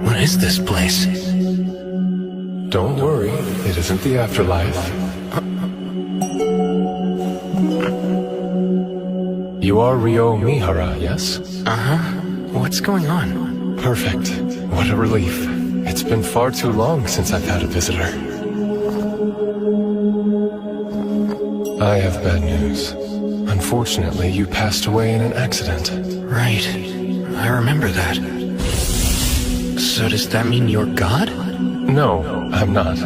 What is this place? Don't worry, it isn't the afterlife. You are Ryo Mihara, yes? Uh-huh. What's going on? Perfect. What a relief. It's been far too long since I've had a visitor. I have bad news. Unfortunately, you passed away in an accident. Right. I remember that. So does that mean you're God? No, I'm not.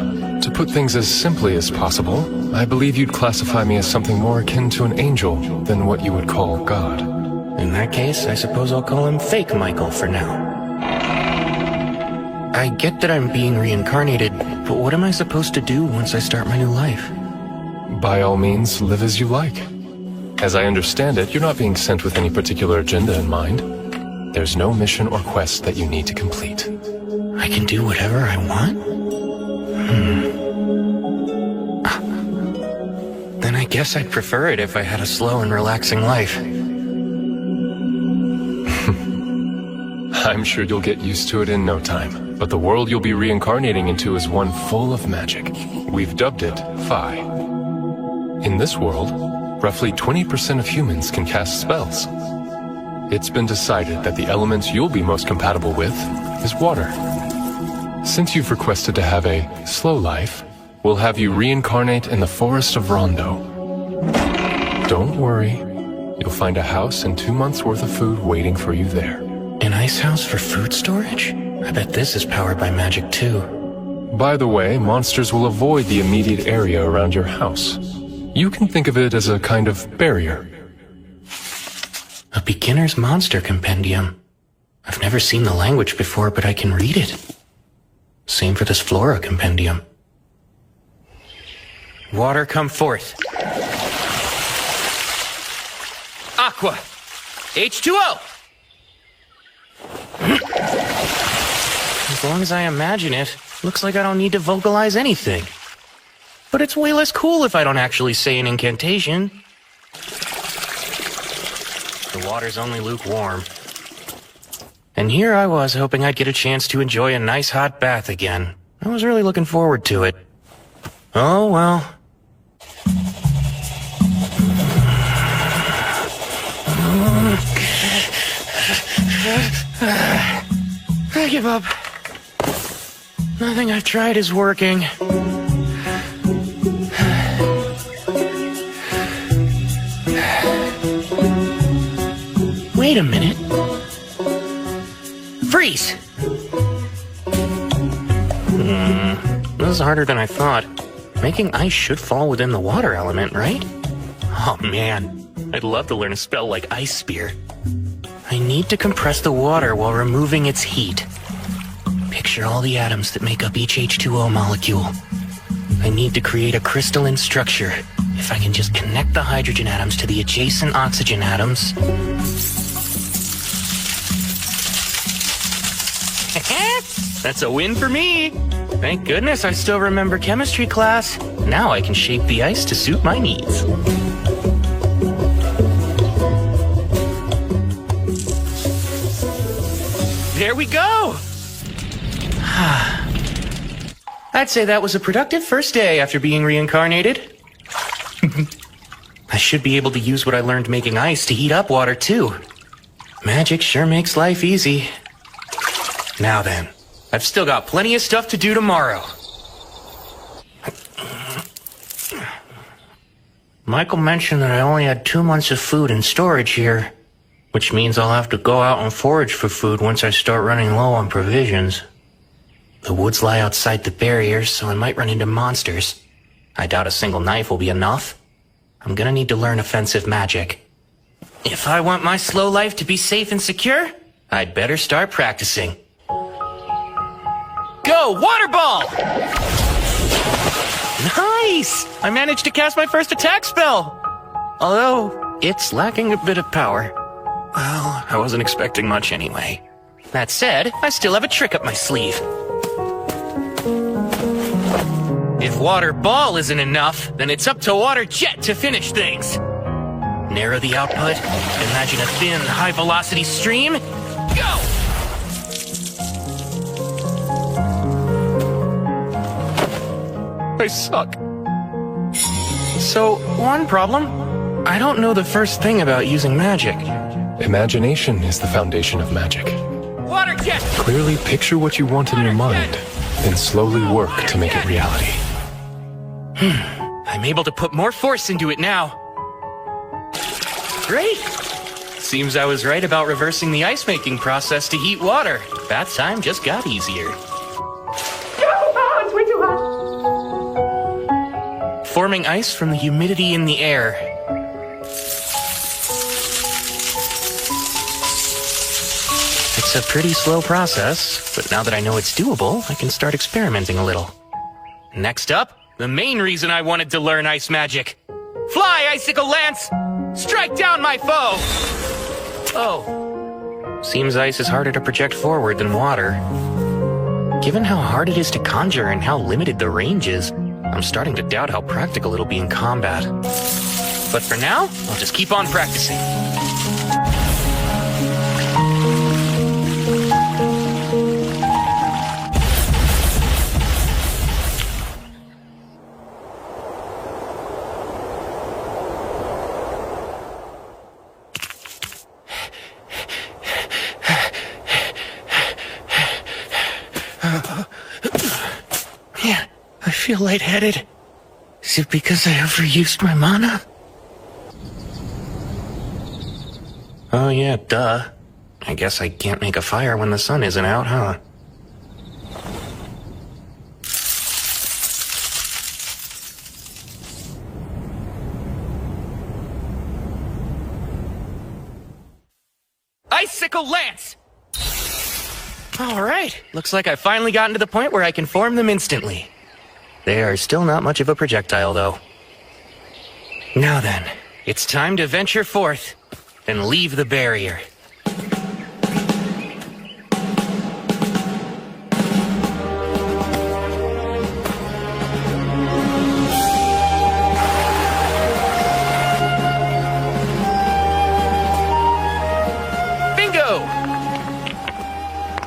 To put things as simply as possible, I believe you'd classify me as something more akin to an angel than what you would call God. In that case, I suppose I'll call him Fake Michael for now. I get that I'm being reincarnated, but what am I supposed to do once I start my new life? By all means, live as you like. As I understand it, you're not being sent with any particular agenda in mind. There's no mission or quest that you need to complete. I can do whatever I want? Then I guess I'd prefer it if I had a slow and relaxing life. I'm sure you'll get used to it in no time, but the world you'll be reincarnating into is one full of magic. We've dubbed it Phi. In this world, roughly 20% of humans can cast spells. It's been decided that the element you'll be most compatible with is water. Since you've requested to have a slow life, we'll have you reincarnate in the forest of Rondo. Don't worry, you'll find a house and 2 months' worth of food waiting for you there. An ice house for food storage? I bet this is powered by magic too. By the way, monsters will avoid the immediate area around your house. You can think of it as a kind of barrier. A beginner's monster compendium. I've never seen the language before, but I can read it. Same for this flora compendium. Water, come forth. Aqua. H2O. As long as I imagine it, looks like I don't need to vocalize anything. But it's way less cool if I don't actually say an incantation. The water's only lukewarm. And here I was hoping I'd get a chance to enjoy a nice hot bath again. I was really looking forward to it. Oh well. I give up. Nothing I've tried is working. Wait a minute. Freeze! This is harder than I thought. Making ice should fall within the water element, right? Oh man, I'd love to learn a spell like Ice Spear. I need to compress the water while removing its heat. Picture all the atoms that make up each H2O molecule. I need to create a crystalline structure. If I can just connect the hydrogen atoms to the adjacent oxygen atoms... That's a win for me! Thank goodness I still remember chemistry class. Now I can shape the ice to suit my needs. There we go! I'd say that was a productive first day after being reincarnated. I should be able to use what I learned making ice to heat up water too. Magic sure makes life easy. Now then, I've still got plenty of stuff to do tomorrow. Michael mentioned that I only had 2 months of food in storage here, which means I'll have to go out and forage for food once I start running low on provisions. The woods lie outside the barriers, so I might run into monsters. I doubt a single knife will be enough. I'm gonna need to learn offensive magic. If I want my slow life to be safe and secure, I'd better start practicing. Go, water ball! Nice! I managed to cast my first attack spell! Although, it's lacking a bit of power. Well, I wasn't expecting much anyway. That said, I still have a trick up my sleeve. If water ball isn't enough, then it's up to water jet to finish things. Narrow the output, imagine a thin, high-velocity stream. Go! I suck. So, one problem. I don't know the first thing about using magic. Imagination is the foundation of magic. Water jet! Clearly picture what you want in your mind, then slowly work to make it reality. I'm able to put more force into it now. Great! Seems I was right about reversing the ice-making process to heat water. Bath time just got easier. It's way too hot. Forming ice from the humidity in the air. It's a pretty slow process, but now that I know it's doable, I can start experimenting a little. Next up, the main reason I wanted to learn ice magic. Fly, Icicle Lance! Strike down my foe! Oh. Seems ice is harder to project forward than water. Given how hard it is to conjure and how limited the range is, I'm starting to doubt how practical it'll be in combat. But for now, I'll just keep on practicing. Man, I feel lightheaded. Is it because I overused my mana? Oh yeah, duh. I guess I can't make a fire when the sun isn't out, huh? Icicle Lance! Alright, looks like I've finally gotten to the point where I can form them instantly. They are still not much of a projectile, though. Now then, it's time to venture forth and leave the barrier. Bingo!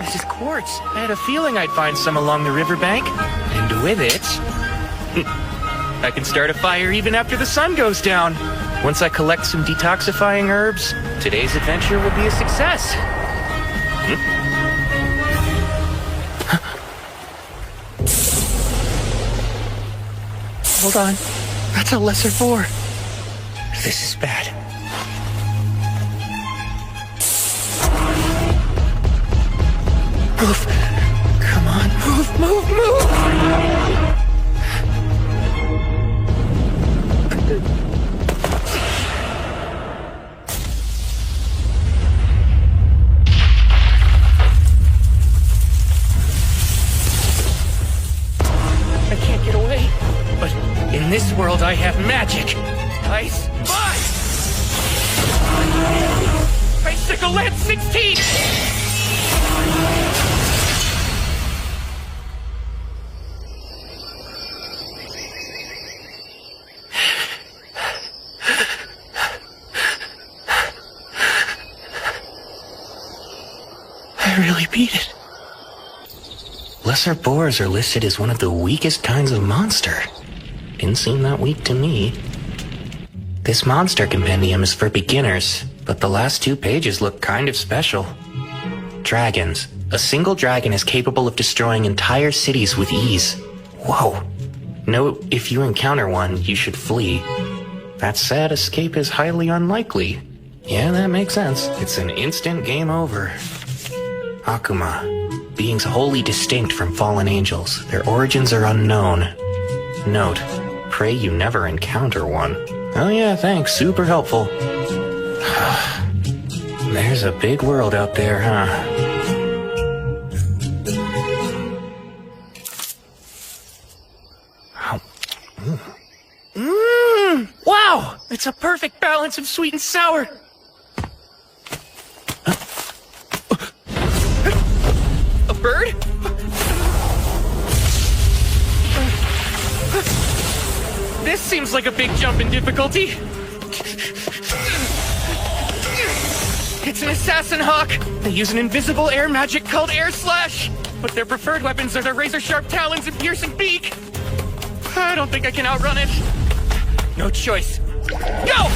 This is quartz. I had a feeling I'd find some along the riverbank. And with it, I can start a fire even after the sun goes down. Once I collect some detoxifying herbs, today's adventure will be a success. Hold on. That's a lesser 4. This is bad. Move. Come on, move, move, move! I can't get away, but in this world I have magic. Ice, fire! Icicle Lance 16! I really beat it. Lesser boars are listed as one of the weakest kinds of monster. Didn't seem that weak to me. This monster compendium is for beginners, but the last 2 pages look kind of special. Dragons. A single dragon is capable of destroying entire cities with ease. Whoa. Note, if you encounter one, you should flee. That said, escape is highly unlikely. Yeah, that makes sense. It's an instant game over. Akuma. Beings wholly distinct from fallen angels. Their origins are unknown. Note, pray you never encounter one. Oh yeah, thanks. Super helpful. There's a big world out there, huh? Wow! It's a perfect balance of sweet and sour. A bird? This seems like a big jump in difficulty. It's an assassin hawk. They use an invisible air magic called Air Slash, but their preferred weapons are their razor-sharp talons and piercing beak. I don't think I can outrun it. No choice. Go!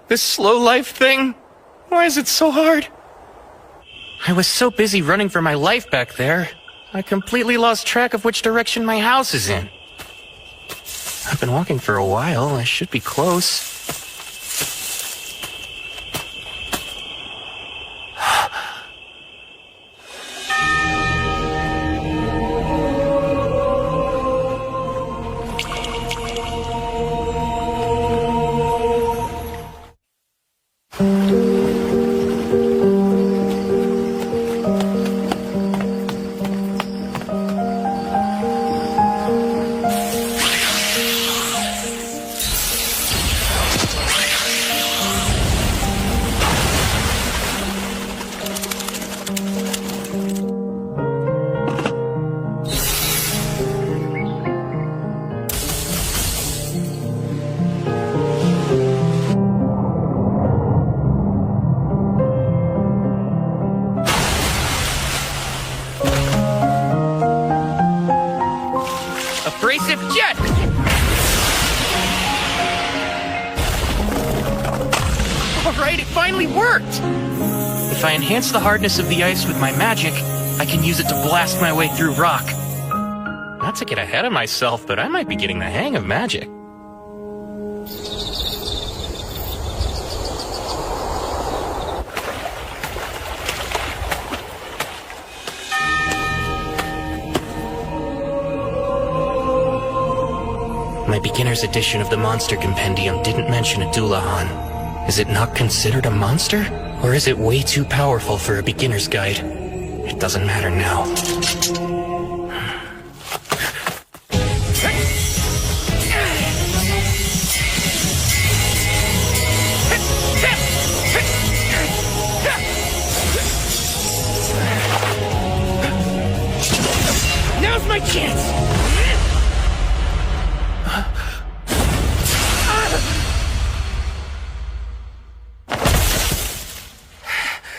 This slow life thing? Why is it so hard? I was so busy running for my life back there, I completely lost track of which direction my house is in. I've been walking for a while, I should be close. Abrasive jet! Alright, it finally worked! If I enhance the hardness of the ice with my magic, I can use it to blast my way through rock. Not to get ahead of myself, but I might be getting the hang of magic. My beginner's edition of the Monster Compendium didn't mention a Dullahan. Is it not considered a monster? Or is it way too powerful for a beginner's guide? It doesn't matter now. Now's my chance!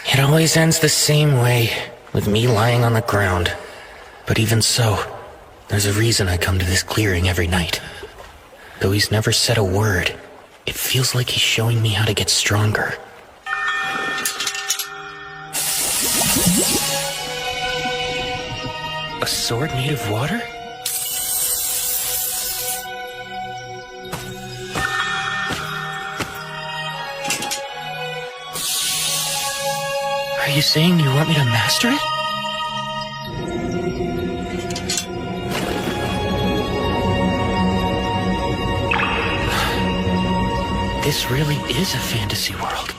It always ends the same way, with me lying on the ground. But even so, there's a reason I come to this clearing every night. Though he's never said a word, it feels like he's showing me how to get stronger. A sword made of water? Are you saying you want me to master it? This really is a fantasy world.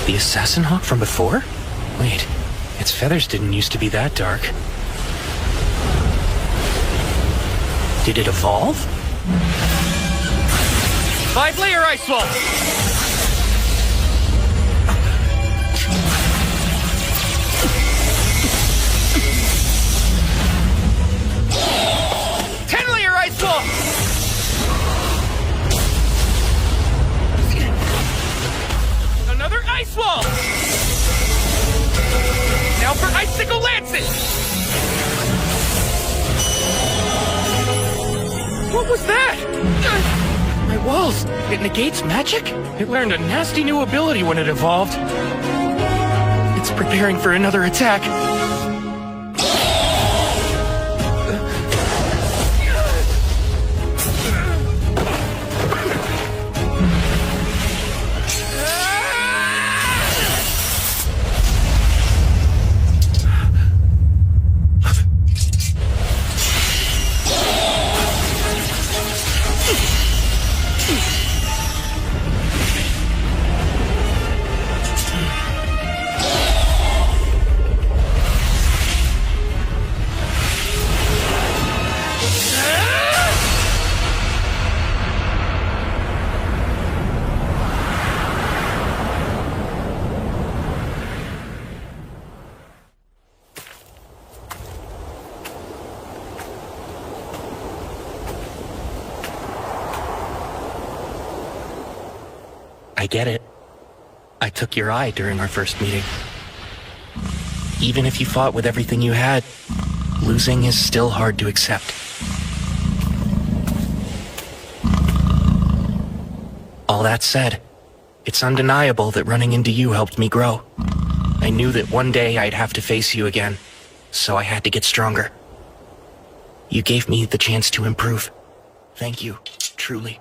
The assassin hawk from before? Wait, its feathers didn't used to be that dark. Did it evolve? 5-layer ice wall! Another ice wall! Now for icicle lances! What was that? My walls, it negates magic? It learned a nasty new ability when it evolved. It's preparing for another attack. I get it. I took your eye during our first meeting. Even if you fought with everything you had, losing is still hard to accept. All that said, it's undeniable that running into you helped me grow. I knew that one day I'd have to face you again, so I had to get stronger. You gave me the chance to improve. Thank you, truly.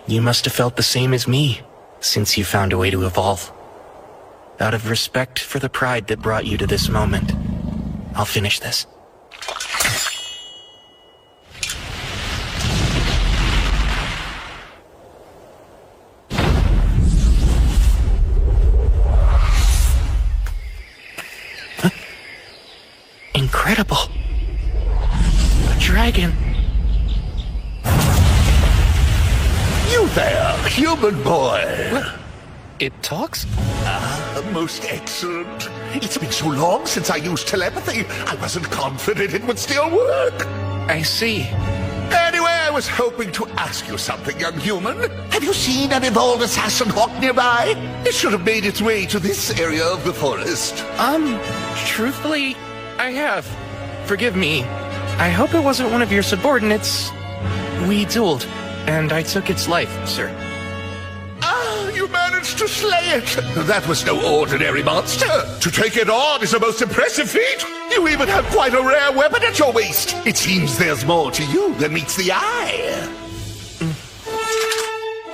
You must have felt the same as me, since you found a way to evolve. Out of respect for the pride that brought you to this moment, I'll finish this. Huh? Incredible. A dragon. You there, human boy! What? It talks? Most excellent. It's been so long since I used telepathy, I wasn't confident it would still work. I see. Anyway, I was hoping to ask you something, young human. Have you seen an evolved assassin hawk nearby? It should have made its way to this area of the forest. Truthfully, I have. Forgive me. I hope it wasn't one of your subordinates. We dueled, and I took its life, sir. You managed to slay it! That was no ordinary monster! To take it on is a most impressive feat! You even have quite a rare weapon at your waist! It seems there's more to you than meets the eye!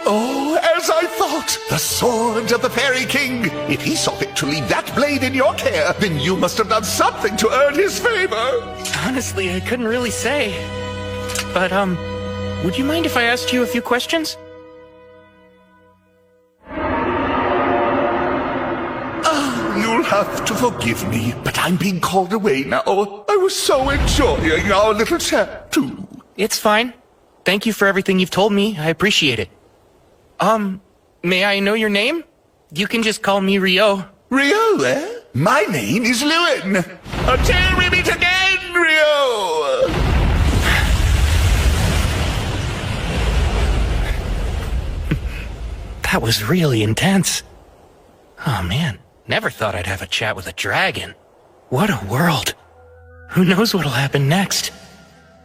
Oh, as I thought! The sword of the Fairy King! If he saw fit to leave that blade in your care, then you must have done something to earn his favor! Honestly, I couldn't really say. But, would you mind if I asked you a few questions? You'll have to forgive me, but I'm being called away now. I was so enjoying our little chat, too. It's fine. Thank you for everything you've told me. I appreciate it. May I know your name? You can just call me Rio. Rio, eh? My name is Lewin. Until we meet again, Rio! That was really intense. Oh man, never thought I'd have a chat with a dragon. What a world. Who knows what'll happen next?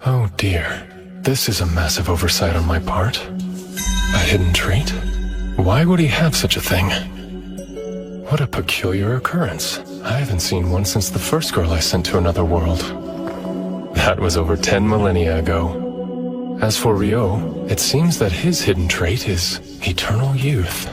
Oh dear. This is a massive oversight on my part. A hidden trait? Why would he have such a thing? What a peculiar occurrence. I haven't seen one since the first girl I sent to another world. That was over 10 millennia ago. As for Rio, it seems that his hidden trait is eternal youth.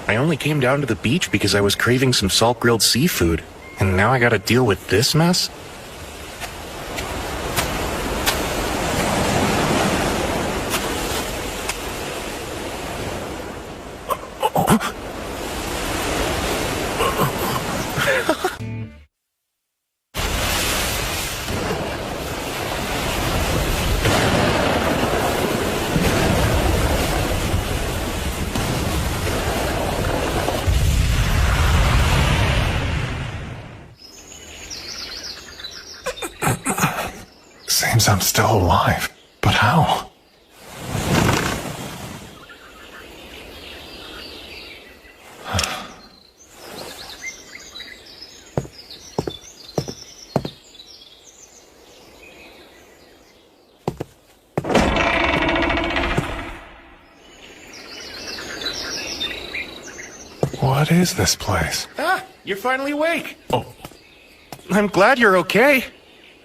I only came down to the beach because I was craving some salt-grilled seafood, and now I gotta deal with this mess? Seems I'm still alive, but how? What is this place? Ah, you're finally awake. Oh, I'm glad you're okay.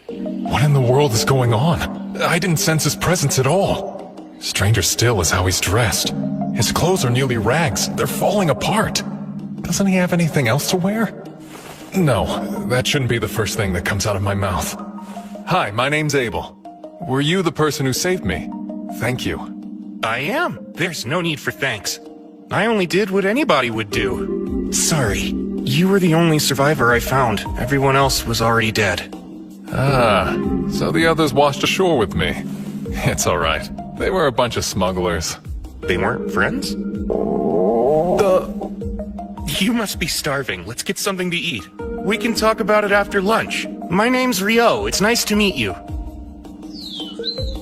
What in the world is going on? I didn't sense his presence at all. Stranger still is how he's dressed. His clothes are nearly rags. They're falling apart. Doesn't he have anything else to wear? No, that shouldn't be the first thing that comes out of my mouth. Hi, my name's Abel. Were you the person who saved me? Thank you. I am. There's no need for thanks. I only did what anybody would do. Sorry. You were the only survivor I found. Everyone else was already dead. Ah, so the others washed ashore with me. It's alright. They were a bunch of smugglers. They weren't friends? You must be starving. Let's get something to eat. We can talk about it after lunch. My name's Rio. It's nice to meet you.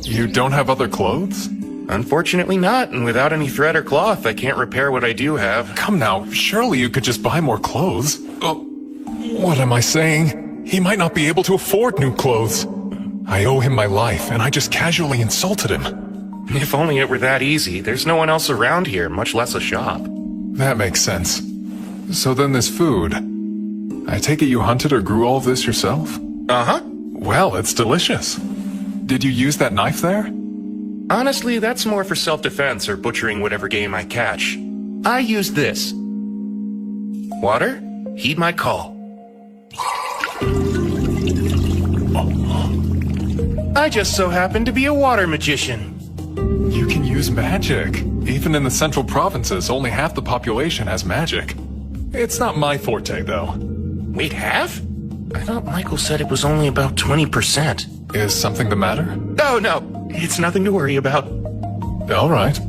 You don't have other clothes? Unfortunately not, and without any thread or cloth, I can't repair what I do have. Come now, surely you could just buy more clothes. Oh, what am I saying? He might not be able to afford new clothes. I owe him my life, and I just casually insulted him. If only it were that easy. There's no one else around here, much less a shop. That makes sense. So then this food. I take it you hunted or grew all of this yourself? Uh-huh. Well, it's delicious. Did you use that knife there? Honestly, that's more for self-defense or butchering whatever game I catch. I use this. Water, heed my call. I just so happen to be a water magician. You can use magic. Even in the central provinces, only half the population has magic. It's not my forte, though. Wait, half? I thought Michael said it was only about 20%. Is something the matter? Oh, no. It's nothing to worry about. All right.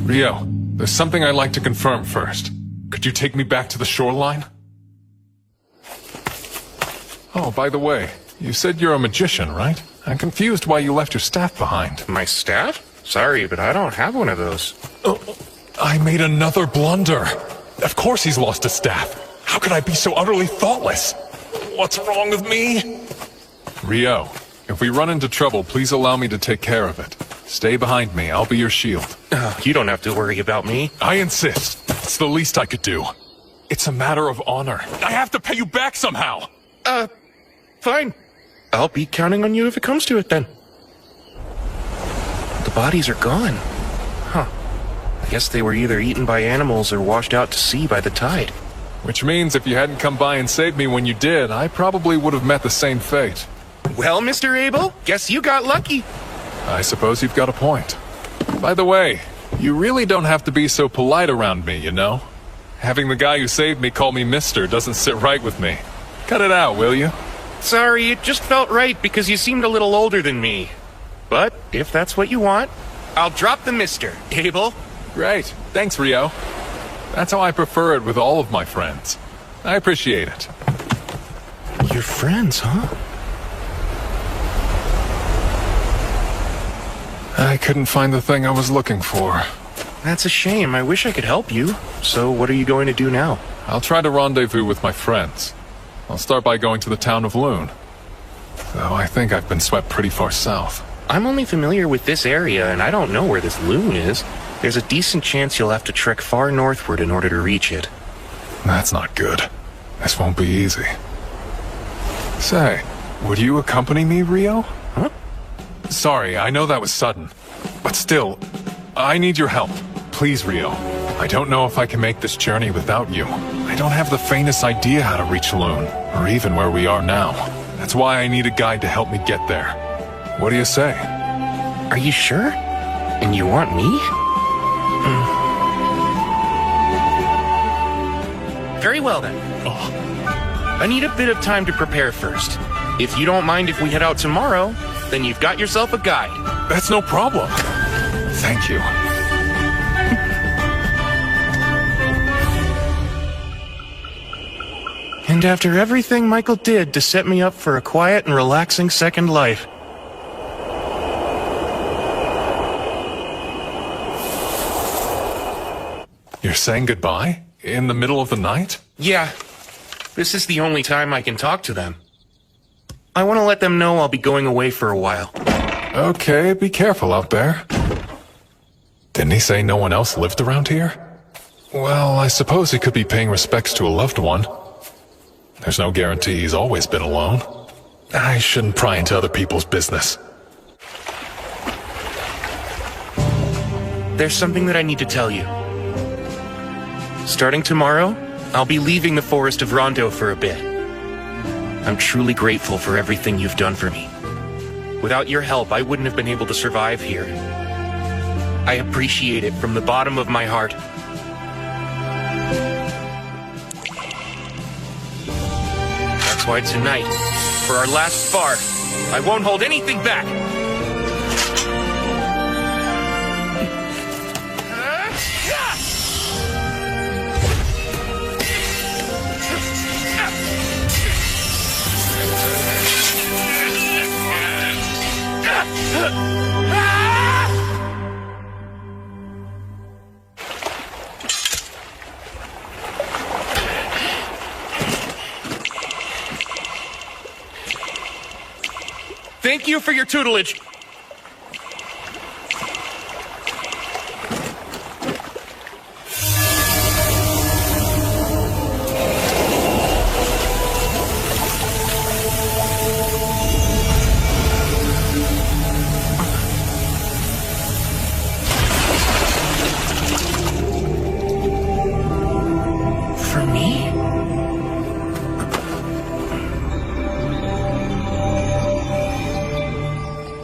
Rio, there's something I'd like to confirm first. Could you take me back to the shoreline? Oh, by the way, you said you're a magician, right? I'm confused why you left your staff behind. My staff? Sorry, but I don't have one of those. Oh, I made another blunder. Of course he's lost his staff. How could I be so utterly thoughtless? What's wrong with me? Rio, if we run into trouble, please allow me to take care of it. Stay behind me. I'll be your shield. Oh, you don't have to worry about me. I insist. It's the least I could do. It's a matter of honor. I have to pay you back somehow. Fine. I'll be counting on you if it comes to it then. The bodies are gone. Huh. I guess they were either eaten by animals or washed out to sea by the tide. Which means if you hadn't come by and saved me when you did, I probably would have met the same fate. Well, Mr. Abel, guess you got lucky. I suppose you've got a point. By the way, you really don't have to be so polite around me, you know? Having the guy who saved me call me mister doesn't sit right with me. Cut it out, will you? Sorry, it just felt right because you seemed a little older than me. But if that's what you want, I'll drop the mister, Abel. Great. Thanks, Rio. That's how I prefer it with all of my friends. I appreciate it. You're friends, huh? I couldn't find the thing I was looking for. That's a shame. I wish I could help you. So what are you going to do now? I'll try to rendezvous with my friends. I'll start by going to the town of Loon. Though I think I've been swept pretty far south. I'm only familiar with this area, and I don't know where this loon is. There's a decent chance you'll have to trek far northward in order to reach it. That's not good. This won't be easy. Say, would you accompany me, Rio? Huh? Sorry, I know that was sudden. But still, I need your help. Please, Rio. I don't know if I can make this journey without you. I don't have the faintest idea how to reach Loon, or even where we are now. That's why I need a guide to help me get there. What do you say? Are you sure? And you want me? Very well then. I need a bit of time to prepare first. If you don't mind if we head out tomorrow, then you've got yourself a guide. That's no problem. Thank you. And after everything Michael did to set me up for a quiet and relaxing second life. You're saying goodbye? In the middle of the night? Yeah, this is the only time I can talk to them. I want to let them know I'll be going away for a while. Okay, be careful out there. Didn't he say no one else lived around here? Well, I suppose he could be paying respects to a loved one. There's no guarantee he's always been alone. I shouldn't pry into other people's business. There's something that I need to tell you. Starting tomorrow, I'll be leaving the Forest of Rondo for a bit. I'm truly grateful for everything you've done for me. Without your help, I wouldn't have been able to survive here. I appreciate it from the bottom of my heart. That's why tonight, for our last bar, I won't hold anything back. Thank you for your tutelage. For me?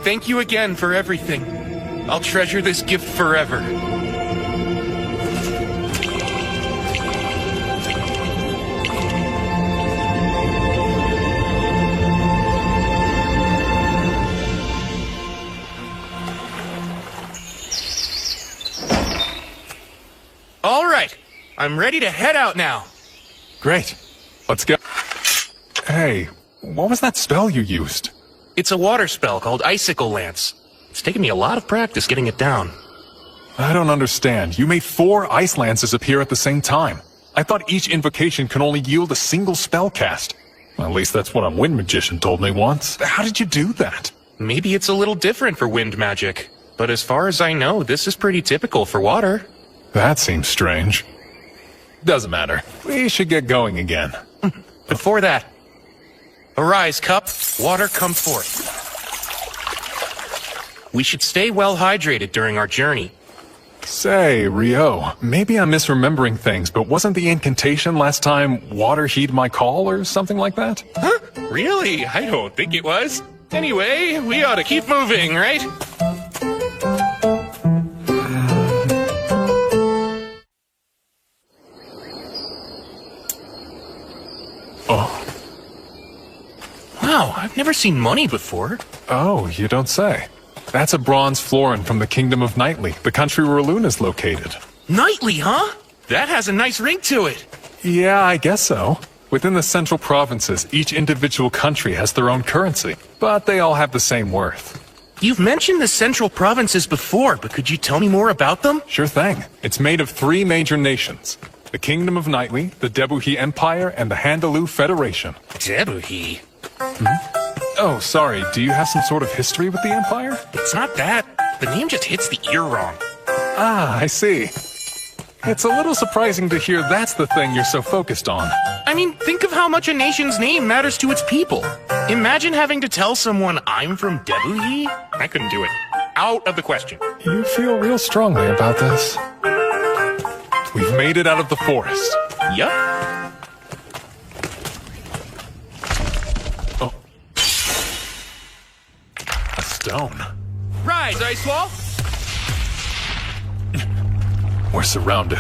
Thank you again for everything. I'll treasure this gift forever. All right, I'm ready to head out now. Great. Let's go. Hey, what was that spell you used? It's a water spell called Icicle Lance. It's taken me a lot of practice getting it down. I don't understand. You made 4 ice lances appear at the same time. I thought each invocation can only yield a single spell cast. At least that's what a wind magician told me once. How did you do that? Maybe it's a little different for wind magic, but as far as I know, this is pretty typical for water. That seems strange. Doesn't matter. We should get going again. Before that, arise, cup. Water come forth. We should stay well hydrated during our journey. Say, Rio, maybe I'm misremembering things, but wasn't the incantation last time water heed my call or something like that? Huh? Really? I don't think it was. Anyway, we ought to keep moving, right? Oh. Wow, I've never seen money before. Oh, you don't say. That's a bronze florin from the Kingdom of Knightly, the country where Luna is located. Knightly, huh? That has a nice ring to it. Yeah, I guess so. Within the central provinces, each individual country has their own currency, but they all have the same worth. You've mentioned the central provinces before, but could you tell me more about them? Sure thing. It's made of 3 major nations. The Kingdom of Knightly, the Debuhi Empire, and the Handaloo Federation. Debuhi? Oh, sorry, do you have some sort of history with the Empire? It's not that. The name just hits the ear wrong. Ah, I see. It's a little surprising to hear that's the thing you're so focused on. I mean, think of how much a nation's name matters to its people. Imagine having to tell someone I'm from Debuhi. I couldn't do it. Out of the question. You feel real strongly about this. We've made it out of the forest. Yup. Oh. A stone. Rise, Icewall. We're surrounded.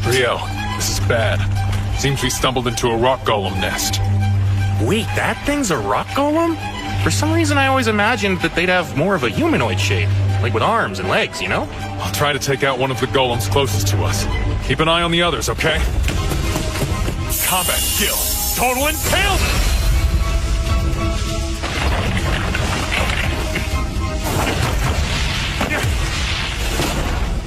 Rio, this is bad. Seems we stumbled into a rock golem nest. Wait, that thing's a rock golem? For some reason, I always imagined that they'd have more of a humanoid shape, like with arms and legs, you know? I'll try to take out one of the golems closest to us. Keep an eye on the others, okay? Combat skill. Total impalement!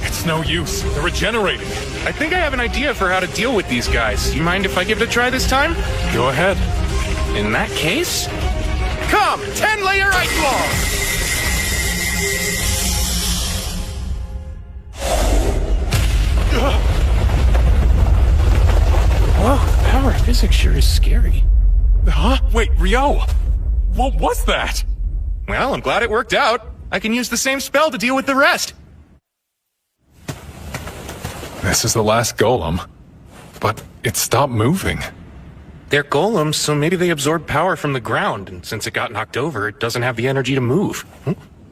It's no use. They're regenerating. I think I have an idea for how to deal with these guys. You mind if I give it a try this time? Go ahead. In that case, come, 10-layer ice wall! Whoa, the power of physics sure is scary. Huh? Wait, Rio! What was that? Well, I'm glad it worked out. I can use the same spell to deal with the rest. This is the last golem. But it stopped moving. They're golems, so maybe they absorb power from the ground, and since it got knocked over, it doesn't have the energy to move.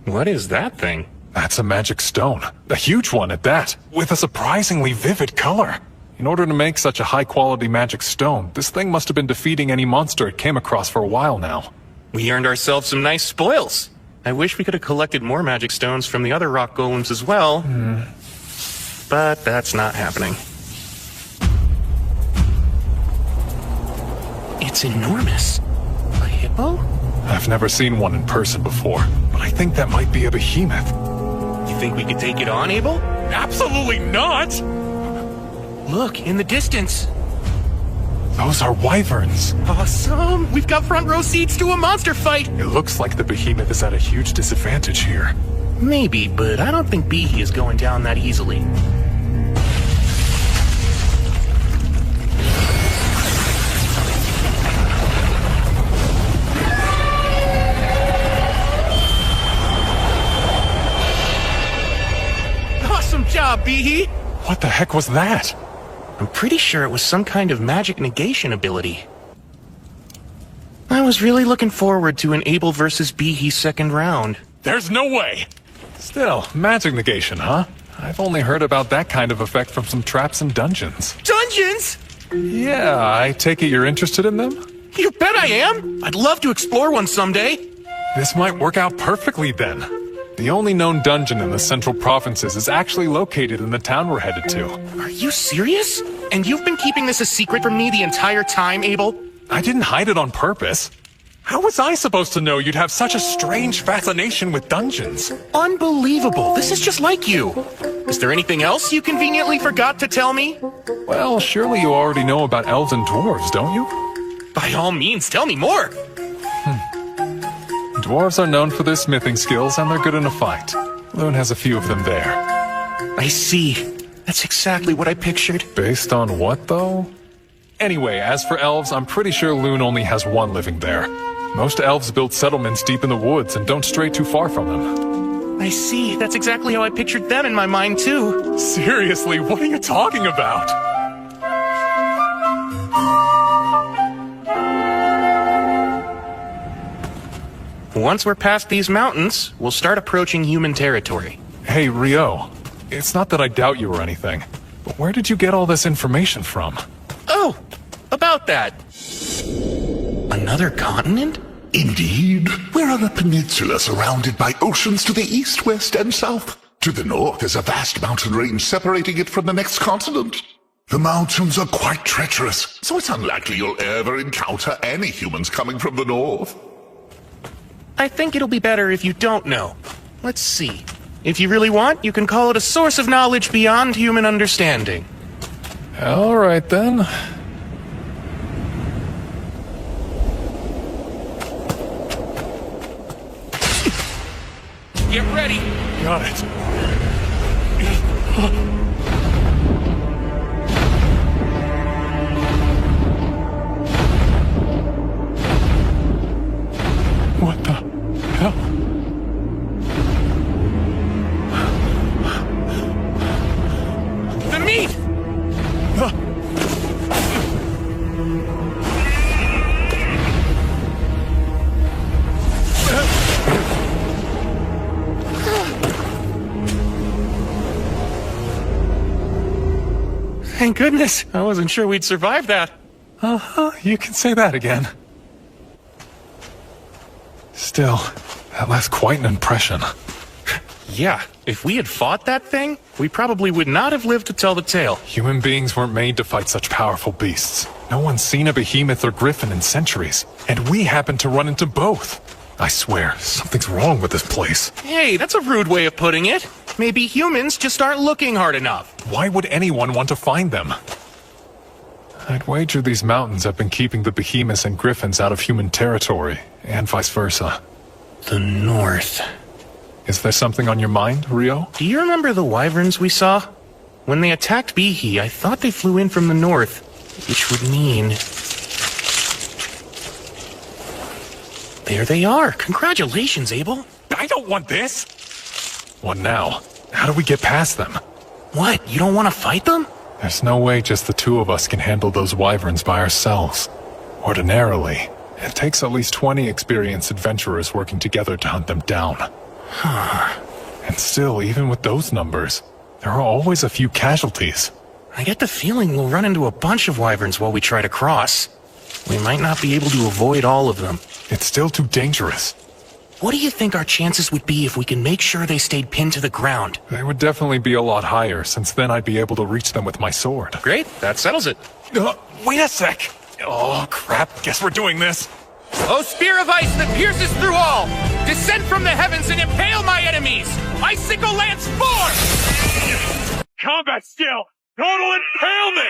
What is that thing? That's a magic stone. A huge one at that, with a surprisingly vivid color. In order to make such a high-quality magic stone, this thing must have been defeating any monster it came across for a while now. We earned ourselves some nice spoils. I wish we could have collected more magic stones from the other rock golems as well. But that's not happening. It's enormous. A hippo? I've never seen one in person before, but I think that might be a behemoth. You think we could take it on, Abel? Absolutely not! Look, in the distance. Those are wyverns. Awesome! We've got front row seats to a monster fight! It looks like the behemoth is at a huge disadvantage here. Maybe, but I don't think Behe is going down that easily. Awesome job, Behe! What the heck was that? I'm pretty sure it was some kind of magic negation ability. I was really looking forward to an Abel versus Behe second round. There's no way! Still, magic negation, huh? I've only heard about that kind of effect from some traps and dungeons. Dungeons? Yeah, I take it you're interested in them? You bet I am! I'd love to explore one someday. This might work out perfectly then. The only known dungeon in the central provinces is actually located in the town we're headed to. Are you serious? And you've been keeping this a secret from me the entire time, Abel? I didn't hide it on purpose. How was I supposed to know you'd have such a strange fascination with dungeons? Unbelievable. This is just like you. Is there anything else you conveniently forgot to tell me? Well, surely you already know about elves and dwarves, don't you? By all means, tell me more. Dwarves are known for their smithing skills, and they're good in a fight. Loon has a few of them there. I see. That's exactly what I pictured. Based on what, though? Anyway, as for elves, I'm pretty sure Loon only has one living there. Most elves build settlements deep in the woods and don't stray too far from them. I see. That's exactly how I pictured them in my mind, too. Seriously, what are you talking about? Once we're past these mountains, we'll start approaching human territory. Hey, Rio. It's not that I doubt you or anything, but where did you get all this information from? Oh, about that. Another continent? Indeed. We're on a peninsula surrounded by oceans to the east, west, and south. To the north is a vast mountain range separating it from the next continent. The mountains are quite treacherous, so it's unlikely you'll ever encounter any humans coming from the north. I think it'll be better if you don't know. Let's see. If you really want, you can call it a source of knowledge beyond human understanding. All right, then. Get ready. Got it. What the hell? The meat! Thank goodness. I wasn't sure we'd survive that. You can say that again. Still, that left quite an impression. Yeah, if we had fought that thing, we probably would not have lived to tell the tale. Human beings weren't made to fight such powerful beasts. No one's seen a behemoth or griffin in centuries, and we happened to run into both. I swear, something's wrong with this place. Hey, that's a rude way of putting it. Maybe humans just aren't looking hard enough. Why would anyone want to find them? I'd wager these mountains have been keeping the behemoths and griffins out of human territory, and vice versa. The north. Is there something on your mind, Rio? Do you remember the wyverns we saw? When they attacked Behe, I thought they flew in from the north, which would mean... There they are. Congratulations, Abel. I don't want this! What now? How do we get past them? What, you don't want to fight them? There's no way just the two of us can handle those wyverns by ourselves. Ordinarily, it takes at least 20 experienced adventurers working together to hunt them down. And still, even with those numbers, there are always a few casualties. I get the feeling we'll run into a bunch of wyverns while we try to cross. We might not be able to avoid all of them. It's still too dangerous. What do you think our chances would be if we can make sure they stayed pinned to the ground? They would definitely be a lot higher, since then I'd be able to reach them with my sword. Great, that settles it. Wait a sec! Oh, crap, guess we're doing this. O spear of ice that pierces through all, descend from the heavens and impale my enemies! Icicle lance forth! Combat skill! Total impalement!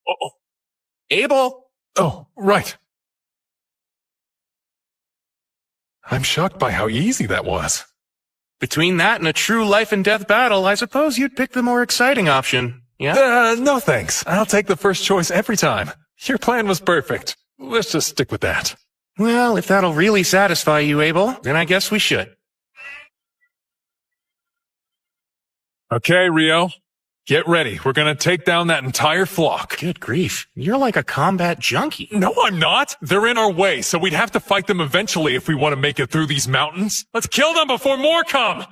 Oh, Abel! oh, right. I'm shocked by how easy that was. Between that and a true life and death battle, I suppose you'd pick the more exciting option. Yeah? No thanks. I'll take the first choice every time. Your plan was perfect. Let's just stick with that. Well, if that'll really satisfy you, Abel, then I guess we should. Okay, Rio. Get ready. We're gonna take down that entire flock. Good grief. You're like a combat junkie. No, I'm not. They're in our way, so we'd have to fight them eventually if we want to make it through these mountains. Let's kill them before more come!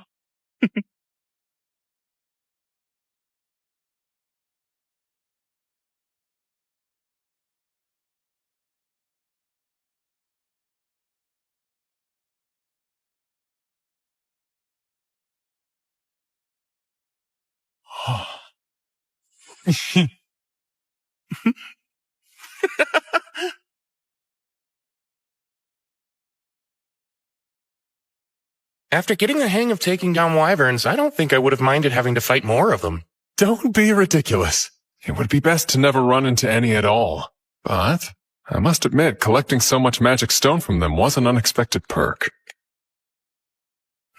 After getting the hang of taking down wyverns, I don't think I would have minded having to fight more of them. Don't be ridiculous. It would be best to never run into any at all. But I must admit, collecting so much magic stone from them was an unexpected perk.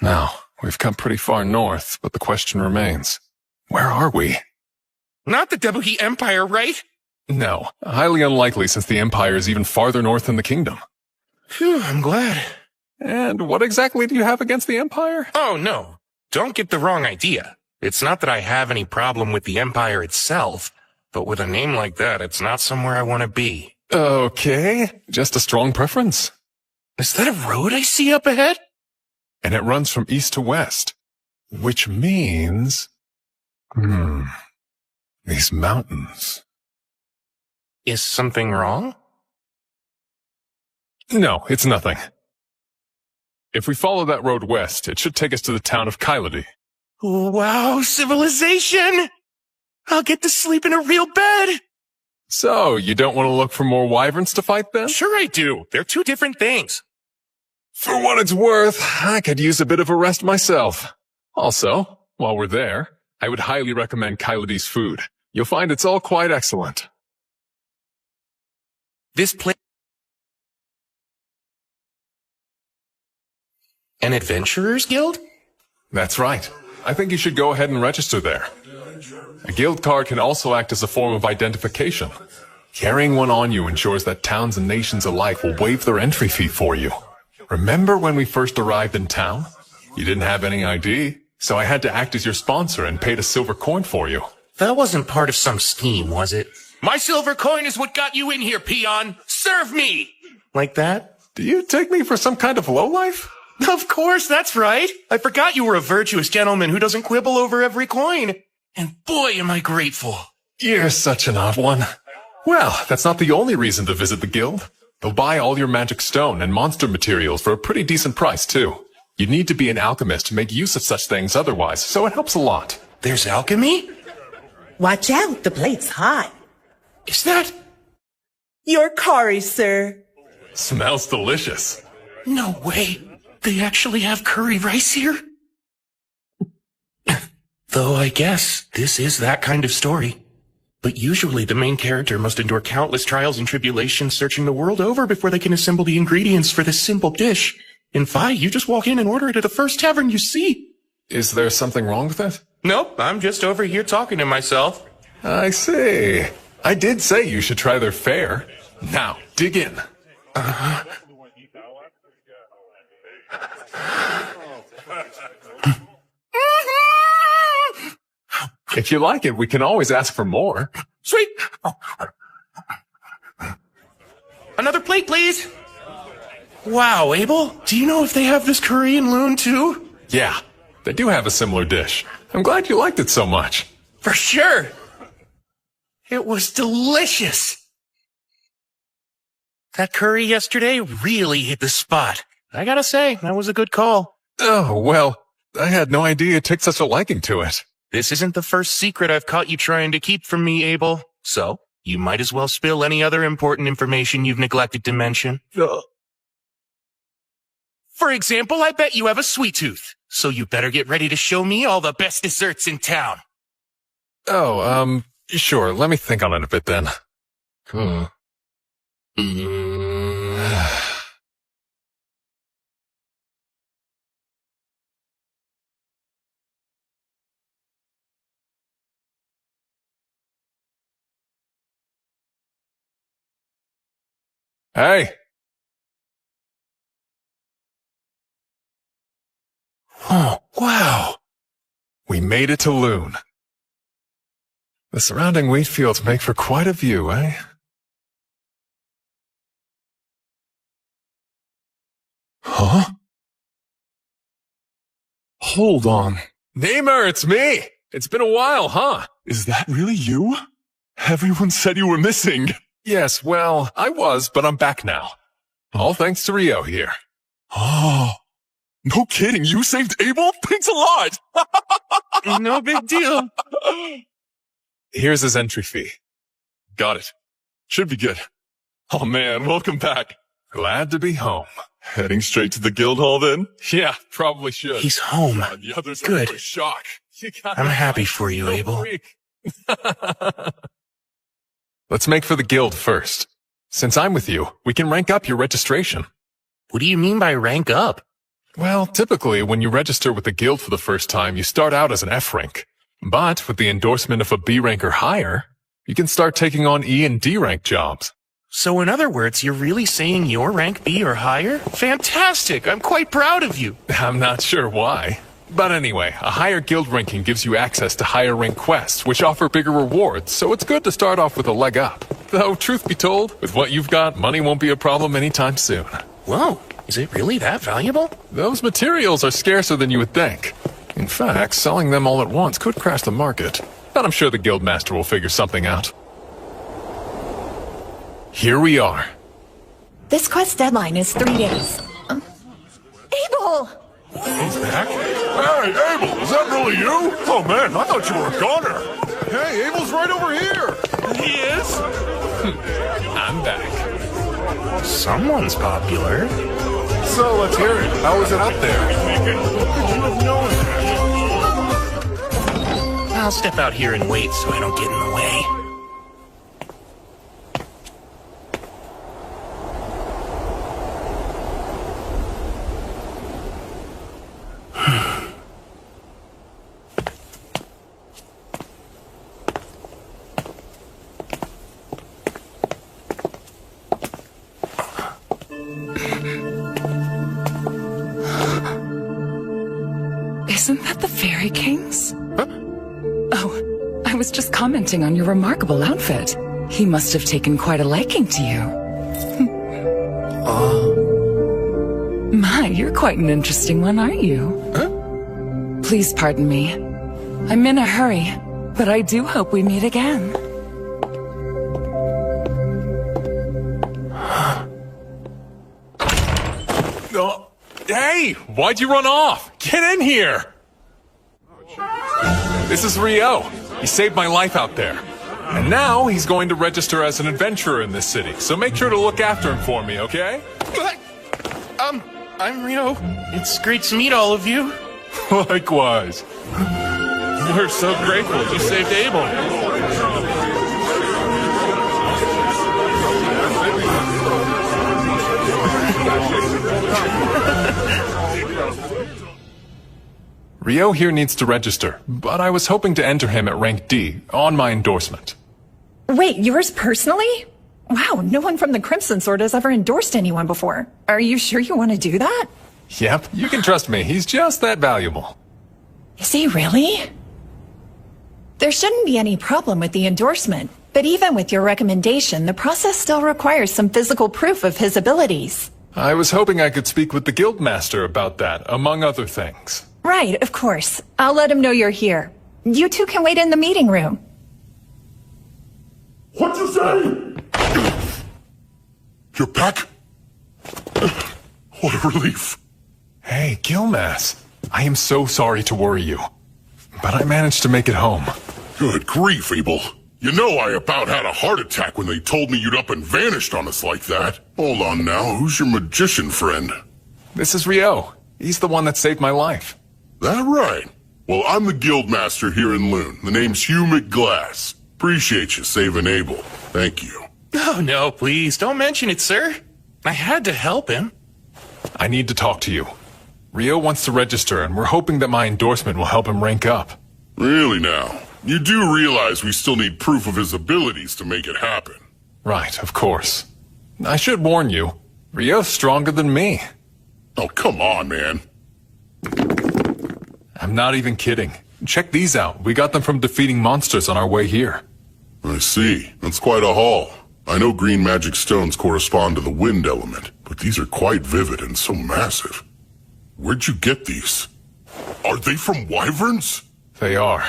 Now, we've come pretty far north, but the question remains. Where are we? Not the Debuhi Empire, right? No, highly unlikely since the Empire is even farther north than the kingdom. Phew, I'm glad. And what exactly do you have against the Empire? Oh, no. Don't get the wrong idea. It's not that I have any problem with the Empire itself, but with a name like that, it's not somewhere I want to be. Okay, just a strong preference. Is that a road I see up ahead? And it runs from east to west, which means... these mountains. Is something wrong? No, it's nothing. If we follow that road west, it should take us to the town of Kyladi. Wow, civilization! I'll get to sleep in a real bed! So, you don't want to look for more wyverns to fight then? Sure I do. They're two different things. For what it's worth, I could use a bit of a rest myself. Also, while we're there, I would highly recommend Kyladi's food. You'll find it's all quite excellent. This place... An adventurer's guild? That's right. I think you should go ahead and register there. A guild card can also act as a form of identification. Carrying one on you ensures that towns and nations alike will waive their entry fee for you. Remember when we first arrived in town? You didn't have any ID, so I had to act as your sponsor and paid a silver coin for you. That wasn't part of some scheme, was it? My silver coin is what got you in here, peon! Serve me! Like that? Do you take me for some kind of lowlife? Of course, that's right. I forgot you were a virtuous gentleman who doesn't quibble over every coin. And boy, am I grateful. You're such an odd one. Well, that's not the only reason to visit the guild. They'll buy all your magic stone and monster materials for a pretty decent price, too. You'd need to be an alchemist to make use of such things otherwise, so it helps a lot. There's alchemy? Watch out, the plate's hot. Is that... Your curry, sir. Smells delicious. No way. They actually have curry rice here? Though I guess this is that kind of story. But usually the main character must endure countless trials and tribulations searching the world over before they can assemble the ingredients for this simple dish. In Fi, you just walk in and order it at the first tavern you see. Is there something wrong with it? Nope, I'm just over here talking to myself. I see. I did say you should try their fare. Now, dig in. If you like it, we can always ask for more. Sweet. Another plate, please. Wow, Abel, do you know if they have this curry in Loon too? Yeah, they do have a similar dish. I'm glad you liked it so much. For sure. It was delicious. That curry yesterday really hit the spot. I gotta say, that was a good call. Oh, well, I had no idea you took such a liking to it. This isn't the first secret I've caught you trying to keep from me, Abel. So, you might as well spill any other important information you've neglected to mention. For example, I bet you have a sweet tooth. So you better get ready to show me all the best desserts in town. Oh, sure. Let me think on it a bit then. Hey! Oh, wow! We made it to Loon. The surrounding wheat fields make for quite a view, eh? Huh? Hold on. Namer, it's me! It's been a while, huh? Is that really you? Everyone said you were missing. Yes, well, I was, but I'm back now. All thanks to Rio here. Oh, no kidding. You saved Abel? Thanks a lot. No big deal. Here's his entry fee. Got it. Should be good. Oh man, welcome back. Glad to be home. Heading straight to the guild hall then? Yeah, probably should. He's home. The others are Good. for shock. I'm happy for you, Abel. Let's make for the guild first. Since I'm with you, we can rank up your registration. What do you mean by rank up? Well, typically, when you register with the guild for the first time, you start out as an F rank. But with the endorsement of a B rank or higher, you can start taking on E and D rank jobs. So in other words, you're really saying you're rank B or higher? Fantastic! I'm quite proud of you. I'm not sure why. But anyway, a higher guild ranking gives you access to higher rank quests, which offer bigger rewards, so it's good to start off with a leg up. Though, truth be told, with what you've got, money won't be a problem anytime soon. Whoa, is it really that valuable? Those materials are scarcer than you would think. In fact, selling them all at once could crash the market. But I'm sure the guildmaster will figure something out. Here we are. This quest deadline is 3 days. Abel! He's back? Hey, Abel, is that really you? Oh man, I thought you were a goner. Hey, Abel's right over here. He is? I'm back. Someone's popular. So let's hear it. How was it up there? I'll step out here and wait so I don't get in the way. Isn't that the Fairy Kings? Huh? Oh, I was just commenting on your remarkable outfit. He must have taken quite a liking to you. My, you're quite an interesting one, aren't you? Huh? Please pardon me. I'm in a hurry, but I do hope we meet again. Oh, hey, why'd you run off? Get in here! This is Rio. He saved my life out there. And now he's going to register as an adventurer in this city, so make sure to look after him for me, okay? I'm Rio. It's great to meet all of you. Likewise. We're so grateful you saved Abel. Rio here needs to register, but I was hoping to enter him at rank D on my endorsement. Wait, yours personally? Wow, no one from the Crimson Sword has ever endorsed anyone before. Are you sure you want to do that? Yep, you can trust me. He's just that valuable. Is he really? There shouldn't be any problem with the endorsement, but even with your recommendation, the process still requires some physical proof of his abilities. I was hoping I could speak with the guildmaster about that, among other things. Right, of course. I'll let him know you're here. You two can wait in the meeting room. What'd you say? You're back? What a relief. Hey, Gilmas. I am so sorry to worry you. But I managed to make it home. Good grief, Abel. You know I about had a heart attack when they told me you'd up and vanished on us like that. Hold on now, who's your magician friend? This is Rio. He's the one that saved my life. That right? Well, I'm the guild master here in Loon. The name's Hugh McGlass. Appreciate you saving Abel. Thank you. Oh, no, please, don't mention it, sir. I had to help him. I need to talk to you. Rio wants to register, and we're hoping that my endorsement will help him rank up. Really now? You do realize we still need proof of his abilities to make it happen. Right, of course. I should warn you, Rio's stronger than me. Oh, come on, man. I'm not even kidding. Check these out. We got them from defeating monsters on our way here. I see. That's quite a haul. I know green magic stones correspond to the wind element, but these are quite vivid and so massive. Where'd you get these? Are they from wyverns? They are.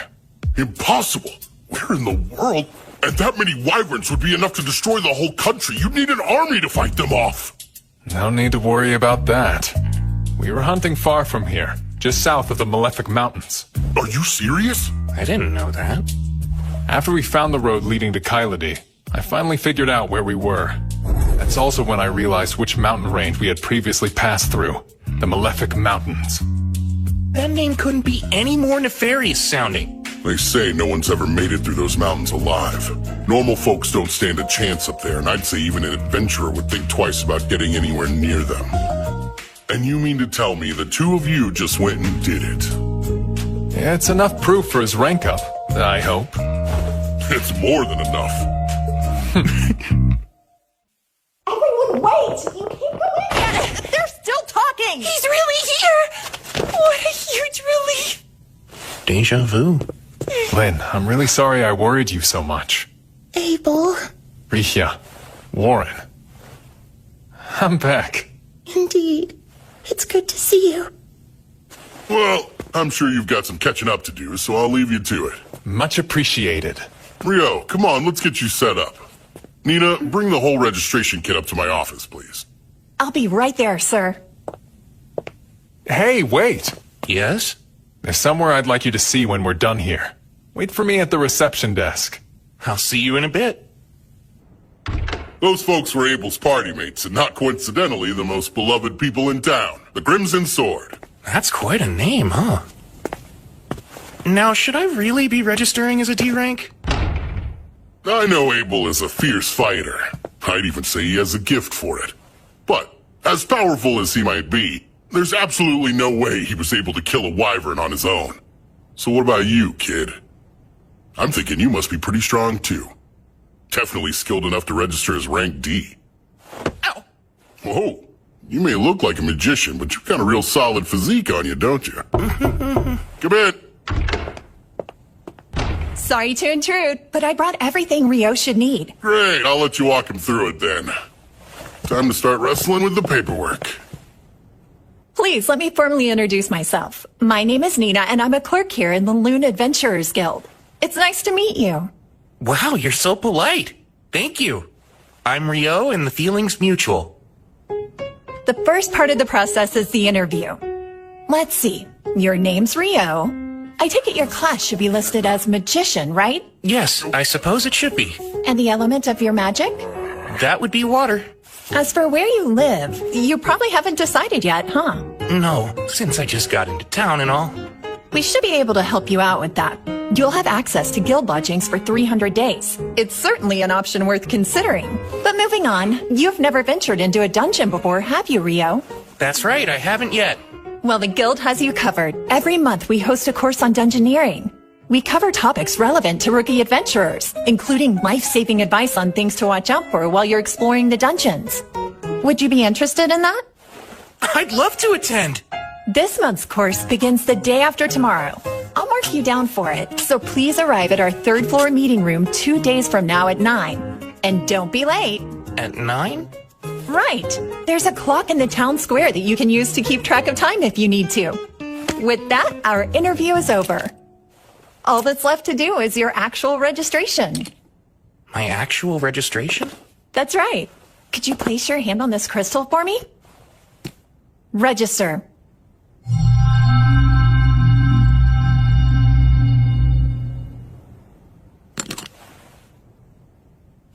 Impossible! Where in the world? And that many wyverns would be enough to destroy the whole country. You'd need an army to fight them off. No need to worry about that. We were hunting far from here, just south of the Malefic Mountains. Are you serious? I didn't know that. After we found the road leading to Kyladi, I finally figured out where we were. That's also when I realized which mountain range we had previously passed through. The Malefic Mountains. That name couldn't be any more nefarious sounding. They say no one's ever made it through those mountains alive. Normal folks don't stand a chance up there, and I'd say even an adventurer would think twice about getting anywhere near them. And you mean to tell me the two of you just went and did it? Yeah, it's enough proof for his rank up, I hope. It's more than enough. Everyone, wait! You can't go in yet! They're still talking! He's really here! What a huge relief! Deja vu. Lynn, I'm really sorry I worried you so much. Abel. Rihya. Warren. I'm back. Indeed. It's good to see you. Well, I'm sure you've got some catching up to do, so I'll leave you to it. Much appreciated. Rio, come on, let's get you set up. Nina, bring the whole registration kit up to my office, please. I'll be right there, sir. Hey, wait! Yes? There's somewhere I'd like you to see when we're done here. Wait for me at the reception desk. I'll see you in a bit. Those folks were Abel's party mates, and not coincidentally the most beloved people in town, the Crimson Sword. That's quite a name, huh? Now, should I really be registering as a D rank? I know Abel is a fierce fighter. I'd even say he has a gift for it. But, as powerful as he might be, there's absolutely no way he was able to kill a wyvern on his own. So what about you, kid? I'm thinking you must be pretty strong, too. Definitely skilled enough to register as rank D. Ow! Whoa, you may look like a magician, but you've got a real solid physique on you, don't you? Come in. Sorry to intrude, but I brought everything Rio should need. Great, I'll let you walk him through it then. Time to start wrestling with the paperwork. Please, let me formally introduce myself. My name is Nina, and I'm a clerk here in the Loon Adventurers Guild. It's nice to meet you. Wow, you're so polite. Thank you. I'm Rio, and the feeling's mutual. The first part of the process is the interview. Let's see. Your name's Rio. I take it your class should be listed as magician, right? Yes, I suppose it should be. And the element of your magic? That would be water. As for where you live, you probably haven't decided yet, huh? No, since I just got into town and all. We should be able to help you out with that. You'll have access to guild lodgings for 300 days. It's certainly an option worth considering. But moving on, you've never ventured into a dungeon before, have you, Rio? That's right, I haven't yet. Well, the guild has you covered. Every month we host a course on dungeoneering. We cover topics relevant to rookie adventurers, including life-saving advice on things to watch out for while you're exploring the dungeons. Would you be interested in that? I'd love to attend. This month's course begins the day after tomorrow. I'll mark you down for it, so please arrive at our third floor meeting room 2 days from now at 9. And don't be late. At 9? Right. There's a clock in the town square that you can use to keep track of time if you need to. With that, our interview is over. All that's left to do is your actual registration. My actual registration? That's right. Could you place your hand on this crystal for me? Register.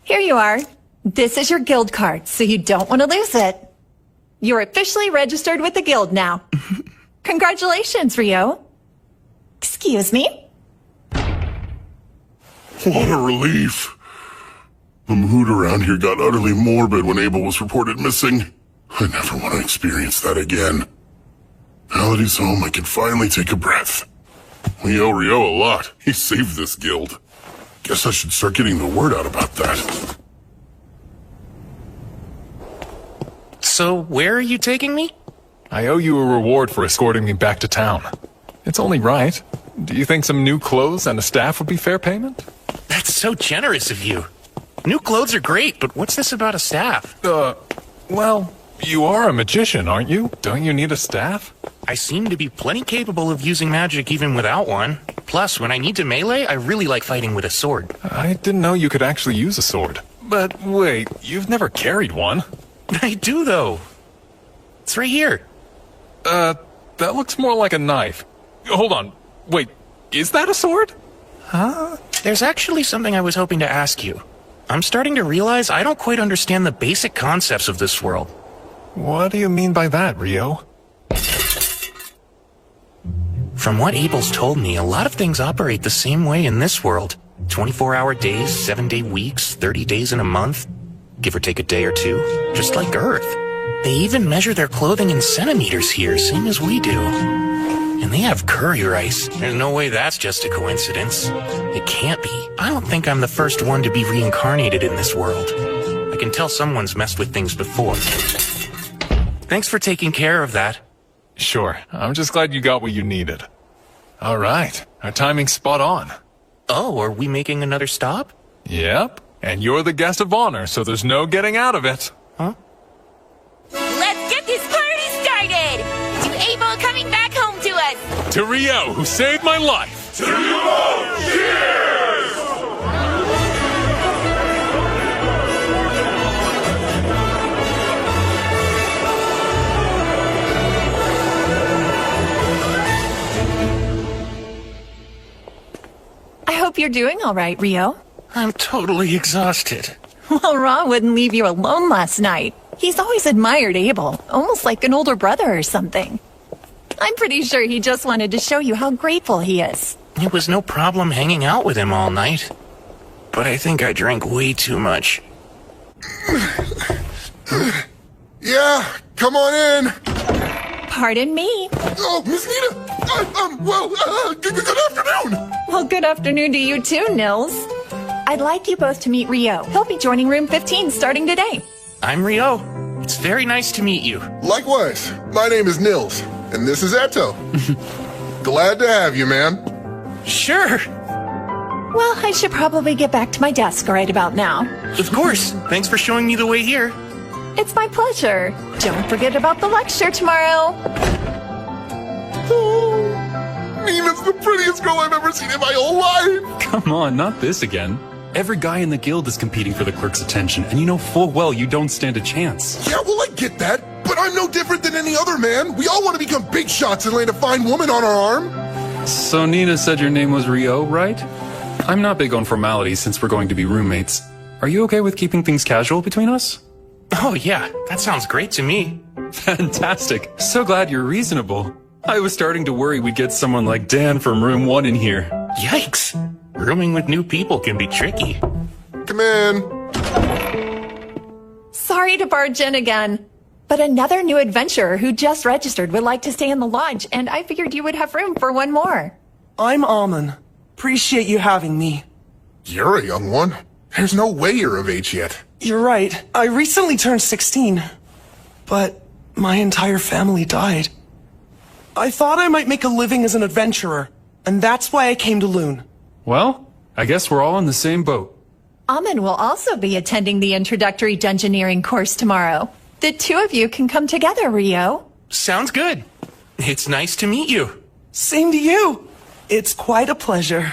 Here you are. This is your guild card, so you don't want to lose it. You're officially registered with the guild now. Congratulations, Rio. Excuse me? What a relief. The mood around here got utterly morbid when Abel was reported missing. I never want to experience that again. Now that he's home, I can finally take a breath. We owe Rio a lot. He saved this guild. Guess I should start getting the word out about that. So, where are you taking me? I owe you a reward for escorting me back to town. It's only right. Do you think some new clothes and a staff would be fair payment? That's so generous of you. New clothes are great, but what's this about a staff? Well, you are a magician, aren't you? Don't you need a staff? I seem to be plenty capable of using magic even without one. Plus, when I need to melee, I really like fighting with a sword. I didn't know you could actually use a sword. But wait, you've never carried one. I do, though. It's right here. That looks more like a knife. Hold on. Wait, is that a sword? Huh? There's actually something I was hoping to ask you. I'm starting to realize I don't quite understand the basic concepts of this world. What do you mean by that, Rio? From what Abel's told me, a lot of things operate the same way in this world. 24-hour days, 7-day weeks, 30 days in a month. Give or take a day or two. Just like Earth. They even measure their clothing in centimeters here, same as we do. And they have courier ice. There's no way that's just a coincidence. It can't be. I don't think I'm the first one to be reincarnated in this world. I can tell someone's messed with things before. Thanks for taking care of that. Sure. I'm just glad you got what you needed. All right. Our timing's spot on. Oh, are we making another stop? Yep. And you're the guest of honor, so there's no getting out of it. Huh? Let's get this party started! To Abel coming back home to us! To Rio, who saved my life! To you all, cheers! I hope you're doing all right, Rio. I'm totally exhausted. Well, Ra wouldn't leave you alone last night. He's always admired Abel, almost like an older brother or something. I'm pretty sure he just wanted to show you how grateful he is. It was no problem hanging out with him all night. But I think I drank way too much. Yeah, come on in. Pardon me. Oh, Miss Nita. Good afternoon. Well, good afternoon to you too, Nils. I'd like you both to meet Rio. He'll be joining room 15 starting today. I'm Rio. It's very nice to meet you. Likewise. My name is Nils, and this is Eto. Glad to have you, man. Sure. Well, I should probably get back to my desk right about now. Of course. Thanks for showing me the way here. It's my pleasure. Don't forget about the lecture tomorrow. Oh, Nina's the prettiest girl I've ever seen in my whole life. Come on, not this again. Every guy in the guild is competing for the clerk's attention, and you know full well you don't stand a chance. Yeah, well, I get that, but I'm no different than any other man. We all want to become big shots and land a fine woman on our arm. So Nina said your name was Rio, right? I'm not big on formalities since we're going to be roommates. Are you okay with keeping things casual between us? Oh yeah, that sounds great to me. Fantastic. So glad you're reasonable. I was starting to worry we'd get someone like Dan from room 1 in here. Yikes. Rooming with new people can be tricky. Come in. Sorry to barge in again, but another new adventurer who just registered would like to stay in the lodge, and I figured you would have room for one more. I'm Alman. Appreciate you having me. You're a young one. There's no way you're of age yet. You're right. I recently turned 16, but my entire family died. I thought I might make a living as an adventurer, and that's why I came to Loon. Well, I guess we're all in the same boat. Amin will also be attending the introductory dungeoneering course tomorrow. The two of you can come together, Rio. Sounds good. It's nice to meet you. Same to you. It's quite a pleasure.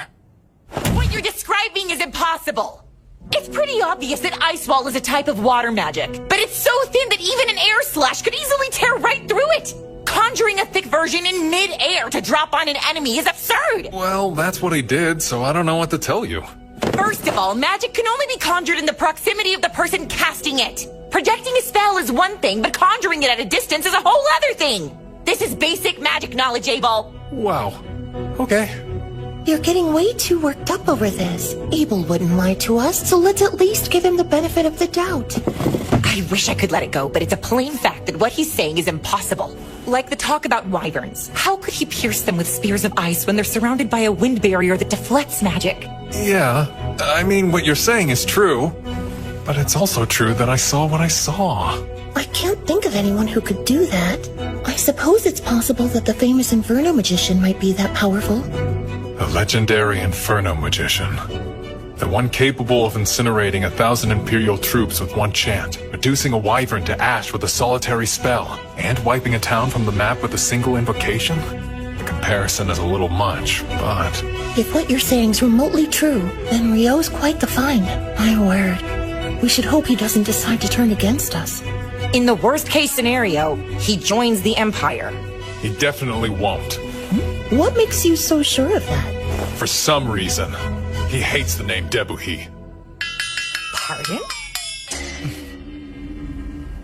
What you're describing is impossible! It's pretty obvious that Ice Wall is a type of water magic, but it's so thin that even an air slash could easily tear right through it. Conjuring a thick version in mid-air to drop on an enemy is absurd! Well, that's what he did, so I don't know what to tell you. First of all, magic can only be conjured in the proximity of the person casting it. Projecting a spell is one thing, but conjuring it at a distance is a whole other thing. This is basic magic knowledge, Abel. Wow. Okay. You're getting way too worked up over this. Abel wouldn't lie to us, so let's at least give him the benefit of the doubt. I wish I could let it go, but it's a plain fact that what he's saying is impossible. Like the talk about wyverns. How could he pierce them with spears of ice when they're surrounded by a wind barrier that deflects magic? Yeah, I mean, what you're saying is true, but it's also true that I saw what I saw. I can't think of anyone who could do that. I suppose it's possible that the famous Inferno magician might be that powerful. The legendary Inferno magician. The one capable of incinerating 1,000 Imperial troops with one chant, reducing a wyvern to ash with a solitary spell, and wiping a town from the map with a single invocation? The comparison is a little much, but... If what you're saying's remotely true, then Rio's quite the find. My word. We should hope he doesn't decide to turn against us. In the worst case scenario, he joins the Empire. He definitely won't. What makes you so sure of that? For some reason, he hates the name Debuhi. Pardon?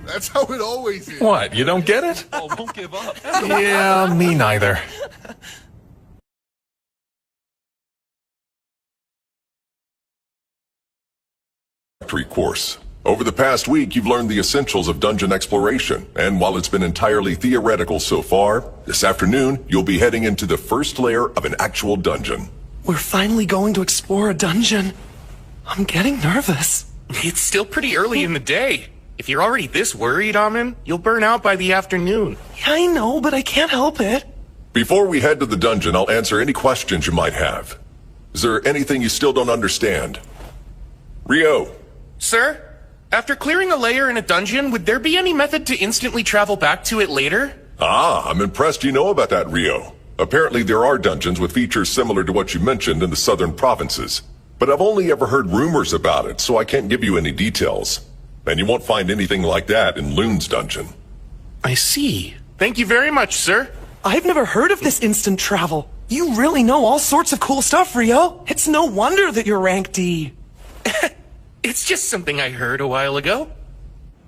That's how it always is. What, you don't get it? Oh, don't give up. Yeah, me neither. Course. Over the past week, you've learned the essentials of dungeon exploration, and while it's been entirely theoretical so far, this afternoon, you'll be heading into the first layer of an actual dungeon. We're finally going to explore a dungeon. I'm getting nervous. It's still pretty early in the day. If you're already this worried, Amin, you'll burn out by the afternoon. Yeah, I know, but I can't help it. Before we head to the dungeon, I'll answer any questions you might have. Is there anything you still don't understand? Rio. Sir? After clearing a layer in a dungeon, would there be any method to instantly travel back to it later? Ah, I'm impressed you know about that, Rio. Apparently there are dungeons with features similar to what you mentioned in the southern provinces. But I've only ever heard rumors about it, so I can't give you any details. And you won't find anything like that in Lune's dungeon. I see. Thank you very much, sir. I've never heard of this instant travel. You really know all sorts of cool stuff, Rio. It's no wonder that you're rank D. It's just something I heard a while ago.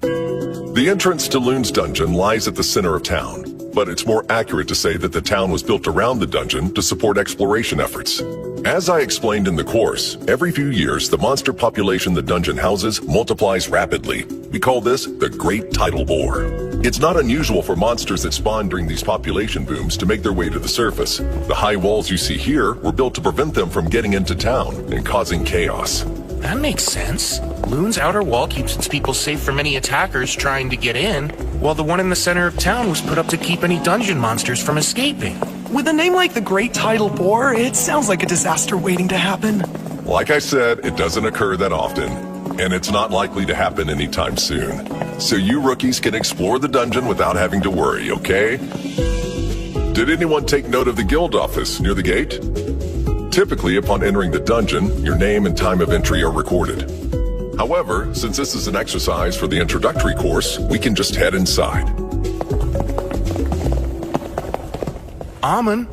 The entrance to Lune's dungeon lies at the center of town, but it's more accurate to say that the town was built around the dungeon to support exploration efforts. As I explained in the course, every few years the monster population the dungeon houses multiplies rapidly. We call this the Great Tidal Bore. It's not unusual for monsters that spawn during these population booms to make their way to the surface. The high walls you see here were built to prevent them from getting into town and causing chaos. That makes sense. Lune's outer wall keeps its people safe from any attackers trying to get in, while the one in the center of town was put up to keep any dungeon monsters from escaping. With a name like the Great Tidal Bore, it sounds like a disaster waiting to happen. Like I said, it doesn't occur that often, and it's not likely to happen anytime soon. So you rookies can explore the dungeon without having to worry, okay? Did anyone take note of the guild office near the gate? Typically, upon entering the dungeon, your name and time of entry are recorded. However, since this is an exercise for the introductory course, we can just head inside. Amin,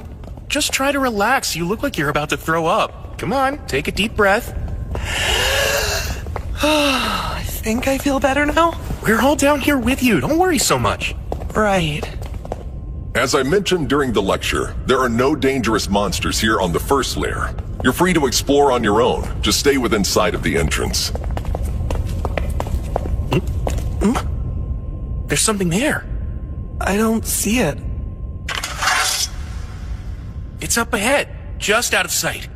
just try to relax. You look like you're about to throw up. Come on, take a deep breath. I think I feel better now. We're all down here with you. Don't worry so much. Right. As I mentioned during the lecture, there are no dangerous monsters here on the first layer. You're free to explore on your own. Just stay within sight of the entrance. There's something there. I don't see it. It's up ahead, just out of sight.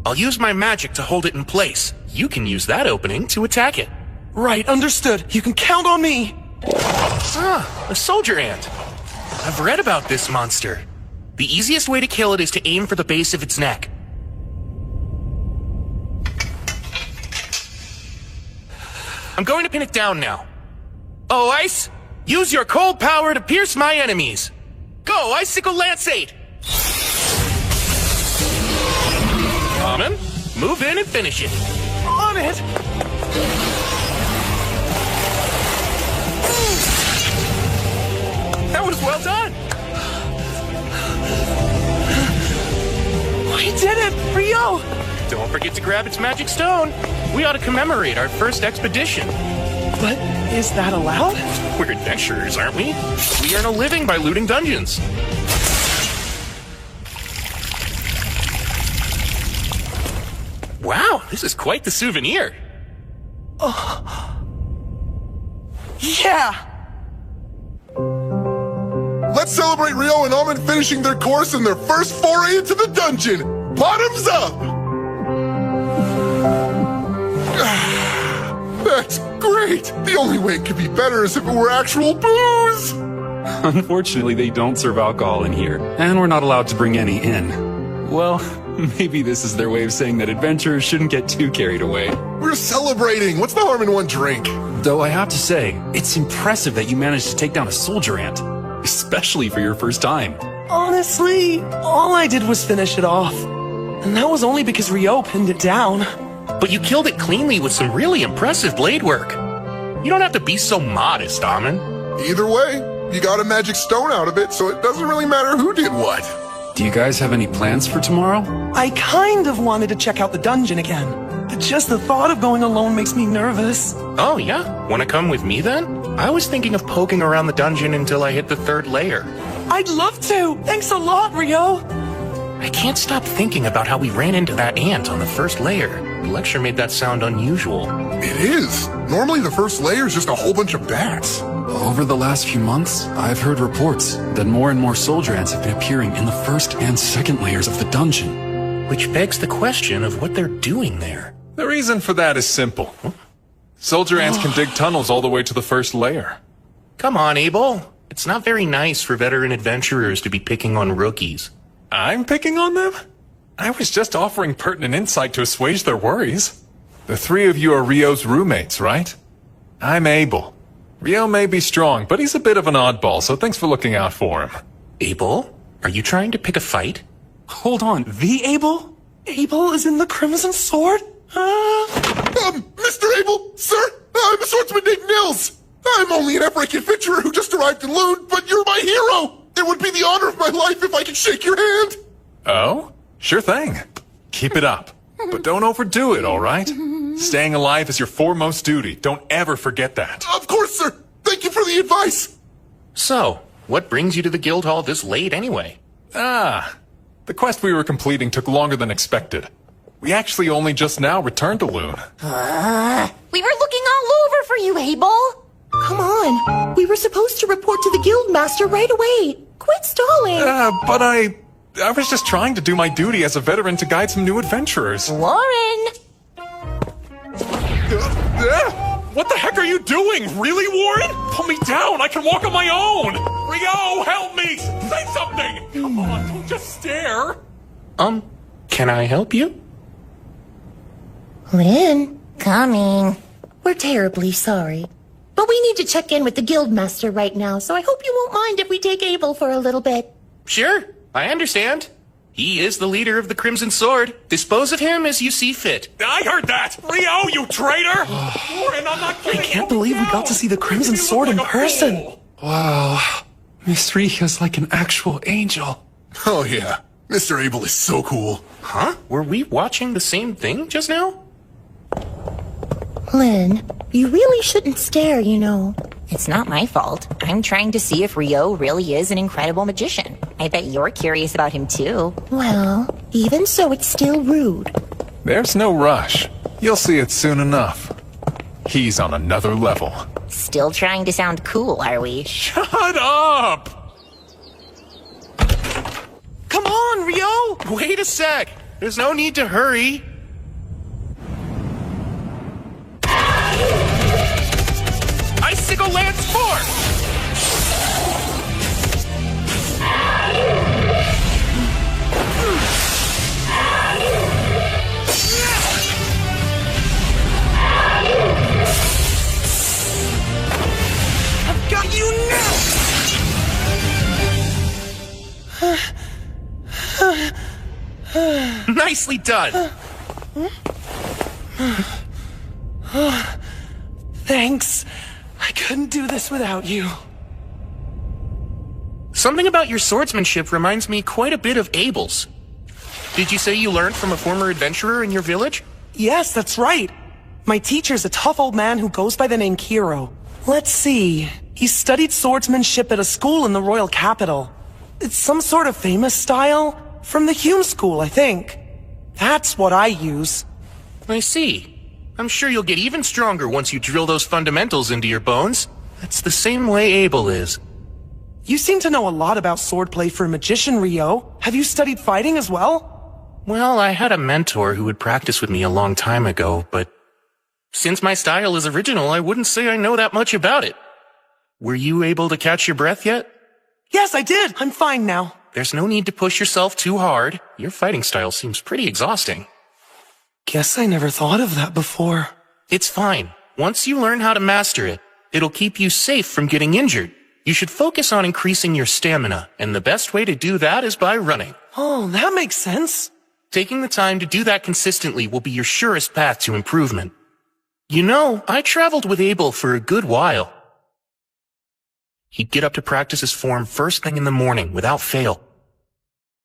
I'll use my magic to hold it in place. You can use that opening to attack it. Right, understood. You can count on me. Ah, a soldier ant. I've read about this monster. The easiest way to kill it is to aim for the base of its neck. I'm going to pin it down now. Oh, Ice! Use your cold power to pierce my enemies! Go, Icicle Lanceate! Amin, move in and finish it. On done it! That was well done! We did it, Rio! Don't forget to grab its magic stone. We ought to commemorate our first expedition. But is that allowed? We're adventurers, aren't we? We earn a living by looting dungeons. Wow, this is quite the souvenir. Yeah! Let's celebrate Rio and Almond finishing their course in their first foray into the dungeon! Bottoms up! That's great! The only way it could be better is if it were actual booze! Unfortunately, they don't serve alcohol in here, and we're not allowed to bring any in. Well, maybe this is their way of saying that adventurers shouldn't get too carried away. We're celebrating! What's the harm in one drink? Though I have to say, it's impressive that you managed to take down a soldier ant. Especially for your first time. Honestly, all I did was finish it off. And that was only because Rio pinned it down. But you killed it cleanly with some really impressive blade work. You don't have to be so modest, Amon. Either way, you got a magic stone out of it, so it doesn't really matter who did what. Do you guys have any plans for tomorrow? I kind of wanted to check out the dungeon again. But just the thought of going alone makes me nervous. Oh, yeah? Want to come with me then? I was thinking of poking around the dungeon until I hit the 3rd layer. I'd love to! Thanks a lot, Rio! I can't stop thinking about how we ran into that ant on the 1st layer. The lecture made that sound unusual. It is. Normally the first layer is just a whole bunch of bats. Over the last few months, I've heard reports that more and more soldier ants have been appearing in the 1st and 2nd layers of the dungeon. Which begs the question of what they're doing there. The reason for that is simple. Soldier ants can dig tunnels all the way to the 1st layer. Come on, Abel. It's not very nice for veteran adventurers to be picking on rookies. I'm picking on them? I was just offering pertinent insight to assuage their worries. The 3 of you are Rio's roommates, right? I'm Abel. Rio may be strong, but he's a bit of an oddball, so thanks for looking out for him. Abel? Are you trying to pick a fight? Hold on, the Abel? Abel is in the Crimson Sword? Mr. Abel, sir, I'm a swordsman named Nils. I'm only an Ephraim adventurer who just arrived in Lune, but you're my hero. It would be the honor of my life if I could shake your hand. Oh? Sure thing. Keep it up. But don't overdo it, all right? Staying alive is your foremost duty. Don't ever forget that. Of course, sir. Thank you for the advice. So, what brings you to the guild hall this late anyway? The quest we were completing took longer than expected. We actually only just now returned to Lune. We were looking all over for you, Abel. Come on. We were supposed to report to the guild master right away. Quit stalling. But I was just trying to do my duty as a veteran to guide some new adventurers. Warren! What the heck are you doing? Really, Warren? Pull me down. I can walk on my own. Rio, help me. Say something. Come on, don't just stare. Can I help you? Lynn, Coming. we're terribly sorry. But we need to check in with the guild master right now, so I hope you won't mind if we take Abel for a little bit. Sure, I understand. He is the leader of the Crimson Sword. Dispose of him as you see fit. I heard that. Rio, you traitor. Warren, I'm not kidding. I can't believe we got to see the Crimson Sword in person. Wow. Miss Rika's like an actual angel. Oh, yeah. Mr. Abel is so cool. Huh? Were we watching the same thing just now? Lynn, you really shouldn't stare, you know. It's not my fault. I'm trying to see if Rio really is an incredible magician. I bet you're curious about him too. Well, even so, it's still rude. There's no rush. You'll see it soon enough. He's on another level. Still trying to sound cool, are we? Shut up! Come on, Rio! Wait a sec. There's no need to hurry. Icicle Lance Force! I've got you Nicely done. Thanks. I couldn't do this without you. Something about your swordsmanship reminds me quite a bit of Abel's. Did you say you learned from a former adventurer in your village? Yes, that's right. My teacher's a tough old man who goes by the name Kiro. Let's see. He studied swordsmanship at a school in the royal capital. It's some sort of famous style. From the Hume School, I think. That's what I use. I see. I'm sure you'll get even stronger once you drill those fundamentals into your bones. That's the same way Abel is. You seem to know a lot about swordplay for a magician, Ryo. Have you studied fighting as well? Well, I had a mentor who would practice with me a long time ago, but since my style is original, I wouldn't say I know that much about it. Were you able to catch your breath yet? Yes, I did. I'm fine now. There's no need to push yourself too hard. Your fighting style seems pretty exhausting. Guess I never thought of that before. It's fine. Once you learn how to master it, it'll keep you safe from getting injured. You should focus on increasing your stamina, and the best way to do that is by running. Oh, that makes sense. Taking the time to do that consistently will be your surest path to improvement. You know, I traveled with Abel for a good while. He'd get up to practice his form first thing in the morning, without fail.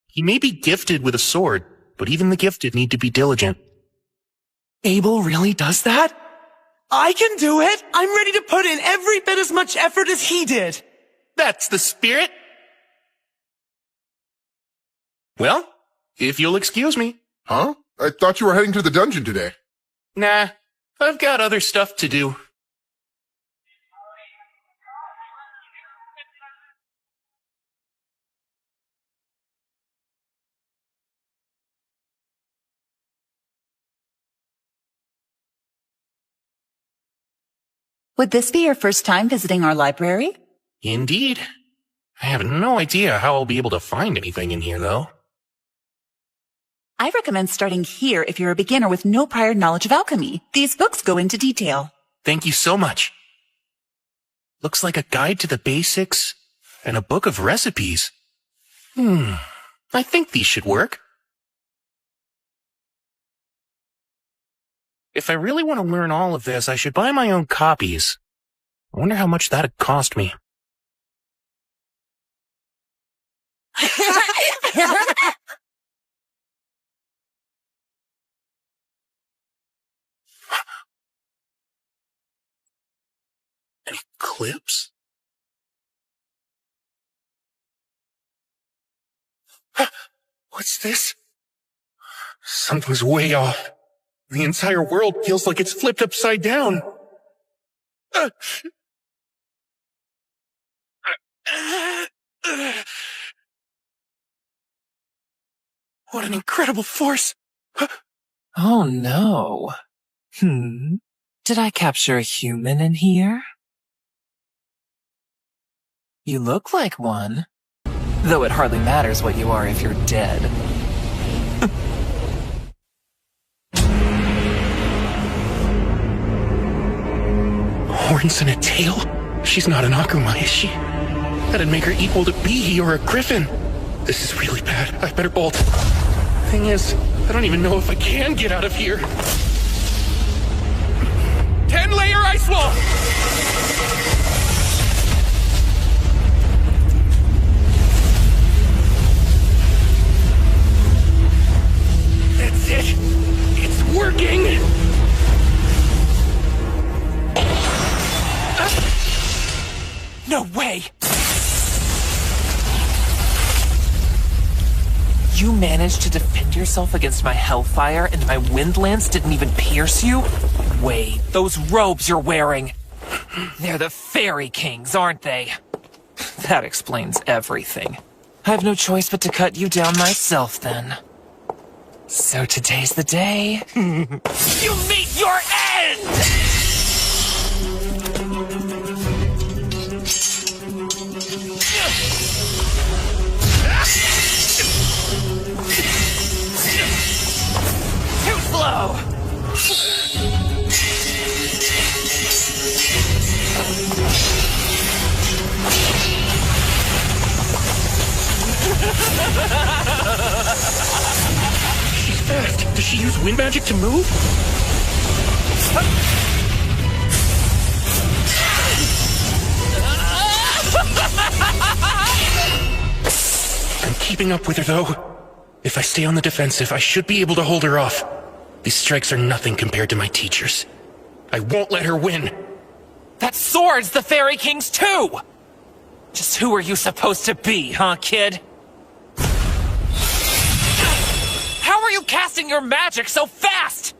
He may be gifted with a sword, but even the gifted need to be diligent. Abel really does that? I can do it! I'm ready to put in every bit as much effort as he did! That's the spirit! Well, if you'll excuse me. Huh? I thought you were heading to the dungeon today. Nah, I've got other stuff to do. Would this be your first time visiting our library? Indeed. I have no idea how I'll be able to find anything in here, though. I recommend starting here if you're a beginner with no prior knowledge of alchemy. These books go into detail. Thank you so much. Looks like a guide to the basics and a book of recipes. I think these should work. If I really want to learn all of this, I should buy my own copies. I wonder how much that'd cost me. Any clips? What's this? Something's way off. The entire world feels like it's flipped upside down. What an incredible force! Oh no. Did I capture a human in here? You look like one. Though it hardly matters what you are if you're dead. Horns and a tail? She's not an Akuma, is she? That'd make her equal to Bihi or a griffin. This is really bad. I better bolt. Thing is, I don't even know if I can get out of here. 10-layer ice wall! That's it! It's working! No way! You managed to defend yourself against my hellfire and my wind lance didn't even pierce you? Wait, those robes you're wearing. They're the Fairy Kings, aren't they? That explains everything. I have no choice but to cut you down myself then. So today's the day. You meet your end! Too slow! She's fast. Does she use wind magic to move? I'm keeping up with her, though. If I stay on the defensive, I should be able to hold her off. These strikes are nothing compared to my teachers. I won't let her win. That sword's the Fairy King's too! Just who are you supposed to be, huh, kid? How are you casting your magic so fast?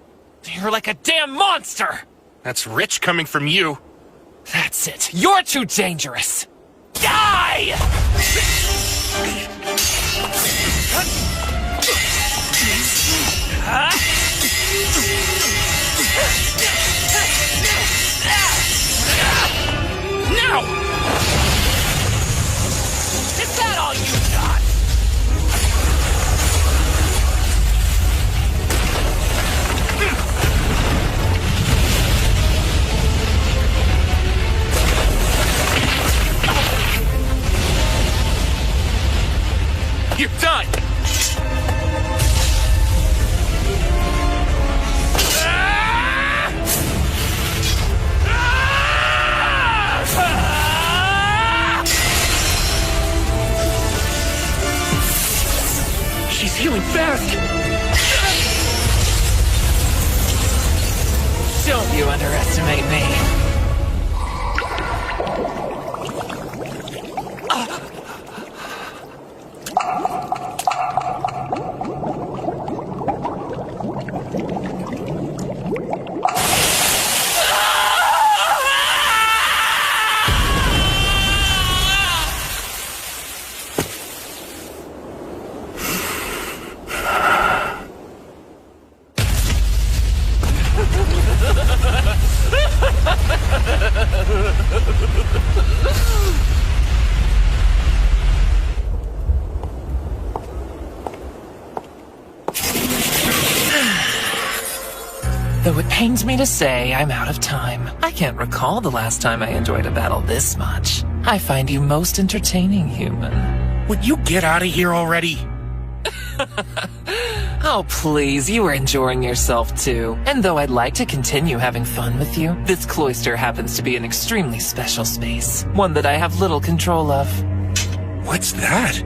You're like a damn monster! That's rich coming from you. That's it. You're too dangerous. Die! Now! Is that all you got? You're done! She's healing fast! Don't you underestimate me. Though it pains me to say, I'm out of time. I can't recall the last time I enjoyed a battle this much. I find you most entertaining, human. Would you get out of here already? Oh, please, you were enjoying yourself too. And though I'd like to continue having fun with you, this cloister happens to be an extremely special space. One that I have little control of. What's that?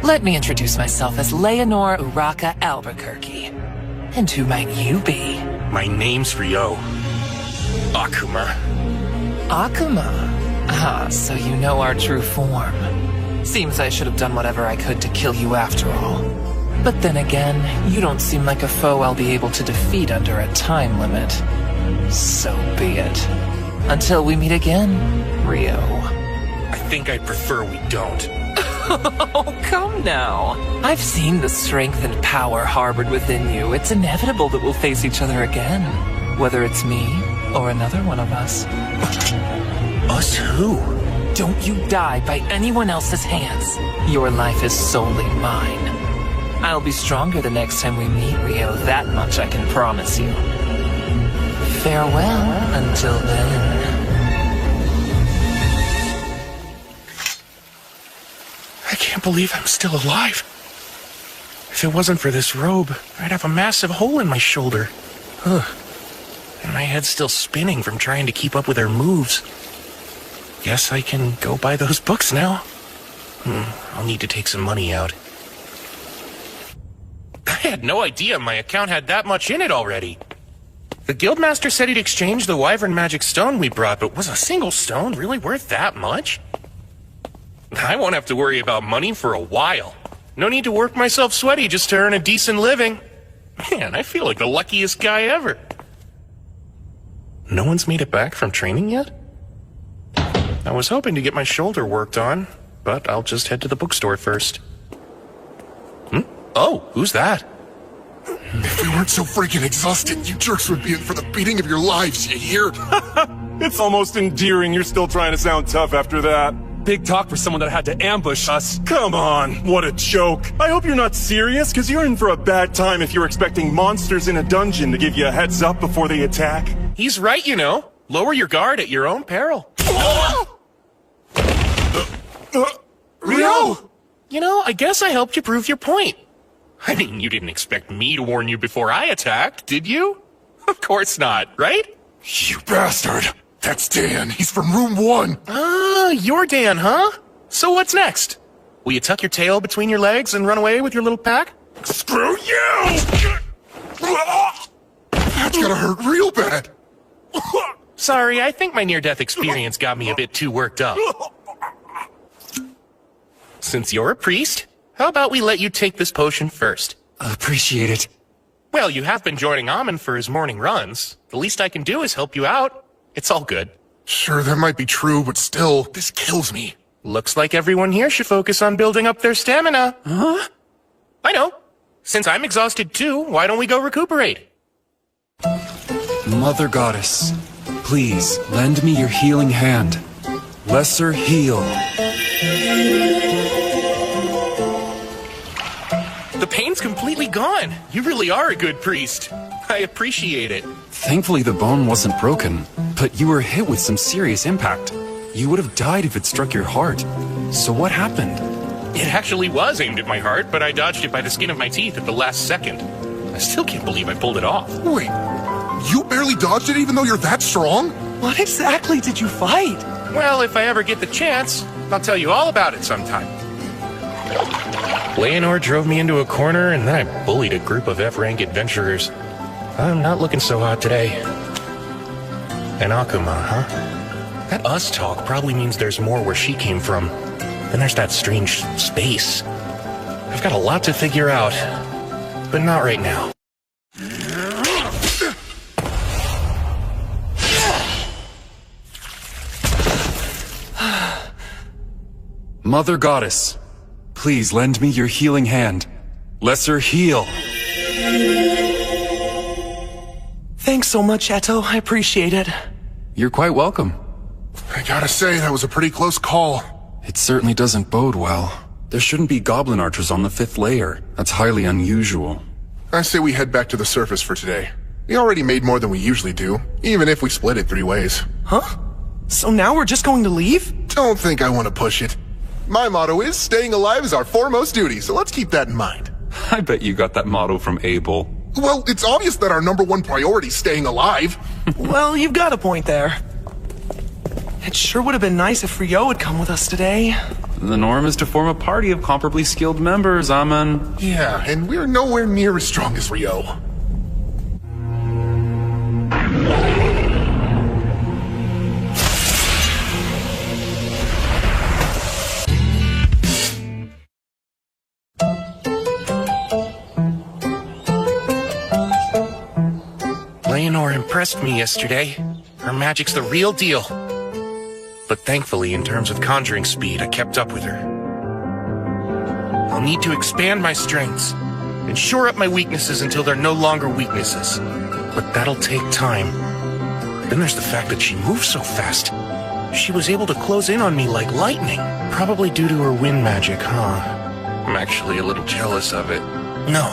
Let me introduce myself as Leonor Uraka Albuquerque. And who might you be? My name's Ryo. Akuma. Akuma? Ah, so you know our true form. Seems I should have done whatever I could to kill you after all. But then again, you don't seem like a foe I'll be able to defeat under a time limit. So be it. Until we meet again, Ryo. I think I'd prefer we don't. Oh, come now. I've seen the strength and power harbored within you. It's inevitable that we'll face each other again. Whether it's me or another one of us. Us who? Don't you die by anyone else's hands. Your life is solely mine. I'll be stronger the next time we meet, Ryo. That much I can promise you. Farewell until then. I can't believe I'm still alive. If it wasn't for this robe, I'd have a massive hole in my shoulder. Ugh. And my head's still spinning from trying to keep up with her moves. Guess I can go buy those books now. I'll need to take some money out. I had no idea my account had that much in it already. The Guildmaster said he'd exchange the Wyvern Magic Stone we brought, but was a single stone really worth that much? I won't have to worry about money for a while. No need to work myself sweaty just to earn a decent living. Man, I feel like the luckiest guy ever. No one's made it back from training yet? I was hoping to get my shoulder worked on, but I'll just head to the bookstore first. Oh, who's that? If we weren't so freaking exhausted, you jerks would be in for the beating of your lives, you hear? It's almost endearing you're still trying to sound tough after that. Big talk for someone that had to ambush us. Come on, what a joke. I hope you're not serious, because you're in for a bad time if you're expecting monsters in a dungeon to give you a heads up before they attack. He's right, you know. Lower your guard at your own peril. Ryo! You know, I guess I helped you prove your point. I mean, you didn't expect me to warn you before I attacked, did you? Of course not, right? You bastard! That's Dan. He's from room 1. Ah, you're Dan, huh? So what's next? Will you tuck your tail between your legs and run away with your little pack? Screw you! That's gonna hurt real bad. Sorry, I think my near-death experience got me a bit too worked up. Since you're a priest, how about we let you take this potion first? Appreciate it. Well, you have been joining Amon for his morning runs. The least I can do is help you out. It's all good. Sure, that might be true, but still, this kills me. Looks like everyone here should focus on building up their stamina. Huh? I know. Since I'm exhausted too, why don't we go recuperate? Mother Goddess, please lend me your healing hand. Lesser heal. The pain's completely gone. You really are a good priest. I appreciate it. Thankfully the bone wasn't broken, but you were hit with some serious impact. You would have died if it struck your heart. So what happened? It actually was aimed at my heart, but I dodged it by the skin of my teeth at the last second. I still can't believe I pulled it off. Wait, you barely dodged it even though you're that strong? What exactly did you fight? Well, if I ever get the chance, I'll tell you all about it sometime. Leonor drove me into a corner, and then I bullied a group of F-rank adventurers. I'm not looking so hot today. And Akuma, huh? That us talk probably means there's more where she came from. Then there's that strange space. I've got a lot to figure out, but not right now. Mother Goddess, please lend me your healing hand. Lesser heal. Thanks so much, Eto. I appreciate it. You're quite welcome. I gotta say, that was a pretty close call. It certainly doesn't bode well. There shouldn't be goblin archers on the 5th layer. That's highly unusual. I say we head back to the surface for today. We already made more than we usually do, even if we split it 3 ways. Huh? So now we're just going to leave? Don't think I want to push it. My motto is, staying alive is our foremost duty, so let's keep that in mind. I bet you got that motto from Abel. Well, it's obvious that our #1 priority is staying alive. Well, you've got a point there. It sure would have been nice if Ryo had come with us today. The norm is to form a party of comparably skilled members, Amon. Yeah, and we're nowhere near as strong as Ryo. Leonor impressed me yesterday. Her magic's the real deal. But thankfully, in terms of conjuring speed, I kept up with her. I'll need to expand my strengths and shore up my weaknesses until they're no longer weaknesses. But that'll take time. Then there's the fact that she moves so fast. She was able to close in on me like lightning. Probably due to her wind magic, huh? I'm actually a little jealous of it. No,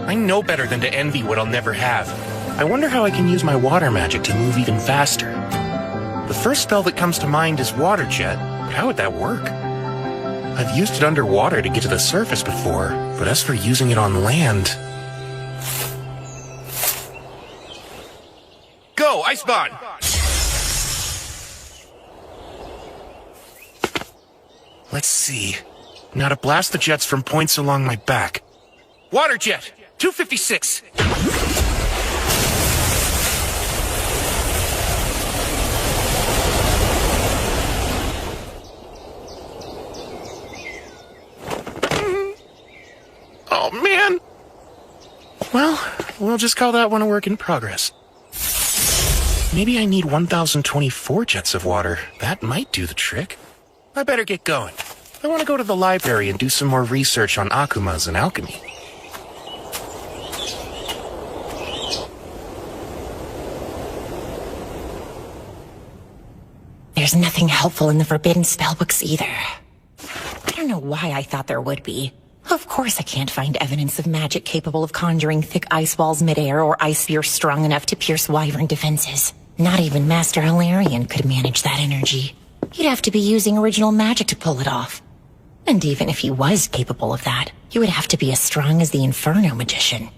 I know better than to envy what I'll never have. I wonder how I can use my water magic to move even faster. The first spell that comes to mind is Water Jet. How would that work? I've used it underwater to get to the surface before, but as for using it on land... Go, Icebond! Let's see. Now to blast the jets from points along my back. Water Jet! 256! Oh, man. Well, we'll just call that one a work in progress. Maybe I need 1,024 jets of water. That might do the trick. I better get going. I want to go to the library and do some more research on Akumas and alchemy. There's nothing helpful in the forbidden spellbooks either. I don't know why I thought there would be. Of course I can't find evidence of magic capable of conjuring thick ice walls midair or ice spheres strong enough to pierce wyvern defenses. Not even Master Hilarion could manage that energy. He'd have to be using original magic to pull it off. And even if he was capable of that, he would have to be as strong as the Inferno magician.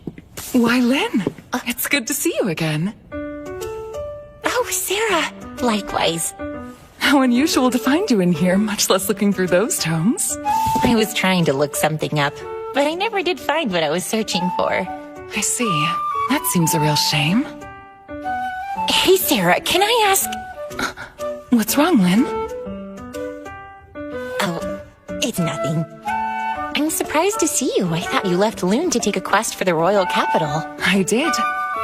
Why, Lynn? It's good to see you again. Oh, Sarah. Likewise. How unusual to find you in here, much less looking through those tomes. I was trying to look something up, but I never did find what I was searching for. I see. That seems a real shame. Hey, Sarah, can I ask... What's wrong, Lynn? Oh, it's nothing. I'm surprised to see you. I thought you left Loon to take a quest for the royal capital. I did.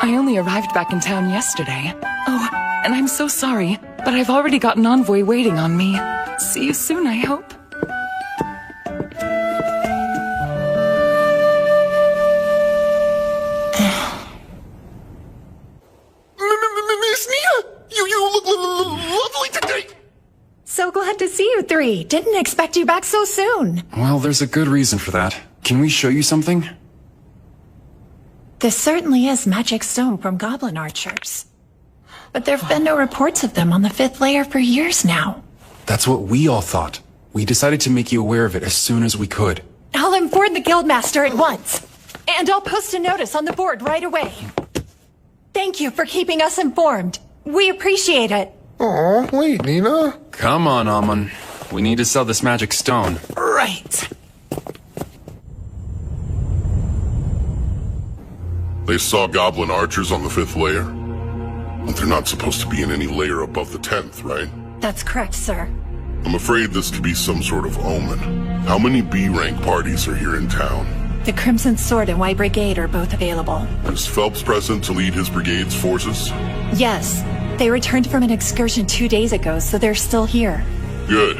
I only arrived back in town yesterday. Oh, and I'm so sorry, but I've already got an envoy waiting on me. See you soon, I hope. Miss Nia, you look lovely today. So glad to see you three. Didn't expect you back so soon. Well, there's a good reason for that. Can we show you something? This certainly is magic stone from goblin archers. But there've been no reports of them on the 5th layer for years now. That's what we all thought. We decided to make you aware of it as soon as we could. I'll inform the guildmaster at once. And I'll post a notice on the board right away. Thank you for keeping us informed. We appreciate it. Aw, wait, Nina. Come on, Amon. We need to sell this magic stone. Right. They saw goblin archers on the 5th layer. But they're not supposed to be in any layer above the 10th, right? That's correct, sir. I'm afraid this could be some sort of omen. How many B-rank parties are here in town? The Crimson Sword and White Brigade are both available. Is Phelps present to lead his brigade's forces? Yes. They returned from an excursion 2 days ago, so they're still here. Good.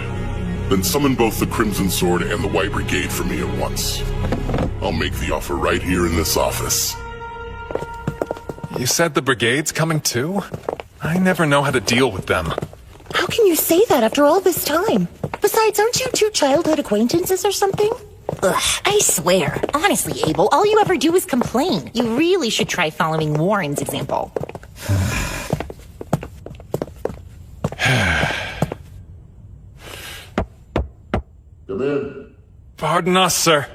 Then summon both the Crimson Sword and the White Brigade for me at once. I'll make the offer right here in this office. You said the brigade's coming too? I never know how to deal with them. How can you say that after all this time? Besides, aren't you two childhood acquaintances or something? Ugh, I swear. Honestly, Abel, all you ever do is complain. You really should try following Warren's example. Come in. Pardon us, sir.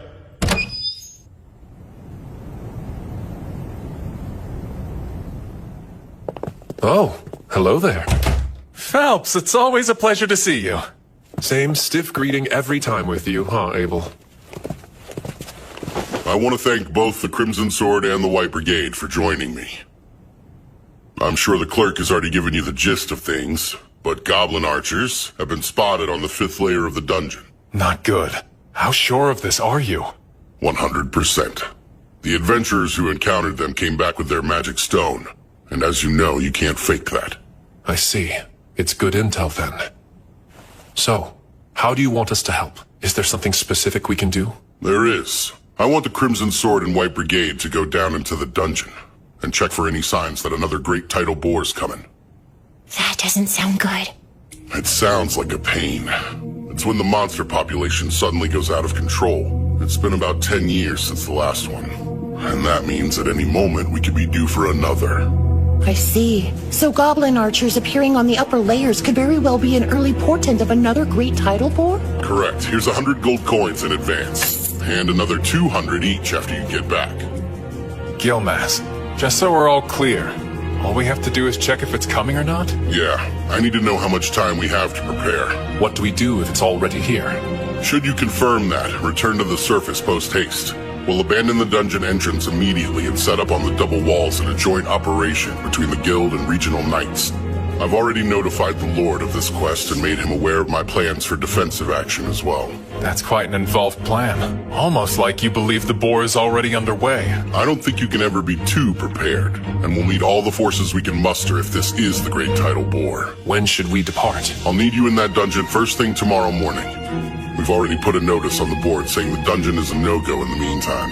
Oh, hello there. Phelps, it's always a pleasure to see you. Same stiff greeting every time with you, huh, Abel? I want to thank both the Crimson Sword and the White Brigade for joining me. I'm sure the clerk has already given you the gist of things, but goblin archers have been spotted on the 5th layer of the dungeon. Not good. How sure of this are you? 100%. The adventurers who encountered them came back with their magic stone, and as you know, you can't fake that. I see. It's good intel then. So, how do you want us to help? Is there something specific we can do? There is. I want the Crimson Sword and White Brigade to go down into the dungeon and check for any signs that another great tidal boar's coming. That doesn't sound good. It sounds like a pain. It's when the monster population suddenly goes out of control. It's been about 10 years since the last one. And that means at any moment we could be due for another. I see. So goblin archers appearing on the upper layers could very well be an early portent of another great tidal bore? Correct. Here's 100 gold coins in advance. And another 200 each after you get back. Gilmas, just so we're all clear, all we have to do is check if it's coming or not? Yeah, I need to know how much time we have to prepare. What do we do if it's already here? Should you confirm that, return to the surface post-haste. We'll abandon the dungeon entrance immediately and set up on the double walls in a joint operation between the guild and regional knights. I've already notified the Lord of this quest and made him aware of my plans for defensive action as well. That's quite an involved plan. Almost like you believe the boar is already underway. I don't think you can ever be too prepared, and we'll need all the forces we can muster if this is the Great Tidal Boar. When should we depart? I'll need you in that dungeon first thing tomorrow morning. We've already put a notice on the board saying the dungeon is a no-go in the meantime.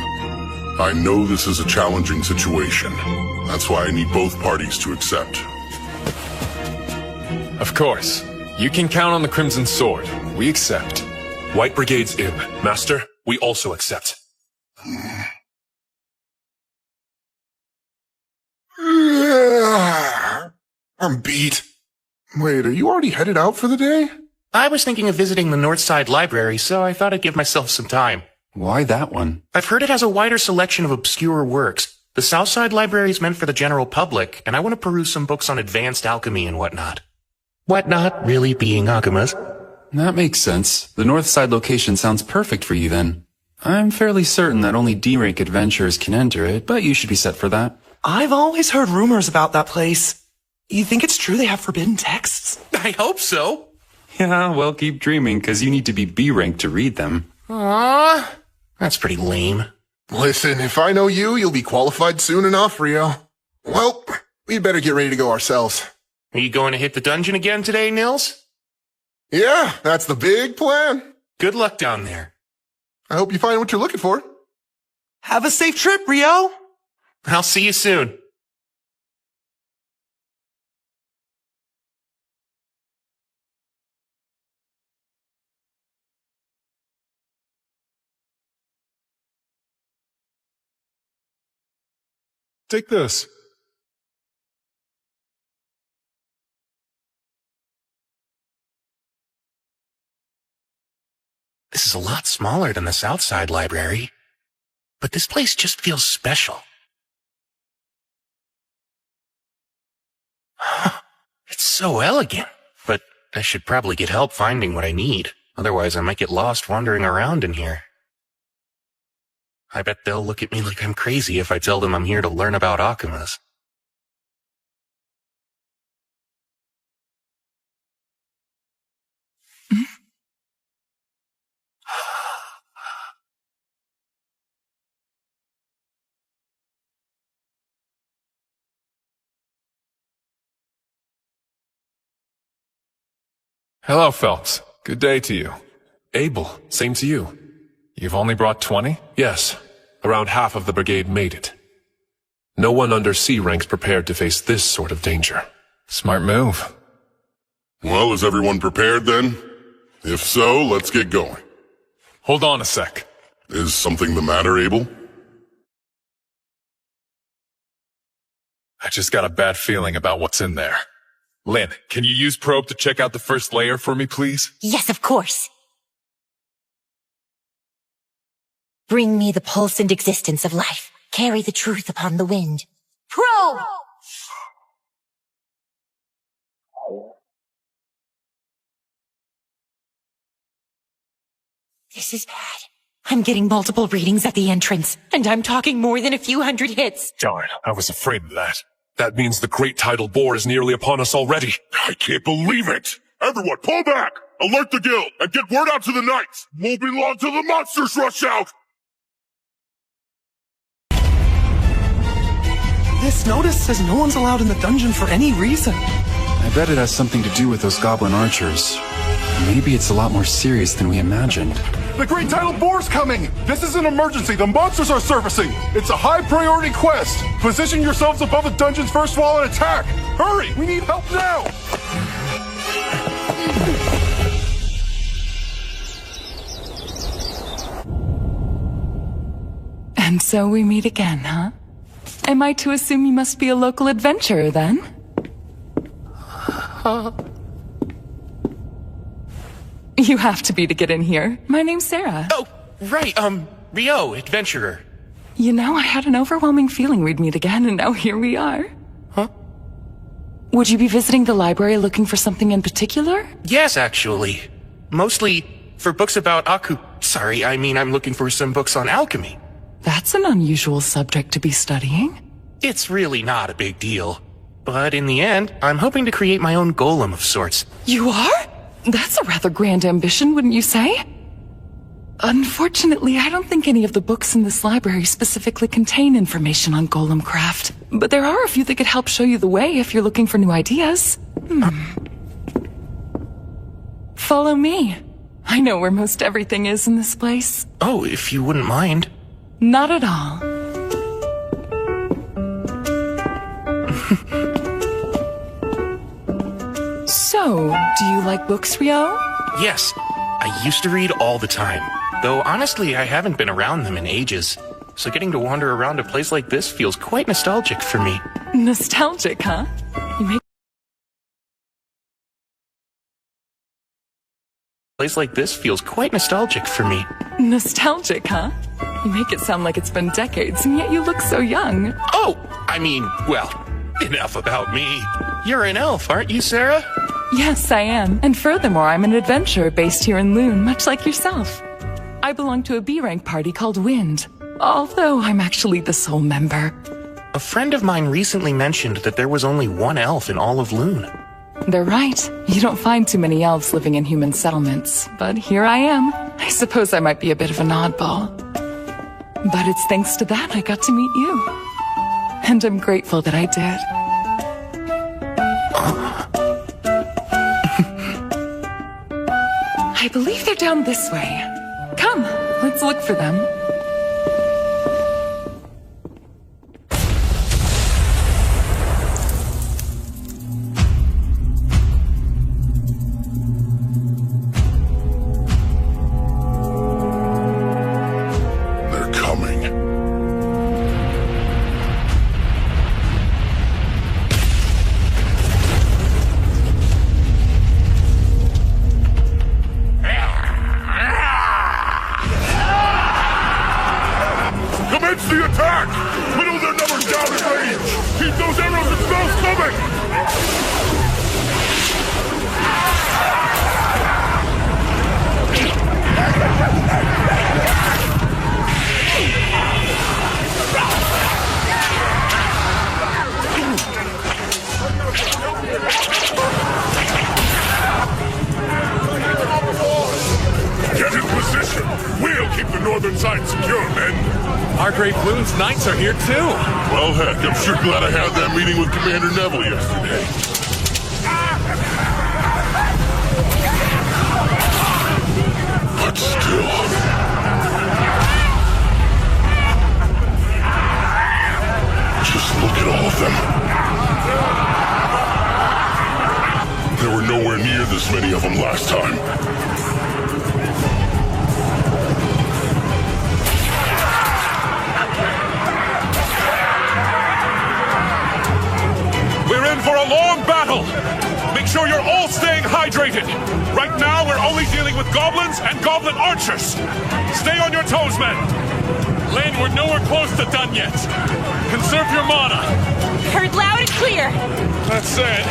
I know this is a challenging situation. That's why I need both parties to accept. Of course. You can count on the Crimson Sword. We accept. White Brigade's in. Master, we also accept. I'm beat. Wait, are you already headed out for the day? I was thinking of visiting the Northside Library, so I thought I'd give myself some time. Why that one? I've heard it has a wider selection of obscure works. The Southside Library is meant for the general public, and I want to peruse some books on advanced alchemy and whatnot. Whatnot really being Akuma's. That makes sense. The Northside location sounds perfect for you then. I'm fairly certain that only D-rank adventurers can enter it, but you should be set for that. I've always heard rumors about that place. You think it's true they have forbidden texts? I hope so. Yeah, well, keep dreaming, because you need to be B-rank to read them. Aww. That's pretty lame. Listen, if I know you, you'll be qualified soon enough, Rio. Well, we'd better get ready to go ourselves. Are you going to hit the dungeon again today, Nils? Yeah, that's the big plan. Good luck down there. I hope you find what you're looking for. Have a safe trip, Rio. I'll see you soon. Take this. This is a lot smaller than the Southside Library, but this place just feels special. It's so elegant, but I should probably get help finding what I need. Otherwise, I might get lost wandering around in here. I bet they'll look at me like I'm crazy if I tell them I'm here to learn about Akumas. Hello, Phelps. Good day to you. Abel, same to you. You've only brought 20? Yes, around half of the brigade made it. No one under C rank's prepared to face this sort of danger. Smart move. Well, is everyone prepared then? If so, let's get going. Hold on a sec. Is something the matter, Abel? I just got a bad feeling about what's in there. Lynn, can you use probe to check out the first layer for me, please? Yes, of course. Bring me the pulse and existence of life. Carry the truth upon the wind. Probe! This is bad. I'm getting multiple readings at the entrance, and I'm talking more than a few hundred hits. Darn, I was afraid of that. That means the Great Tidal Bore is nearly upon us already. I can't believe it! Everyone, pull back! Alert the guild, and get word out to the knights! Won't be long till the monsters rush out! This notice says no one's allowed in the dungeon for any reason. I bet it has something to do with those goblin archers. Maybe it's a lot more serious than we imagined. The Great Tidal Bore's coming! This is an emergency. The monsters are surfacing. It's a high-priority quest. Position yourselves above the dungeon's first wall and attack. Hurry! We need help now! And so we meet again, huh? Am I to assume you must be a local adventurer, then? You have to be to get in here. My name's Sarah. Oh, right, Rio, adventurer. You know, I had an overwhelming feeling we'd meet again, and now here we are. Huh? Would you be visiting the library looking for something in particular? Yes, actually. Mostly for books about I'm looking for some books on alchemy. That's an unusual subject to be studying. It's really not a big deal. But in the end, I'm hoping to create my own golem of sorts. You are? That's a rather grand ambition, wouldn't you say? Unfortunately, I don't think any of the books in this library specifically contain information on golem craft. But there are a few that could help show you the way if you're looking for new ideas. Follow me. I know where most everything is in this place. Oh, if you wouldn't mind. Not at all. So, do you like books, Rio? Yes, I used to read all the time. Though honestly, I haven't been around them in ages. So getting to wander around a place like this feels quite nostalgic for me. Nostalgic, huh? You make place like this feels quite nostalgic for me. Nostalgic, huh? You make it sound like it's been decades, and yet you look so young. Oh, I mean, well, enough about me. You're an elf, aren't you, Sarah? Yes, I am. And furthermore, I'm an adventurer based here in Loon, much like yourself. I belong to a B-rank party called Wind, although I'm actually the sole member. A friend of mine recently mentioned that there was only one elf in all of Loon. They're right. You don't find too many elves living in human settlements, but here I am. I suppose I might be a bit of an oddball. But it's thanks to that I got to meet you. And I'm grateful that I did. I believe they're down this way. Come, let's look for them. Knights are here too. Well, heck, I'm sure glad I had that meeting with Commander Neville yesterday. But still... just look at all of them. There were nowhere near this many of them last time. For a long battle! Make sure you're all staying hydrated! Right now, we're only dealing with goblins and goblin archers! Stay on your toes, men! Lane, we're nowhere close to done yet! Conserve your mana! Heard loud and clear! That said,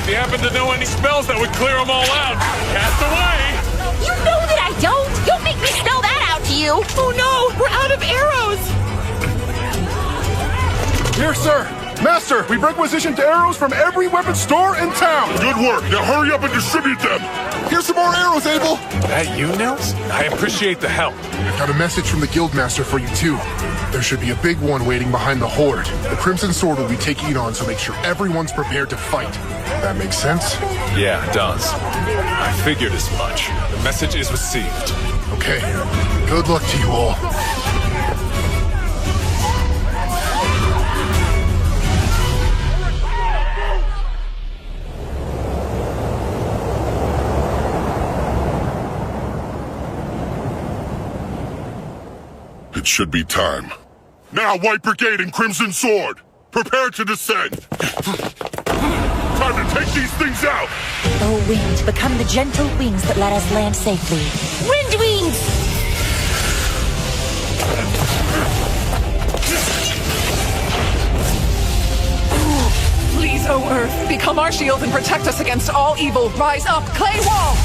if you happen to know any spells that would clear them all out, cast away! You know that I don't! Don't make me spell that out to you! Oh no! We're out of arrows! Here, sir! Master, we've requisitioned arrows from every weapon store in town! Good work! Now hurry up and distribute them! Here's some more arrows, Abel! That you, Nels? I appreciate the help. I've got a message from the Guildmaster for you, too. There should be a big one waiting behind the Horde. The Crimson Sword will be taking it on, so make sure everyone's prepared to fight. That makes sense? Yeah, it does. I figured as much. The message is received. Okay. Good luck to you all. It should be time. Now, White Brigade and Crimson Sword! Prepare to descend! Time to take these things out! Oh, Wind, become the gentle wings that let us land safely. Wind wings! Please, oh Earth, become our shield and protect us against all evil. Rise up, Clay Wall!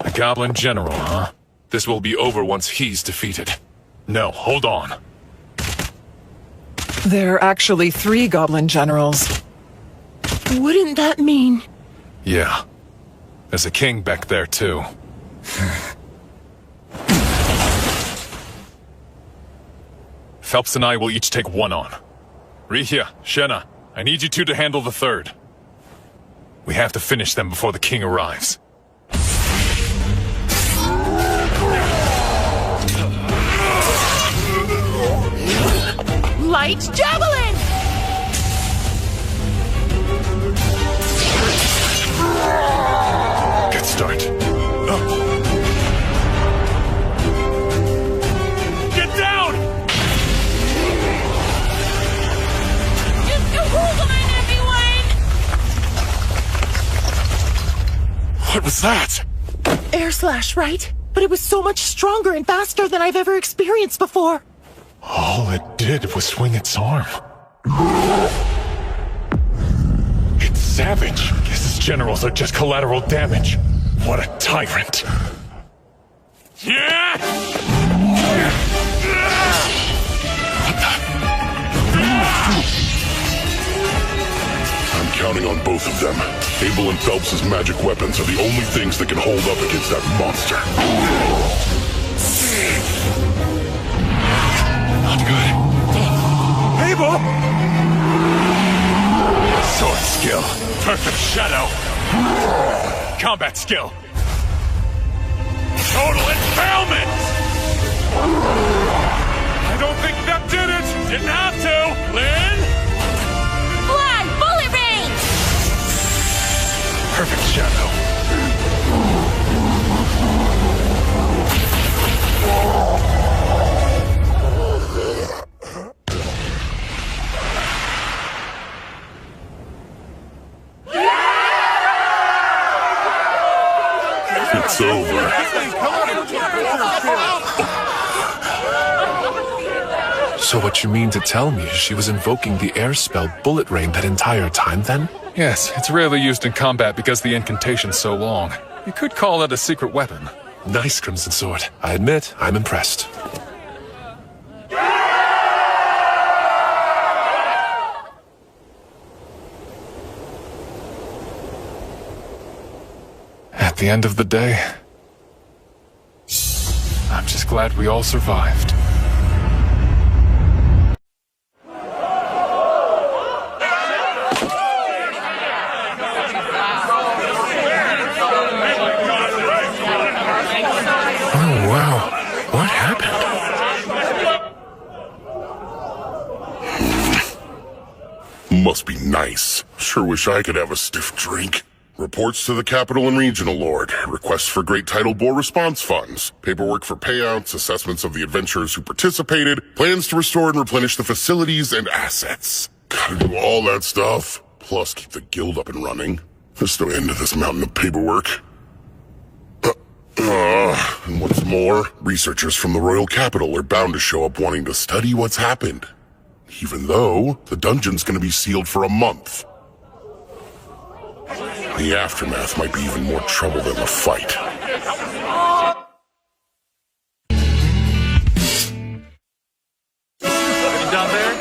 A Goblin General, huh? This will be over once he's defeated. No, hold on. There are actually 3 Goblin Generals. Wouldn't that mean... Yeah. There's a king back there, too. Phelps and I will each take one on. Rihia, Shenna, I need you two to handle the third. We have to finish them before the king arrives. Light Javelin! Good start. Get down! What was that? Air slash, right? But it was so much stronger and faster than I've ever experienced before. All it did was swing its arm. It's savage. Guess his generals are just collateral damage. What a tyrant. Yeah! I'm counting on both of them. Abel and Phelps' magic weapons are the only things that can hold up against that monster. Not good. Abel! Sword skill. Perfect shadow. Combat skill. Total impalement! I don't think that did it! Didn't have to! Lynn? Fly! Bullet rain! Perfect shadow. It's over. So what you mean to tell me is she was invoking the air spell Bullet Rain that entire time then? Yes, it's rarely used in combat because the incantation's so long. You could call it a secret weapon. Nice, Crimson Sword. I admit, I'm impressed. At the end of the day, I'm just glad we all survived. Oh, wow. What happened? Must be nice. Sure wish I could have a stiff drink. Reports to the Capital and Regional Lord. Requests for Great Tidal Bore response funds. Paperwork for payouts. Assessments of the adventurers who participated. Plans to restore and replenish the facilities and assets. Gotta do all that stuff. Plus keep the guild up and running. There's no end to this mountain of paperwork. And what's more, researchers from the Royal Capital are bound to show up wanting to study what's happened. Even though the dungeon's gonna be sealed for a month. The aftermath might be even more trouble than the fight. Down there?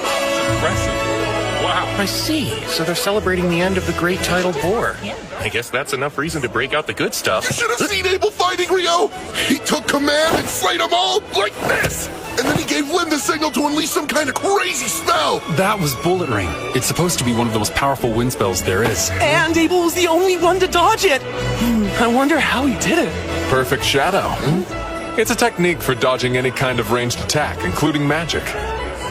Impressive. Wow. I see. So they're celebrating the end of the Great Tidal Bore. Yeah. I guess that's enough reason to break out the good stuff. You should have seen Abel fighting Rio! He took command and slayed them all like this! And then he gave Lynn the signal to unleash some kind of crazy spell! That was Bullet Rain. It's supposed to be one of the most powerful wind spells there is. And Abel was the only one to dodge it. I wonder how he did it. Perfect shadow. It's a technique for dodging any kind of ranged attack, including magic.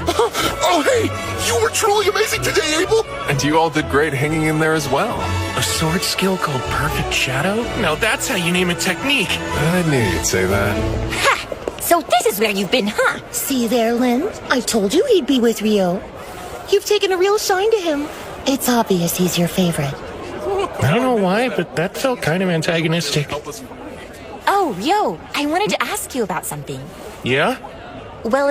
Oh, hey! You were truly amazing today, Abel! And you all did great hanging in there as well. A sword skill called Perfect Shadow? Now that's how you name a technique. I knew you'd say that. Ha! So this is where you've been, huh? See there, Lynn? I told you he'd be with Rio. You've taken a real shine to him. It's obvious he's your favorite. I don't know why, but that felt kind of antagonistic. Oh, Rio, I wanted to ask you about something. Yeah? Well,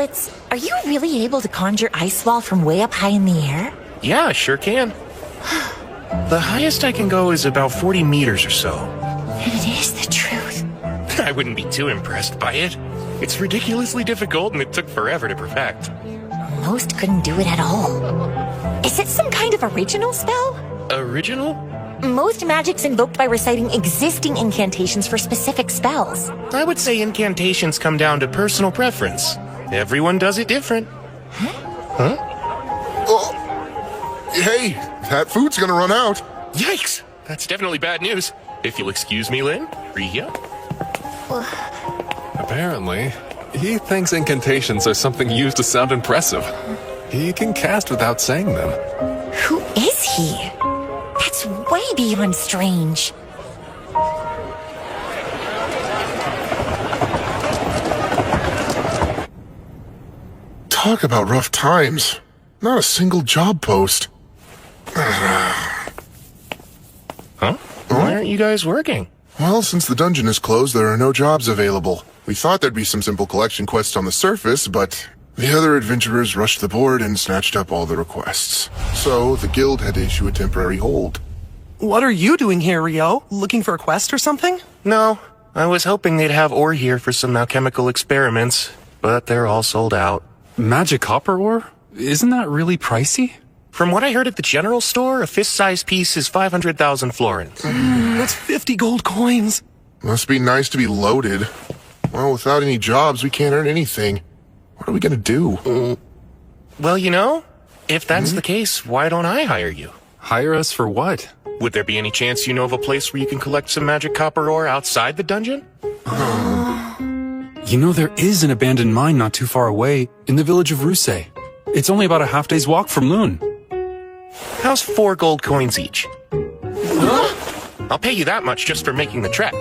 are you really able to conjure ice wall from way up high in the air? Yeah, I sure can. The highest I can go is about 40 meters or so. And it is the truth. I wouldn't be too impressed by it. It's ridiculously difficult and it took forever to perfect. Most couldn't do it at all. Is it some kind of original spell? Original? Most magic's invoked by reciting existing incantations for specific spells. I would say incantations come down to personal preference. Everyone does it different. Huh? Oh, hey, that food's gonna run out. Yikes! That's definitely bad news. If you'll excuse me, Lynn. Ria? Apparently, he thinks incantations are something used to sound impressive. He can cast without saying them. Who is he? That's way beyond strange. Talk about rough times. Not a single job post. Huh? Why aren't you guys working? Well, since the dungeon is closed, there are no jobs available. We thought there'd be some simple collection quests on the surface, but the other adventurers rushed the board and snatched up all the requests. So, the guild had to issue a temporary hold. What are you doing here, Rio? Looking for a quest or something? No, I was hoping they'd have ore here for some alchemical experiments, but they're all sold out. Magic copper ore? Isn't that really pricey? From what I heard at the general store, a fist-sized piece is 500,000 florins. That's 50 gold coins. Must be nice to be loaded. Well, without any jobs, we can't earn anything. What are we gonna do? Well, you know, if that's the case, why don't I hire you? Hire us for what? Would there be any chance you know of a place where you can collect some magic copper ore outside the dungeon? You know, there is an abandoned mine not too far away, in the village of Rusei. It's only about a half-day's walk from Lune. How's 4 gold coins each? I'll pay you that much just for making the trek.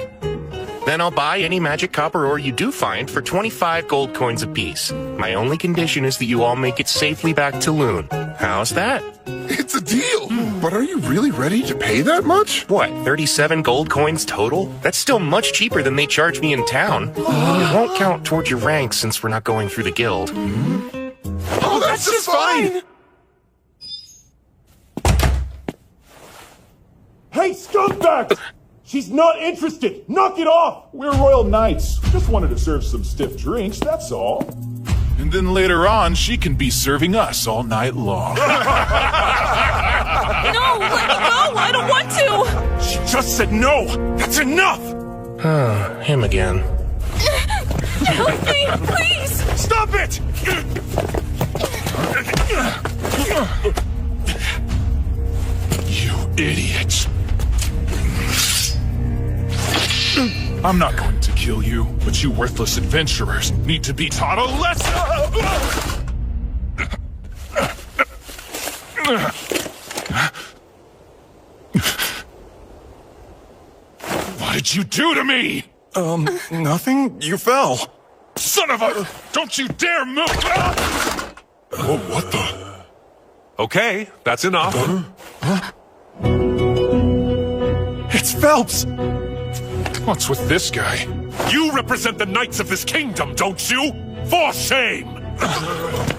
Then I'll buy any magic copper ore you do find for 25 gold coins apiece. My only condition is that you all make it safely back to Lune. How's that? It's a deal! But are you really ready to pay that much? What, 37 gold coins total? That's still much cheaper than they charge me in town. It won't count towards your rank since we're not going through the guild. Oh, that's just fine! Hey, scumbag! She's not interested! Knock it off! We're royal knights. Just wanted to serve some stiff drinks, that's all. And then later on, she can be serving us all night long. No, let me go! I don't want to! She just said no! That's enough! Him again. Help me, please! Stop it! You idiots. I'm not going to kill you, but you worthless adventurers need to be taught a lesson! What did you do to me? Nothing. You fell. Son of a... Don't you dare move! Oh, what the... Okay, that's enough. It's Phelps! What's with this guy? You represent the knights of this kingdom, don't you? For shame!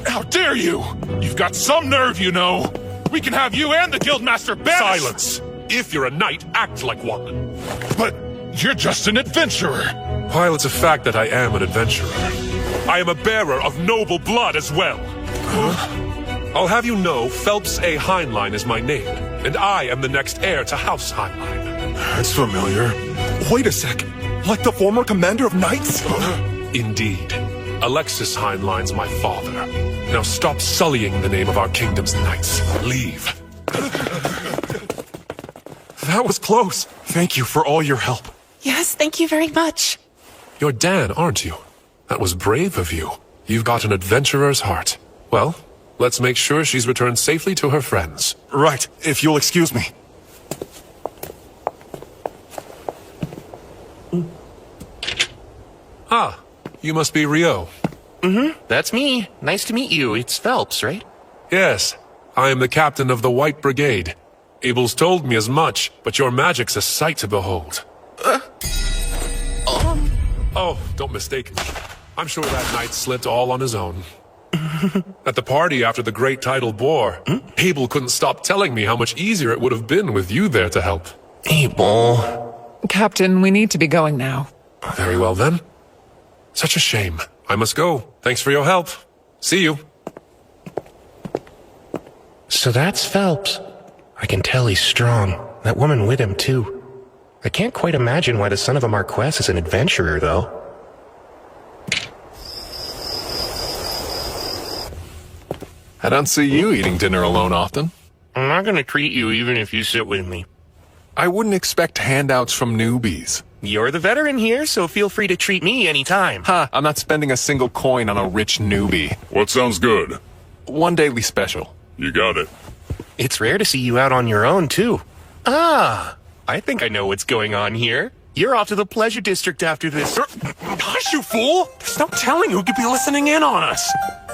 How dare you! You've got some nerve, you know! We can have you and the Guildmaster banished! Silence! If you're a knight, act like one. But you're just an adventurer! While it's a fact that I am an adventurer, I am a bearer of noble blood as well. I'll have you know Phelps A. Heinlein is my name, and I am the next heir to House Heinlein. That's familiar. Wait a sec. Like the former commander of knights? Indeed. Alexis Heinlein's my father. Now stop sullying the name of our kingdom's knights. Leave. That was close. Thank you for all your help. Yes, thank you very much. You're Dan, aren't you? That was brave of you. You've got an adventurer's heart. Well, let's make sure she's returned safely to her friends. Right, if you'll excuse me. Ah, you must be Rio. That's me. Nice to meet you. It's Phelps, right? Yes, I am the captain of the White Brigade. Abel's told me as much, but your magic's a sight to behold. Oh, don't mistake me. I'm sure that knight slipped all on his own. At the party after the Great Tidal Bore, Abel couldn't stop telling me how much easier it would have been with you there to help. Abel. Captain, we need to be going now. Very well then. Such a shame. I must go. Thanks for your help. See you. So that's Phelps. I can tell he's strong. That woman with him, too. I can't quite imagine why the son of a Marquess is an adventurer, though. I don't see you eating dinner alone often. I'm not gonna treat you even if you sit with me. I wouldn't expect handouts from newbies. You're the veteran here, so feel free to treat me anytime. Ha, I'm not spending a single coin on a rich newbie. What sounds good? One daily special. You got it. It's rare to see you out on your own, too. Ah, I think I know what's going on here. You're off to the Pleasure District after this. Hush, you fool! There's no telling who could be listening in on us.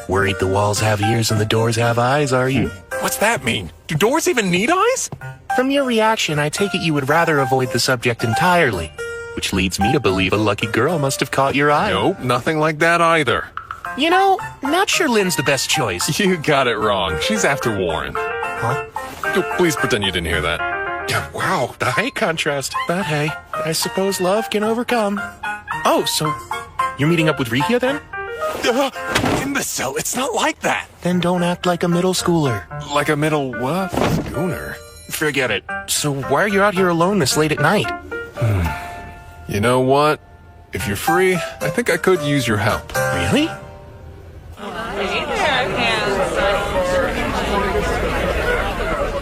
Worried the walls have ears and the doors have eyes, are you? What's that mean? Do doors even need eyes? From your reaction, I take it you would rather avoid the subject entirely. which leads me to believe a lucky girl must have caught your eye. Nope, nothing like that either. You know, not sure Lynn's the best choice. You got it wrong. She's after Warren. Huh? Please pretend you didn't hear that. Yeah, wow, the height contrast. But hey, I suppose love can overcome. Oh, so you're meeting up with Rikia then? Imbecile, it's not like that. Then don't act like a middle schooler. Like a middle what? Schooner? Forget it. So why are you out here alone this late at night? You know what? If you're free, I think I could use your help. Really?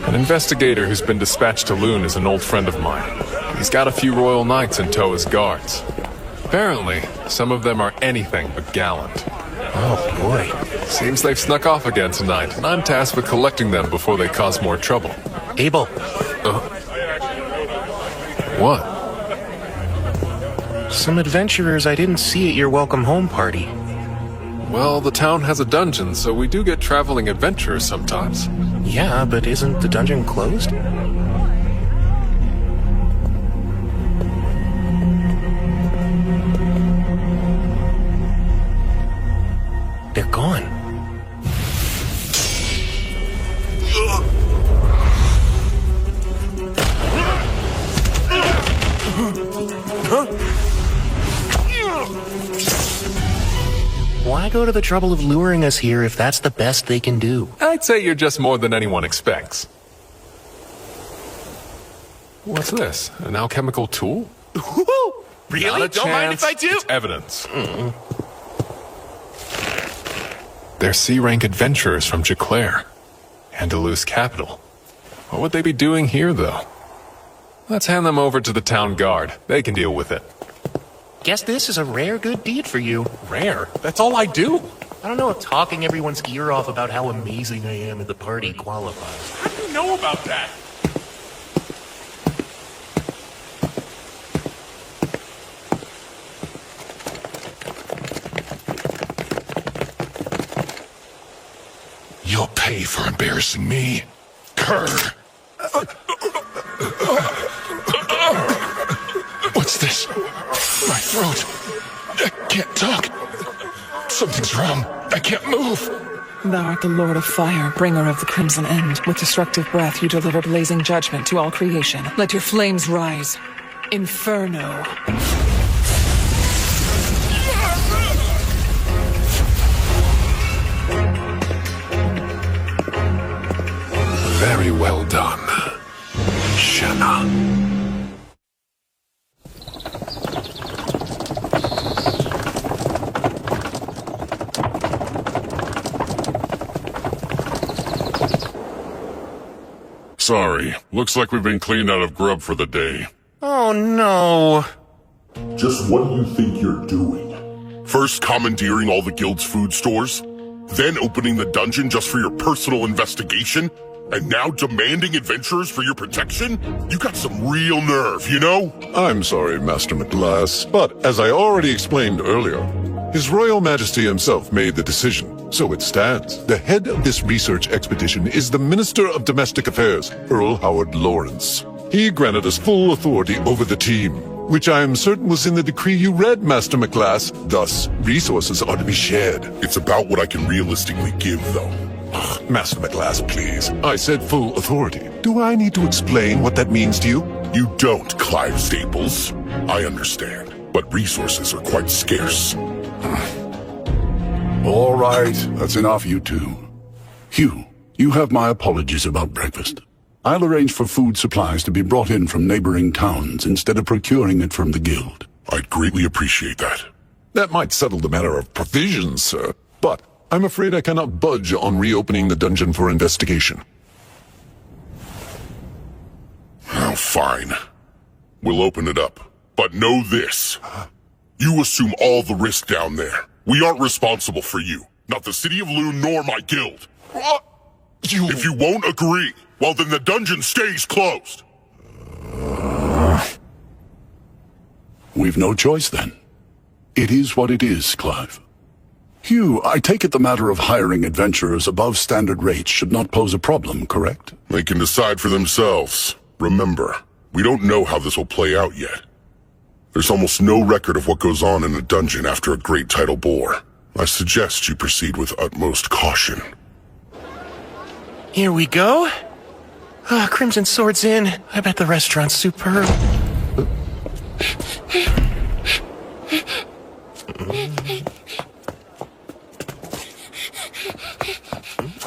An investigator who's been dispatched to Loon is an old friend of mine. He's got a few royal knights in tow as guards. Apparently, some of them are anything but gallant. Oh boy. Seems they've snuck off again tonight, and I'm tasked with collecting them before they cause more trouble. Abel. What? Some adventurers I didn't see at your welcome home party. Well, the town has a dungeon, so we do get traveling adventurers sometimes. Yeah, but isn't the dungeon closed? They're gone. Why go to the trouble of luring us here if that's the best they can do? I'd say you're just more than anyone expects. What's this? An alchemical tool? Really? Don't mind if I do? It's evidence. They're C-rank adventurers from Jaclair, Andalus capital. What would they be doing here, though? Let's hand them over to the town guard. They can deal with it. Guess this is a rare good deed for you. Rare? That's all I do. I don't know if talking everyone's ear off about how amazing I am at the party qualifies. How do you know about that? You'll pay for embarrassing me. Grr. What's this? My throat. I can't talk. Something's wrong. I can't move. Thou art the Lord of Fire, bringer of the Crimson End. With destructive breath you deliver blazing judgment to all creation. Let your flames rise. Inferno. Very well done, Shenna. Sorry, looks like we've been cleaned out of grub for the day. Oh no. Just what do you think you're doing? First commandeering all the guild's food stores, then opening the dungeon just for your personal investigation, and now demanding adventurers for your protection? You got some real nerve, you know? I'm sorry, Master McGlass, but as I already explained earlier, His Royal Majesty himself made the decision, so it stands. The head of this research expedition is the Minister of Domestic Affairs, Earl Howard Lawrence. He granted us full authority over the team, which I am certain was in the decree you read, Master McGlass. Thus, resources are to be shared. It's about what I can realistically give, though. Master McGlass, please. I said full authority. Do I need to explain what that means to you? You don't, Clive Staples. I understand, but resources are quite scarce. All right, that's enough, you two. Hugh, you have my apologies about breakfast. I'll arrange for food supplies to be brought in from neighboring towns instead of procuring it from the guild. I'd greatly appreciate that. That might settle the matter of provisions, sir, but I'm afraid I cannot budge on reopening the dungeon for investigation. Oh, fine. We'll open it up. But know this. You assume all the risk down there. We aren't responsible for you. Not the City of Loon nor my guild. If you won't agree, well then the dungeon stays closed. We've no choice then. It is what it is, Clive. Hugh, I take it the matter of hiring adventurers above standard rates should not pose a problem, correct? They can decide for themselves. Remember, we don't know how this will play out yet. There's almost no record of what goes on in a dungeon after a great tidal bore. I suggest you proceed with utmost caution. Here we go. Crimson Sword's in. I bet the restaurant's superb.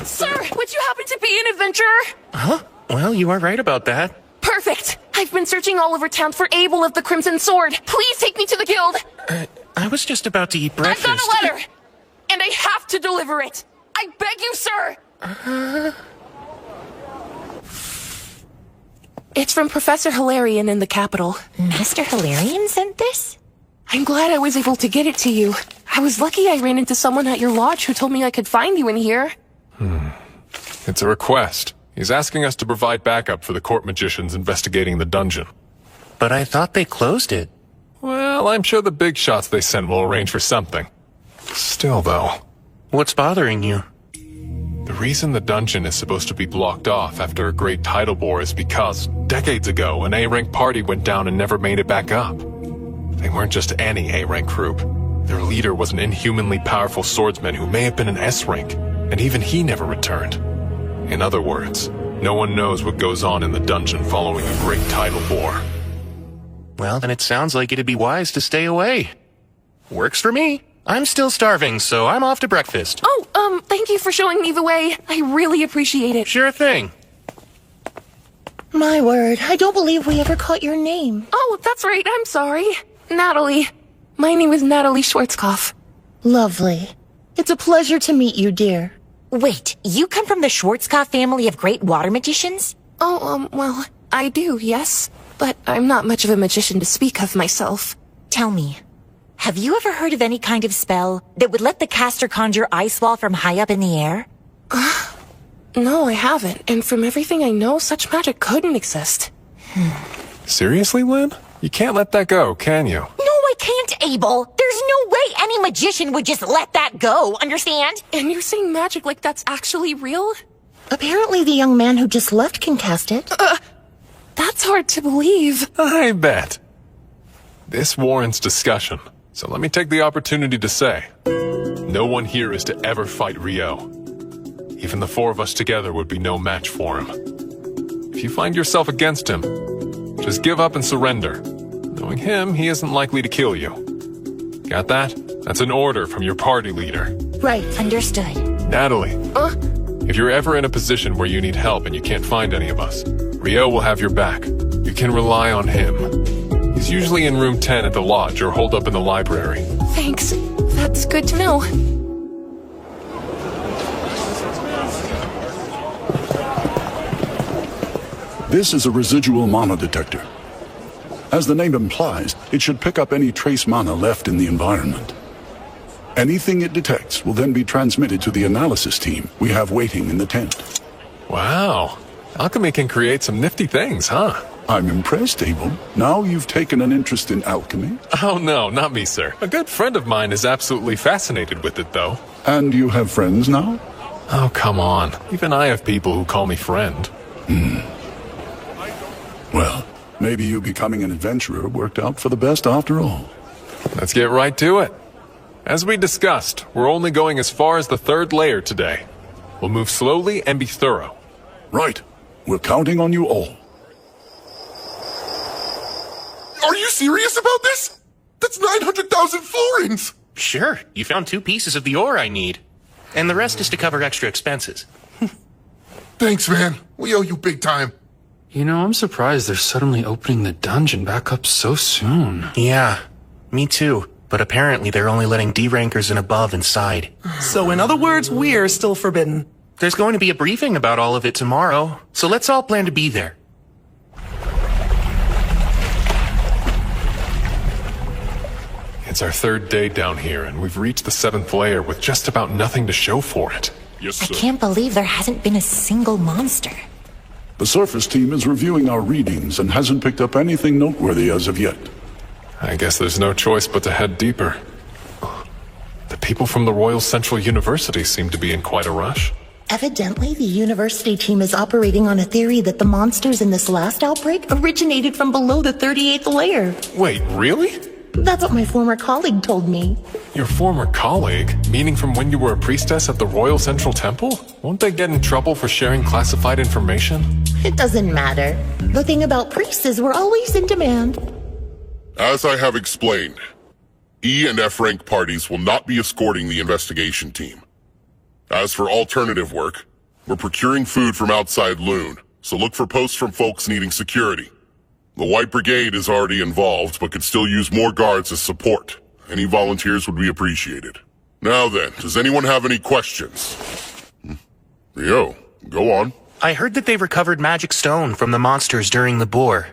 Sir, would you happen to be an adventurer? Huh? Well, you are right about that. Perfect. I've been searching all over town for Abel of the Crimson Sword. Please take me to the guild. I was just about to eat breakfast. I've got a letter, and I have to deliver it. I beg you, sir. It's from Professor Hilarion in the capital. Master Hilarion sent this? I'm glad I was able to get it to you. I was lucky I ran into someone at your lodge who told me I could find you in here. It's a request. He's asking us to provide backup for the court magicians investigating the dungeon. But I thought they closed it. Well, I'm sure the big shots they sent will arrange for something. Still, though. What's bothering you? The reason the dungeon is supposed to be blocked off after a great tidal bore is because, decades ago, an A-rank party went down and never made it back up. They weren't just any A-rank group. Their leader was an inhumanly powerful swordsman who may have been an S-rank, and even he never returned. In other words, no one knows what goes on in the dungeon following a great tidal bore. Well, then it sounds like it'd be wise to stay away. Works for me. I'm still starving, so I'm off to breakfast. Oh, thank you for showing me the way. I really appreciate it. Sure thing. My word, I don't believe we ever caught your name. Oh, that's right. I'm sorry. Natalie. My name is Natalie Schwarzkopf. Lovely. It's a pleasure to meet you, dear. Wait, you come from the Schwarzkopf family of great water magicians? Oh, well, I do, yes. But I'm not much of a magician to speak of myself. Tell me, have you ever heard of any kind of spell that would let the caster conjure ice wall from high up in the air? No, I haven't. And from everything I know, such magic couldn't exist. Seriously, Lynn? You can't let that go, can you? No, I can't, Abel. There's no way any magician would just let that go, understand? And you're saying magic like that's actually real? Apparently the young man who just left can cast it. That's hard to believe. I bet. This warrants discussion, so let me take the opportunity to say, no one here is to ever fight Rio. Even the four of us together would be no match for him. If you find yourself against him, just give up and surrender. Knowing him, he isn't likely to kill you. Got that? That's an order from your party leader. Right. Understood. Natalie, if you're ever in a position where you need help and you can't find any of us, Rio will have your back. You can rely on him. He's usually in room 10 at the lodge or holed up in the library. Thanks. That's good to know. This is a residual mana detector. As the name implies, it should pick up any trace mana left in the environment. Anything it detects will then be transmitted to the analysis team we have waiting in the tent. Wow. Alchemy can create some nifty things, huh? I'm impressed, Abel. Now you've taken an interest in alchemy. Oh no, not me, sir. A good friend of mine is absolutely fascinated with it, though. And you have friends now? Oh, come on. Even I have people who call me friend. Well, maybe you becoming an adventurer worked out for the best after all. Let's get right to it. As we discussed, we're only going as far as the third layer today. We'll move slowly and be thorough. Right. We're counting on you all. Are you serious about this? That's 900,000 florins! Sure, you found 2 pieces of the ore I need. And the rest is to cover extra expenses. Thanks, man. We owe you big time. You know, I'm surprised they're suddenly opening the dungeon back up so soon. Yeah, me too. But apparently they're only letting D-rankers and above inside. So in other words, we're still forbidden. There's going to be a briefing about all of it tomorrow, so let's all plan to be there. It's our third day down here, and we've reached the 7th layer with just about nothing to show for it. Yes, sir. I can't believe there hasn't been a single monster. The surface team is reviewing our readings and hasn't picked up anything noteworthy as of yet. I guess there's no choice but to head deeper. The people from the Royal Central University seem to be in quite a rush. Evidently, the university team is operating on a theory that the monsters in this last outbreak originated from below the 38th layer. Wait, really? That's what my former colleague told me. Your former colleague? Meaning from when you were a priestess at the Royal Central Temple? Won't they get in trouble for sharing classified information? It doesn't matter. The thing about priests is we're always in demand. As I have explained, E and F rank parties will not be escorting the investigation team. As for alternative work, we're procuring food from outside Loon, so look for posts from folks needing security. The White Brigade is already involved, but could still use more guards as support. Any volunteers would be appreciated. Now then, does anyone have any questions? Rio, go on. I heard that they recovered magic stone from the monsters during the boar.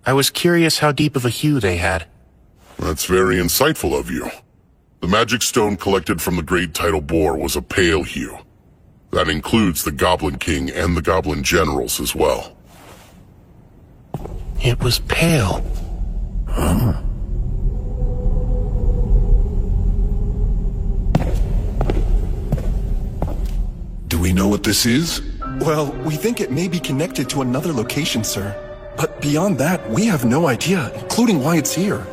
I was curious how deep of a hue they had. That's very insightful of you. The magic stone collected from the Great Tidal Boar was a pale hue. That includes the Goblin King and the Goblin Generals as well. It was pale. Huh. Do we know what this is? Well, we think it may be connected to another location, sir. But beyond that, we have no idea, including why it's here.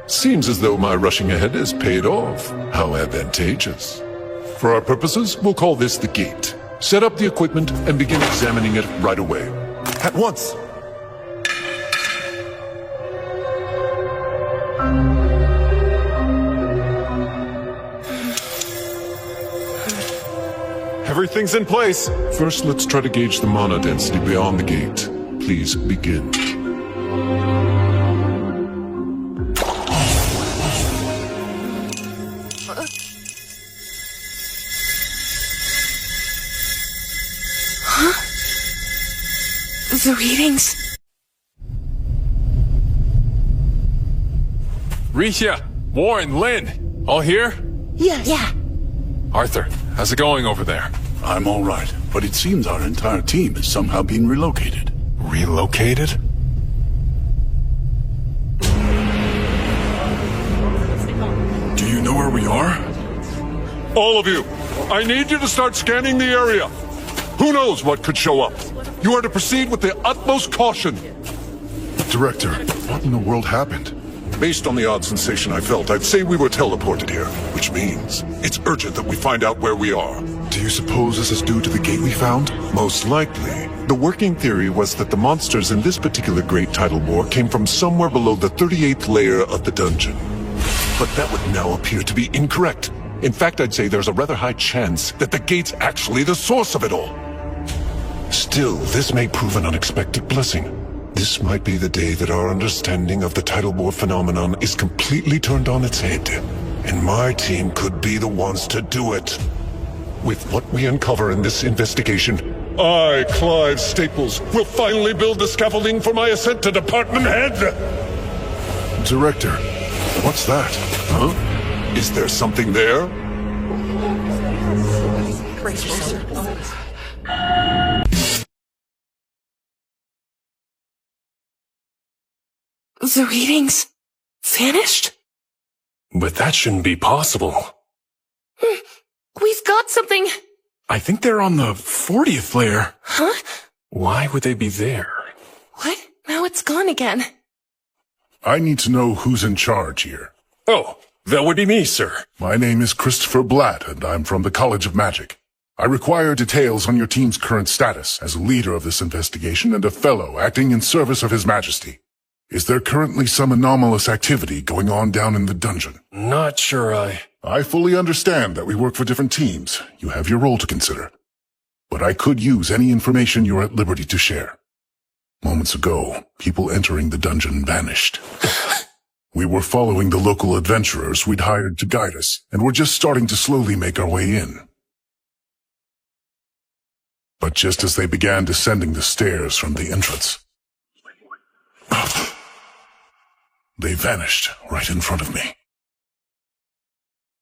Seems as though my rushing ahead has paid off. How advantageous. For our purposes, we'll call this the gate. Set up the equipment and begin examining it right away. At once. Everything's in place. First, let's try to gauge the mana density beyond the gate. Please begin. The readings? Risha, Warren, Lynn, all here? Yes. Yeah. Arthur, how's it going over there? I'm all right, but it seems our entire team is somehow being relocated. Relocated? Do you know where we are? All of you, I need you to start scanning the area. Who knows what could show up? You are to proceed with the utmost caution. Director, what in the world happened? Based on the odd sensation I felt, I'd say we were teleported here, which means it's urgent that we find out where we are. Do you suppose this is due to the gate we found? Most likely. The working theory was that the monsters in this particular Great Tidal War came from somewhere below the 38th layer of the dungeon. But that would now appear to be incorrect. In fact, I'd say there's a rather high chance that the gate's actually the source of it all. Still, this may prove an unexpected blessing. This might be the day that our understanding of the Tidal Boar phenomenon is completely turned on its head. And my team could be the ones to do it. With what we uncover in this investigation, I, Clive Staples, will finally build the scaffolding for my ascent to department head! Director, what's that? Huh? Is there something there? The readings vanished? But that shouldn't be possible. We've got something. I think they're on the 40th layer. Huh? Why would they be there? What? Now it's gone again. I need to know who's in charge here. Oh, that would be me, sir. My name is Christopher Blatt, and I'm from the College of Magic. I require details on your team's current status as a leader of this investigation and a fellow acting in service of His Majesty. Is there currently some anomalous activity going on down in the dungeon? Not sure I fully understand that we work for different teams. You have your role to consider. But I could use any information you're at liberty to share. Moments ago, people entering the dungeon vanished. We were following the local adventurers we'd hired to guide us, and we're just starting to slowly make our way in. But just as they began descending the stairs from the entrance, they vanished right in front of me.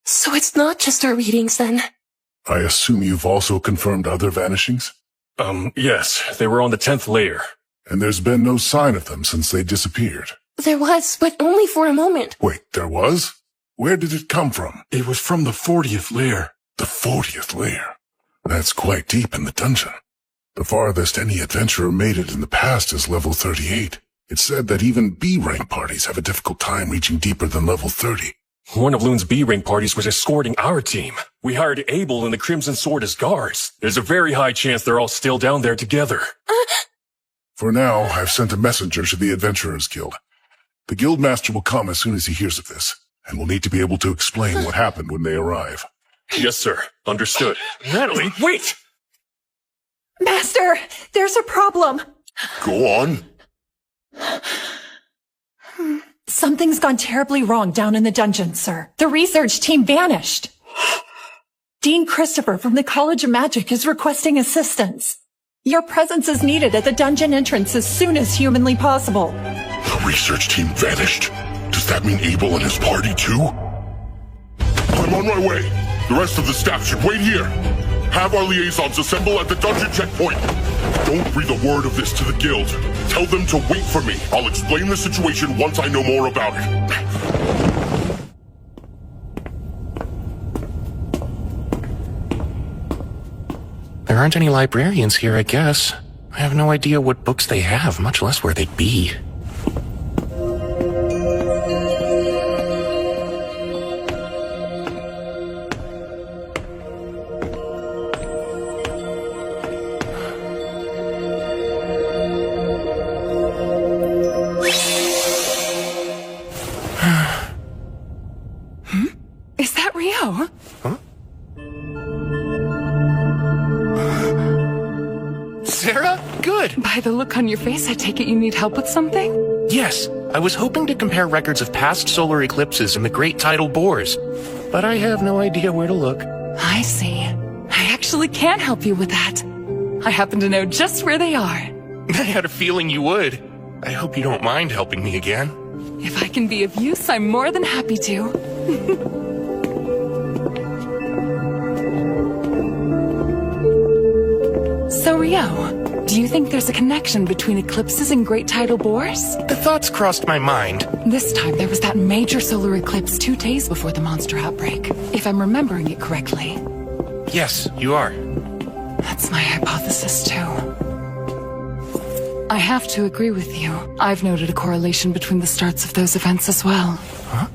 So it's not just our readings, then? I assume you've also confirmed other vanishings? Yes. They were on the 10th layer. And there's been no sign of them since they disappeared? There was, but only for a moment. Wait, there was? Where did it come from? It was from the 40th layer. The 40th layer? That's quite deep in the dungeon. The farthest any adventurer made it in the past is level 38. It's said that even B-rank parties have a difficult time reaching deeper than level 30. One of Loon's B-rank parties was escorting our team. We hired Abel and the Crimson Sword as guards. There's a very high chance they're all still down there together. For now, I've sent a messenger to the Adventurers Guild. The Guildmaster will come as soon as he hears of this, and will need to be able to explain what happened when they arrive. Yes, sir. Understood. Natalie, wait! Master, there's a problem. Go on. Something's gone terribly wrong down in the dungeon, sir. The research team vanished. Dean Christopher from the College of Magic is requesting assistance. Your presence is needed at the dungeon entrance as soon as humanly possible. The research team vanished? Does that mean Abel and his party too? I'm on my way. The rest of the staff should wait here. Have our liaisons assemble at the dungeon checkpoint. Don't breathe a word of this to the guild. Tell them to wait for me. I'll explain the situation once I know more about it. There aren't any librarians here, I guess. I have no idea what books they have, much less where they'd be. Is that Rio? Huh? Sarah? Good. By the look on your face, I take it you need help with something? Yes, I was hoping to compare records of past solar eclipses and the great tidal bores, but I have no idea where to look. I see. I actually can help you with that. I happen to know just where they are. I had a feeling you would. I hope you don't mind helping me again. If I can be of use, I'm more than happy to. So, Rio, do you think there's a connection between eclipses and great tidal bores? The thoughts crossed my mind. This time there was that major solar eclipse 2 days before the monster outbreak, if I'm remembering it correctly. Yes, you are. That's my hypothesis, too. I have to agree with you. I've noted a correlation between the starts of those events as well. Huh?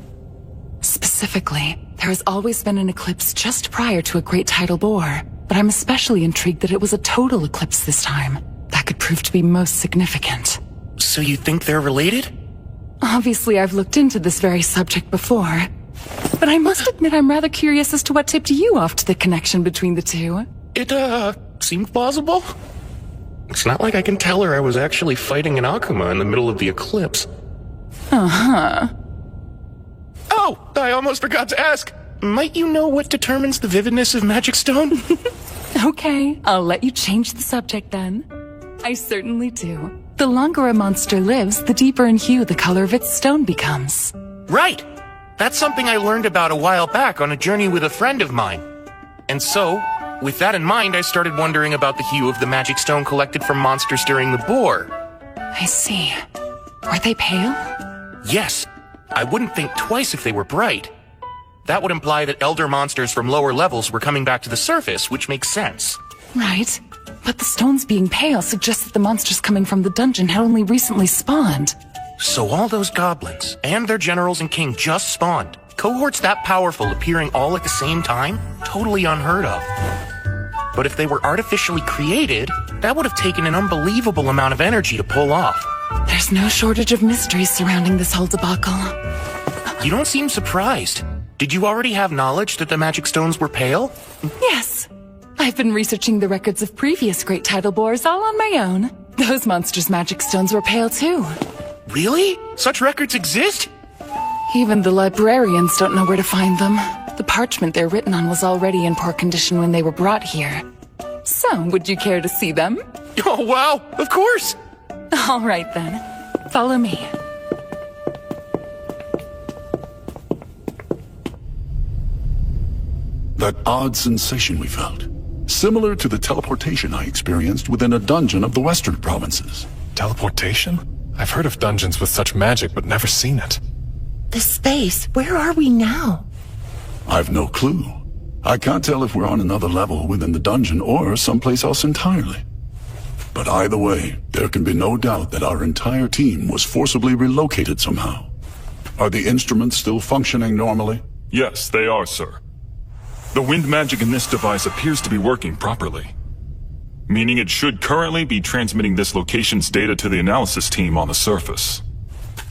Specifically, there has always been an eclipse just prior to a great tidal bore, but I'm especially intrigued that it was a total eclipse this time. That could prove to be most significant. So you think they're related? Obviously, I've looked into this very subject before, but I must admit I'm rather curious as to what tipped you off to the connection between the two. It, seemed plausible. It's not like I can tell her I was actually fighting an Akuma in the middle of the eclipse. Uh-huh. Oh, I almost forgot to ask. Might you know what determines the vividness of Magic Stone? Okay, I'll let you change the subject then. I certainly do. The longer a monster lives, the deeper in hue the color of its stone becomes. Right! That's something I learned about a while back on a journey with a friend of mine. And so, with that in mind, I started wondering about the hue of the Magic Stone collected from monsters during the bore. I see. Were they pale? Yes. I wouldn't think twice if they were bright. That would imply that elder monsters from lower levels were coming back to the surface, which makes sense. Right. But the stones being pale suggests that the monsters coming from the dungeon had only recently spawned. So all those goblins, and their generals and king just spawned. Cohorts that powerful appearing all at the same time? Totally unheard of. But if they were artificially created, that would have taken an unbelievable amount of energy to pull off. There's no shortage of mysteries surrounding this whole debacle. You don't seem surprised. Did you already have knowledge that the magic stones were pale? Yes. I've been researching the records of previous great tidal bores all on my own. Those monsters' magic stones were pale too. Really? Such records exist? Even the librarians don't know where to find them. The parchment they're written on was already in poor condition when they were brought here. So, would you care to see them? Oh, wow! Of course! All right, then. Follow me. That odd sensation we felt. Similar to the teleportation I experienced within a dungeon of the Western provinces. Teleportation? I've heard of dungeons with such magic, but never seen it. The space. Where are we now? I've no clue. I can't tell if we're on another level within the dungeon or someplace else entirely. But either way, there can be no doubt that our entire team was forcibly relocated somehow. Are the instruments still functioning normally? Yes, they are, sir. The wind magic in this device appears to be working properly, meaning it should currently be transmitting this location's data to the analysis team on the surface.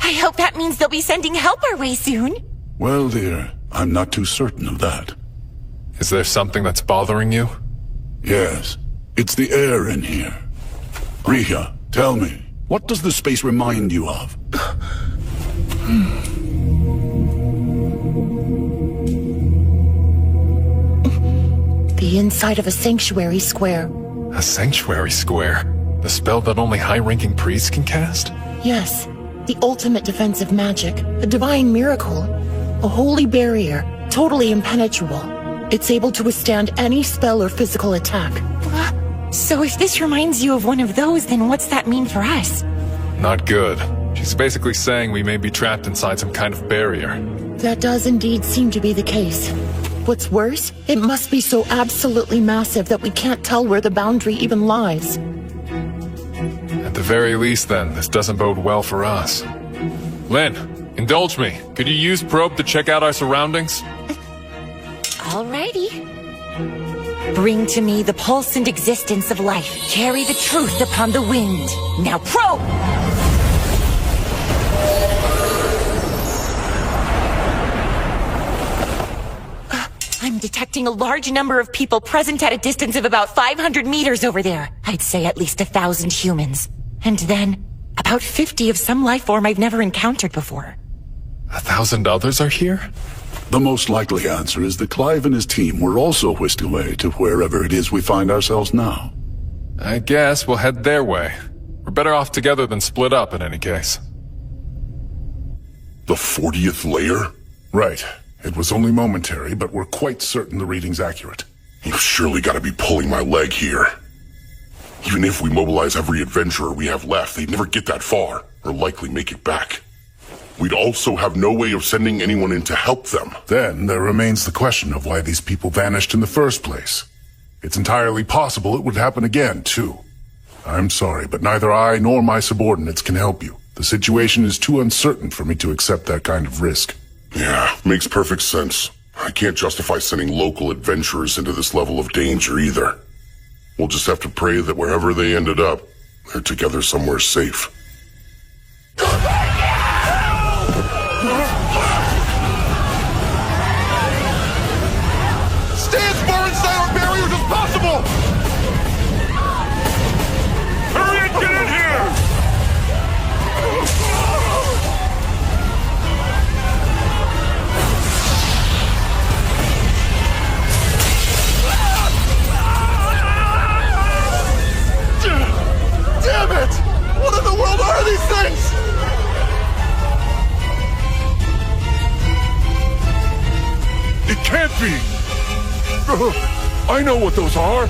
I hope that means they'll be sending help our way soon. Well, dear, I'm not too certain of that. Is there something that's bothering you? Yes, it's the air in here. Rhea, tell me, what does this space remind you of? The inside of a sanctuary square. A sanctuary square? The spell that only high-ranking priests can cast? Yes, the ultimate defensive magic, a divine miracle, a holy barrier, totally impenetrable. It's able to withstand any spell or physical attack. So if this reminds you of one of those, then what's that mean for us? Not good. She's basically saying we may be trapped inside some kind of barrier. That does indeed seem to be the case. What's worse, it must be so absolutely massive that we can't tell where the boundary even lies. At the very least, then, this doesn't bode well for us. Lynn, indulge me. Could you use Probe to check out our surroundings? Alrighty. Bring to me the pulse and existence of life. Carry the truth upon the wind. Now probe! I'm detecting a large number of people present at a distance of about 500 meters over there. I'd say at least 1,000 humans. And then, about 50 of some life form I've never encountered before. 1,000 others are here? The most likely answer is that Clive and his team were also whisked away to wherever it is we find ourselves now. I guess we'll head their way. We're better off together than split up in any case. The 40th layer? Right. It was only momentary, but we're quite certain the reading's accurate. You've surely got to be pulling my leg here. Even if we mobilize every adventurer we have left, they'd never get that far, or likely make it back. We'd also have no way of sending anyone in to help them. Then there remains the question of why these people vanished in the first place. It's entirely possible it would happen again, too. I'm sorry, but neither I nor my subordinates can help you. The situation is too uncertain for me to accept that kind of risk. Yeah, makes perfect sense. I can't justify sending local adventurers into this level of danger either. We'll just have to pray that wherever they ended up, they're together somewhere safe. Stay as far inside our barriers as possible! Hurry and get in here! Damn it! What in the world are these things? It can't be! I know what those are!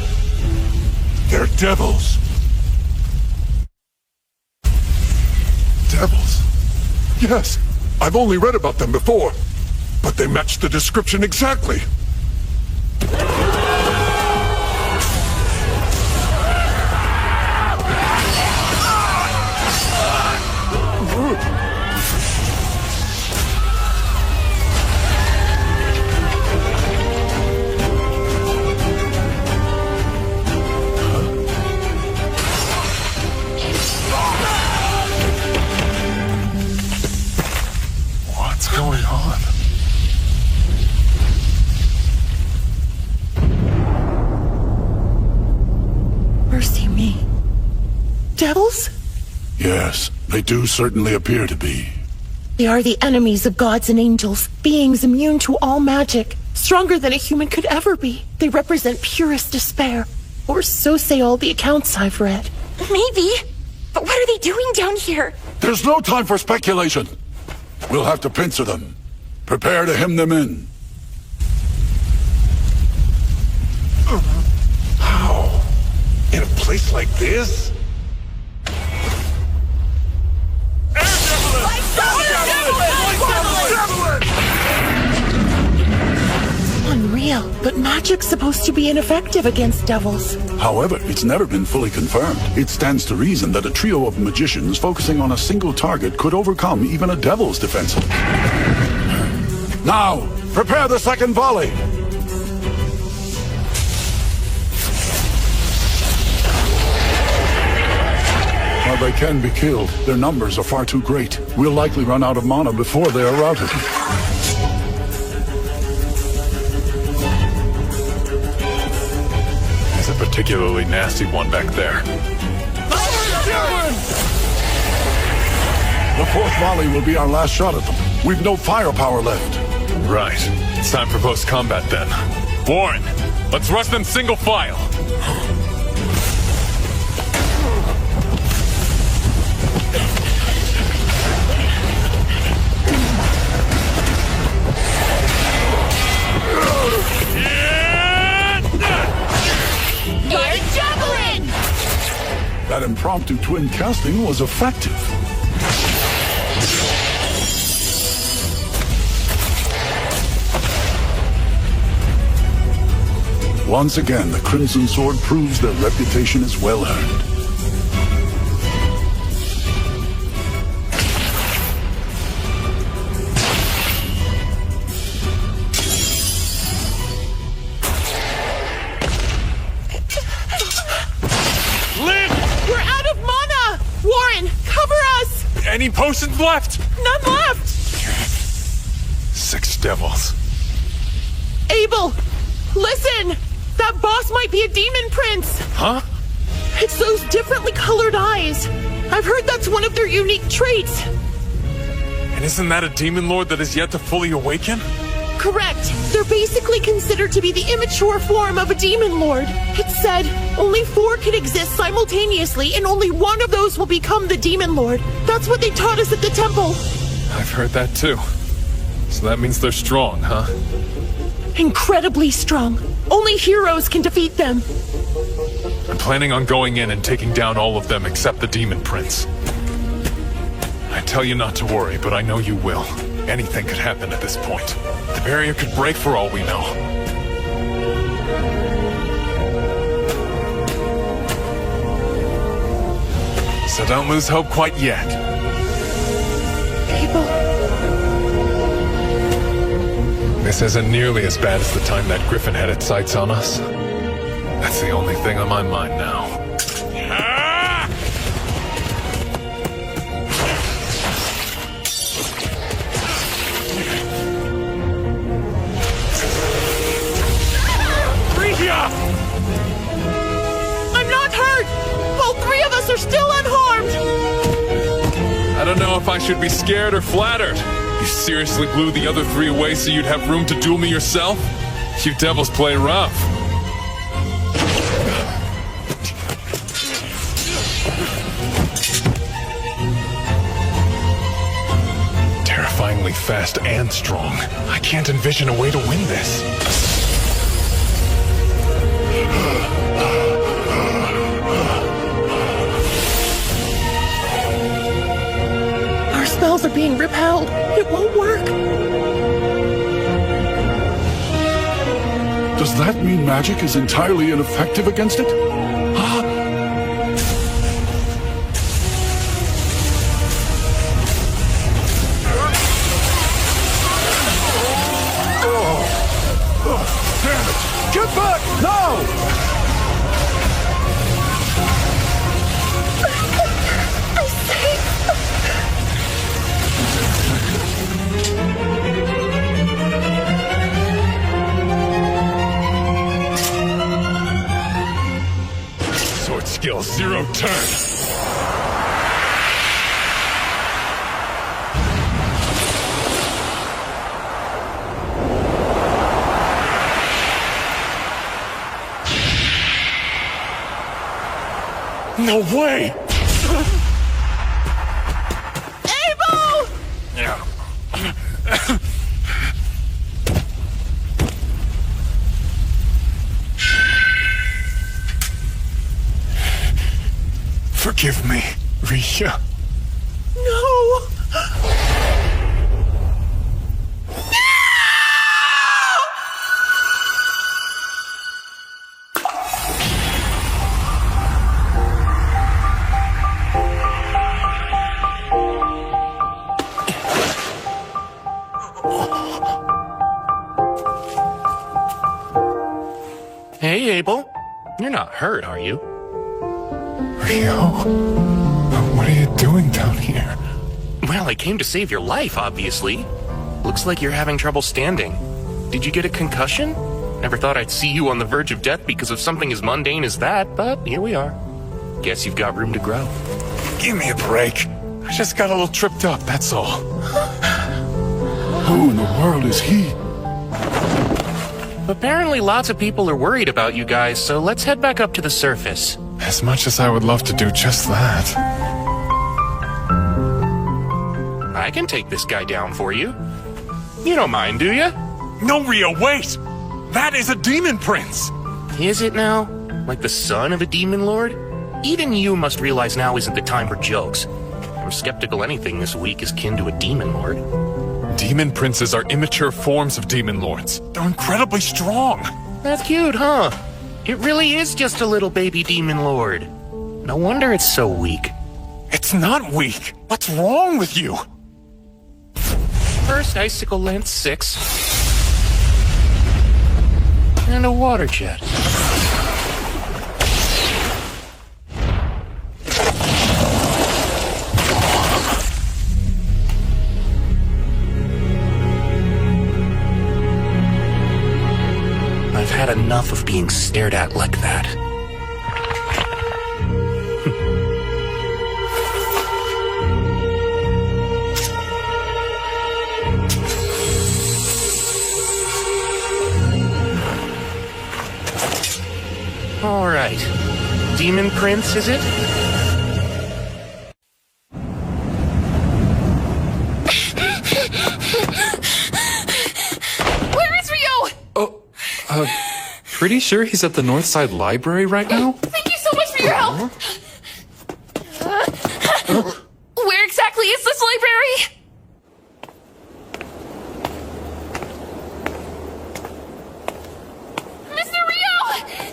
They're devils! Devils? Yes, I've only read about them before, but they match the description exactly. What's going on? Mercy me. Devils? Yes, they do certainly appear to be. They are the enemies of gods and angels, beings immune to all magic, stronger than a human could ever be. They represent purest despair, or so say all the accounts I've read. Maybe. But what are they doing down here? There's no time for speculation. We'll have to pincer them. Prepare to hem them in. How? In a place like this? Unreal. real, but magic's supposed to be ineffective against devils. However, it's never been fully confirmed. It stands to reason that a trio of magicians focusing on a single target could overcome even a devil's defenses. Now, prepare the second volley! While they can be killed, their numbers are far too great. We'll likely run out of mana before they are routed. There's a particularly nasty one back there. The fourth volley will be our last shot at them. We've no firepower left. Right. It's time for post-combat then. Warren, let's rush them single file. That impromptu twin casting was effective. Once again, the Crimson Sword proves their reputation is well earned. Any potions left? None left! 6 devils. Abel! Listen! That boss might be a demon prince! Huh? It's those differently colored eyes. I've heard that's one of their unique traits. And isn't that a demon lord that is yet to fully awaken? Correct. They're basically considered to be the immature form of a demon lord. It's said only 4 can exist simultaneously, and only one of those will become the demon lord. That's what they taught us at the temple. I've heard that too. So that means they're strong, huh? Incredibly strong. Only heroes can defeat them. I'm planning on going in and taking down all of them except the demon prince. I tell you not to worry, but I know you will. Anything could happen at this point. The barrier could break for all we know. So don't lose hope quite yet. People. This isn't nearly as bad as the time that Griffin had its sights on us. That's the only thing on my mind now. I'm not hurt! All 3 of us are still unharmed! I don't know if I should be scared or flattered. You seriously blew the other 3 away so you'd have room to duel me yourself? You devils play rough. Terrifyingly fast and strong. I can't envision a way to win this. Our spells are being repelled. It won't work. Does that mean magic is entirely ineffective against it? Damn it! Get back! Now! Sword skill 0 turn. No way! Abel! Yeah. Forgive me, Risha. No! Hey, Abel. You're not hurt, are you? Rio, what are you doing down here? Well, I came to save your life, obviously. Looks like you're having trouble standing. Did you get a concussion? Never thought I'd see you on the verge of death because of something as mundane as that, but here we are. Guess you've got room to grow. Give me a break. I just got a little tripped up, that's all. Who in the world is he? Apparently lots of people are worried about you guys, so let's head back up to the surface. As much as I would love to do just that. I can take this guy down for you. You don't mind, do you? No, Rio, wait! That is a demon prince! Is it now? Like the son of a demon lord? Even you must realize now isn't the time for jokes. I'm skeptical anything this week is kin to a demon lord. Demon princes are immature forms of demon lords. They're incredibly strong. That's cute, huh? It really is just a little baby demon lord. No wonder it's so weak. It's not weak. What's wrong with you? First icicle length 6. And a water jet. I've had enough of being stared at like that. All right. Demon Prince, is it? Where is Rio? Pretty sure he's at the Northside Library right now? Thank you so much for your help. Where exactly is this library? Mr. Rio!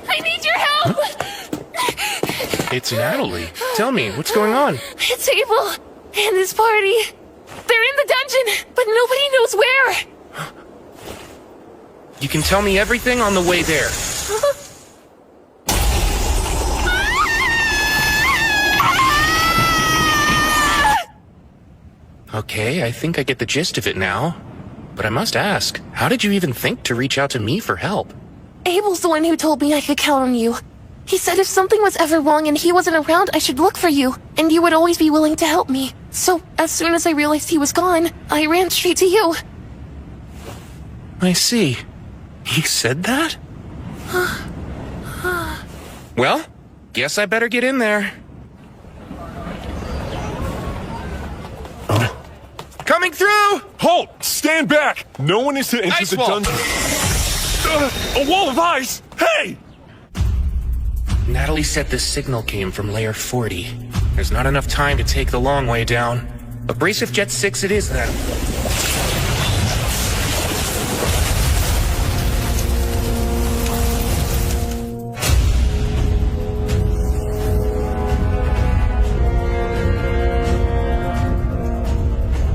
I need your help! It's Natalie. Tell me, what's going on? It's Abel and his party. They're in the dungeon, but nobody knows where. You can tell me everything on the way there. Okay, I think I get the gist of it now. But I must ask, how did you even think to reach out to me for help? Abel's the one who told me I could count on you. He said if something was ever wrong and he wasn't around, I should look for you, and you would always be willing to help me. So, as soon as I realized he was gone, I ran straight to you. I see. He said that? Well, guess I better get in there. Coming through! Halt! Stand back! No one is to enter Ice the wall. dungeon. A wall of ice! Hey! Natalie said this signal came from Layer 40. There's not enough time to take the long way down. Abrasive Jet 6 it is then.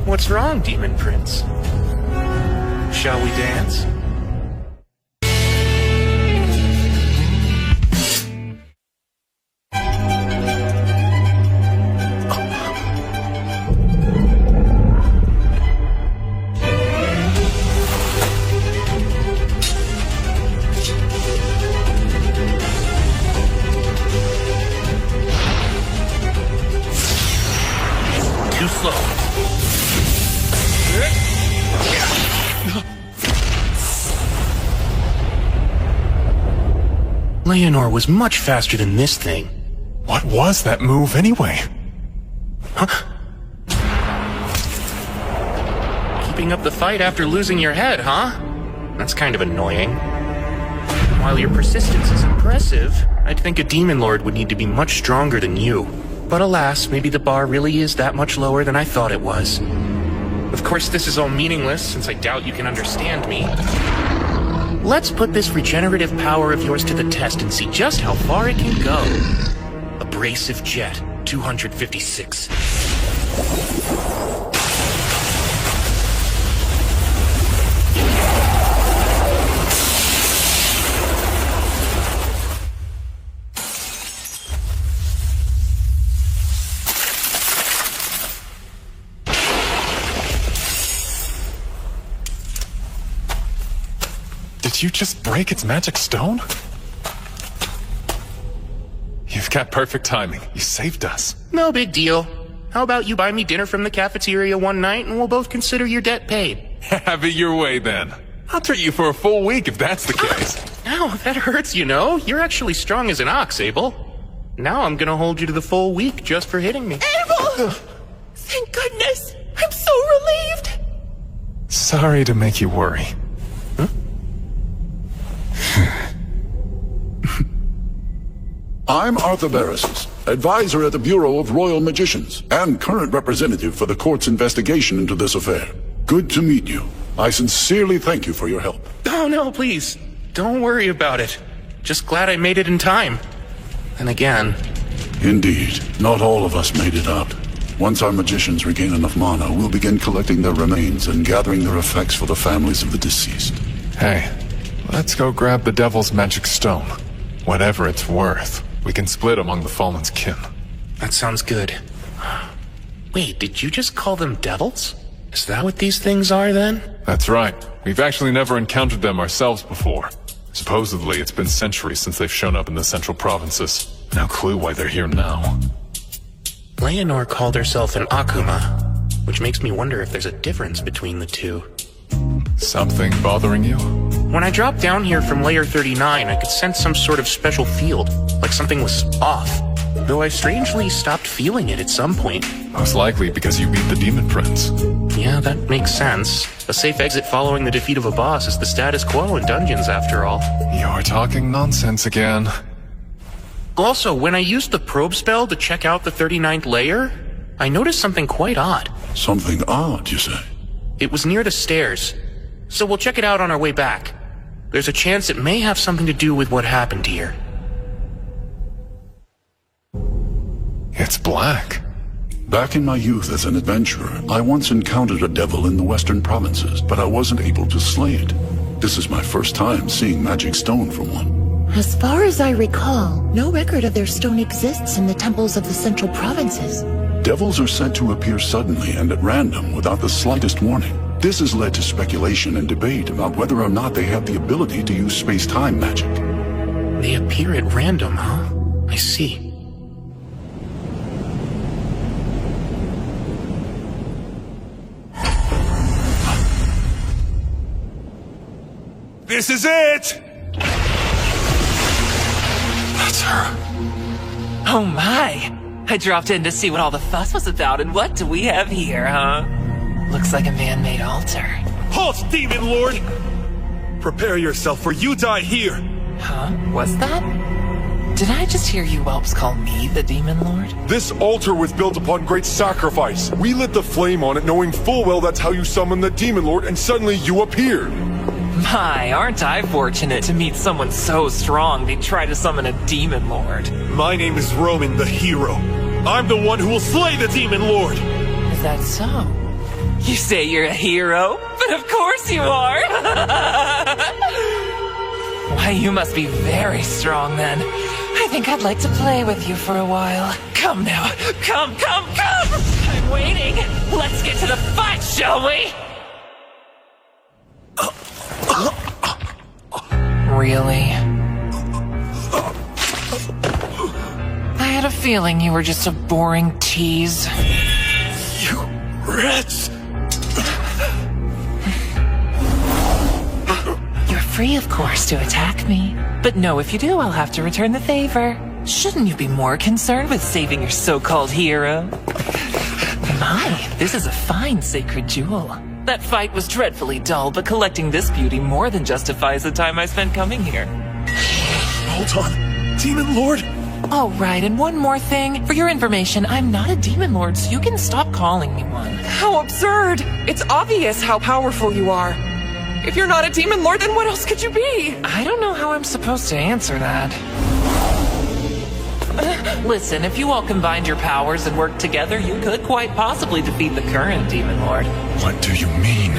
What's wrong, Demon Prince? Shall we dance? Too slow. Leonor was much faster than this thing. What was that move anyway? Keeping up the fight after losing your head, huh? That's kind of annoying. While your persistence is impressive, I'd think a demon lord would need to be much stronger than you. But alas, maybe the bar really is that much lower than I thought it was. Of course, this is all meaningless, since I doubt you can understand me. Let's put this regenerative power of yours to the test and see just how far it can go. Abrasive Jet 256. Did you just break its magic stone? You've got perfect timing. You saved us. No big deal. How about you buy me dinner from the cafeteria one night and we'll both consider your debt paid? Have it your way then. I'll treat you for a full week if that's the case. Ow, that hurts, you know. You're actually strong as an ox, Abel. Now I'm gonna hold you to the full week just for hitting me. Abel! Thank goodness! I'm so relieved! Sorry to make you worry. I'm Arthur Barrisis, advisor at the Bureau of Royal Magicians, and current representative for the court's investigation into this affair. Good to meet you. I sincerely thank you for your help. Oh no, please. Don't worry about it. Just glad I made it in time. And again. Indeed, not all of us made it out. Once our magicians regain enough mana, we'll begin collecting their remains and gathering their effects for the families of the deceased. Hey, let's go grab the Devil's Magic Stone. Whatever it's worth, we can split among the Fallen's kin. That sounds good. Wait, did you just call them devils? Is that what these things are then? That's right. We've actually never encountered them ourselves before. Supposedly, it's been centuries since they've shown up in the central provinces. No clue why they're here now. Leonor called herself an Akuma, which makes me wonder if there's a difference between the two. Something bothering you? When I dropped down here from layer 39, I could sense some sort of special field, like something was off. Though I strangely stopped feeling it at some point. Most likely because you beat the Demon Prince. Yeah, that makes sense. A safe exit following the defeat of a boss is the status quo in dungeons, after all. You're talking nonsense again. Also, when I used the probe spell to check out the 39th layer, I noticed something quite odd. Something odd, you say? It was near the stairs, so we'll check it out on our way back. There's a chance it may have something to do with what happened here. It's black. Back in my youth as an adventurer, I once encountered a devil in the western provinces, but I wasn't able to slay it. This is my first time seeing magic stone from one. As far as I recall, no record of their stone exists in the temples of the central provinces. Devils are said to appear suddenly and at random without the slightest warning. This has led to speculation and debate about whether or not they have the ability to use space-time magic. They appear at random, huh? I see. This is it! That's her. Oh my! I dropped in to see what all the fuss was about, and what do we have here, huh? Looks like a man-made altar. Halt, Demon Lord! Prepare yourself, for you die here! Huh? Was that? Did I just hear you whelps call me the Demon Lord? This altar was built upon great sacrifice. We lit the flame on it, knowing full well that's how you summon the Demon Lord, and suddenly you appeared. My, aren't I fortunate to meet someone so strong they'd try to summon a Demon Lord. My name is Roman the Hero. I'm the one who will slay the Demon Lord! Is that so? You say you're a hero? But of course you are! Why, you must be very strong then. I think I'd like to play with you for a while. Come now, come! I'm waiting! Let's get to the fight, shall we? Really? I had a feeling you were just a boring tease. You rats! You're free, of course, to attack me. But no, if you do, I'll have to return the favor. Shouldn't you be more concerned with saving your so-called hero? My, this is a fine sacred jewel. That fight was dreadfully dull, but collecting this beauty more than justifies the time I spent coming here. Hold on. Demon Lord? Oh, right, and one more thing. For your information, I'm not a Demon Lord, so you can stop calling me one. How absurd! It's obvious how powerful you are. If you're not a Demon Lord, then what else could you be? I don't know how I'm supposed to answer that. Listen, if you all combined your powers and worked together, you could quite possibly defeat the current Demon Lord. What do you mean?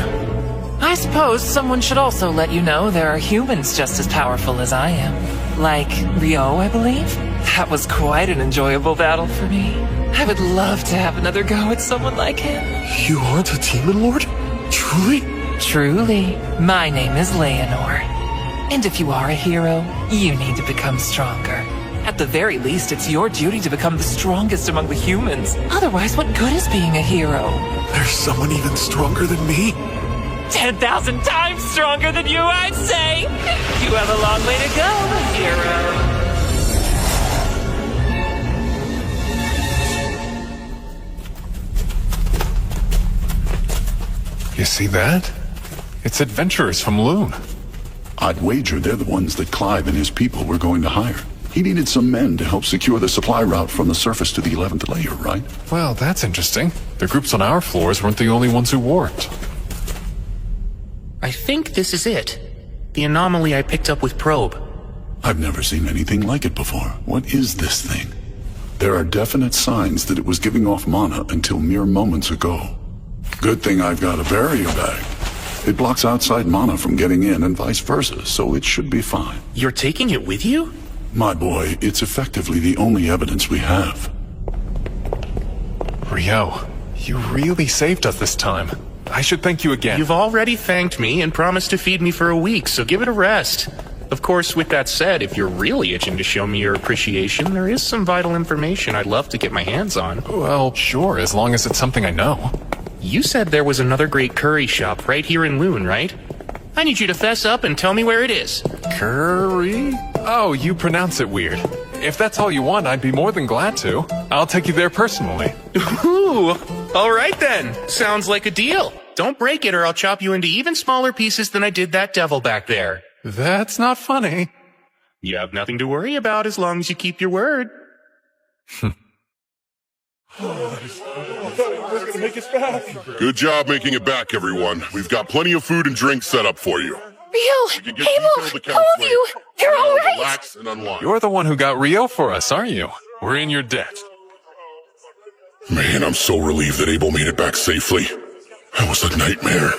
I suppose someone should also let you know there are humans just as powerful as I am. Like Ryo, I believe? That was quite an enjoyable battle for me. I would love to have another go at someone like him. You aren't a Demon Lord? Truly? Truly. My name is Leonor. And if you are a hero, you need to become stronger. At the very least, it's your duty to become the strongest among the humans. Otherwise, what good is being a hero? There's someone even stronger than me? 10,000 times stronger than you, I'd say! You have a long way to go, hero. You see that? It's adventurers from Loon. I'd wager they're the ones that Clive and his people were going to hire. He needed some men to help secure the supply route from the surface to the 11th layer, right? Well, that's interesting. The groups on our floors weren't the only ones who warped. I think this is it. The anomaly I picked up with Probe. I've never seen anything like it before. What is this thing? There are definite signs that it was giving off mana until mere moments ago. Good thing I've got a barrier bag. It blocks outside mana from getting in and vice versa, so it should be fine. You're taking it with you? My boy, it's effectively the only evidence we have. Rio, you really saved us this time. I should thank you again. You've already thanked me and promised to feed me for a week, so give it a rest. Of course, with that said, if you're really itching to show me your appreciation, there is some vital information I'd love to get my hands on. Well, sure, as long as it's something I know. You said there was another great curry shop right here in Loon, right? I need you to fess up and tell me where it is. Curry? Oh, you pronounce it weird. If that's all you want, I'd be more than glad to. I'll take you there personally. Ooh, all right then. Sounds like a deal. Don't break it or I'll chop you into even smaller pieces than I did that devil back there. That's not funny. You have nothing to worry about as long as you keep your word. Good job making it back, everyone. We've got plenty of food and drink set up for you. Rio! Abel! All of you! You're all right! Relax and unwind. You're the one who got Rio for us, aren't you? We're in your debt. Man, I'm so relieved that Abel made it back safely. That was a nightmare.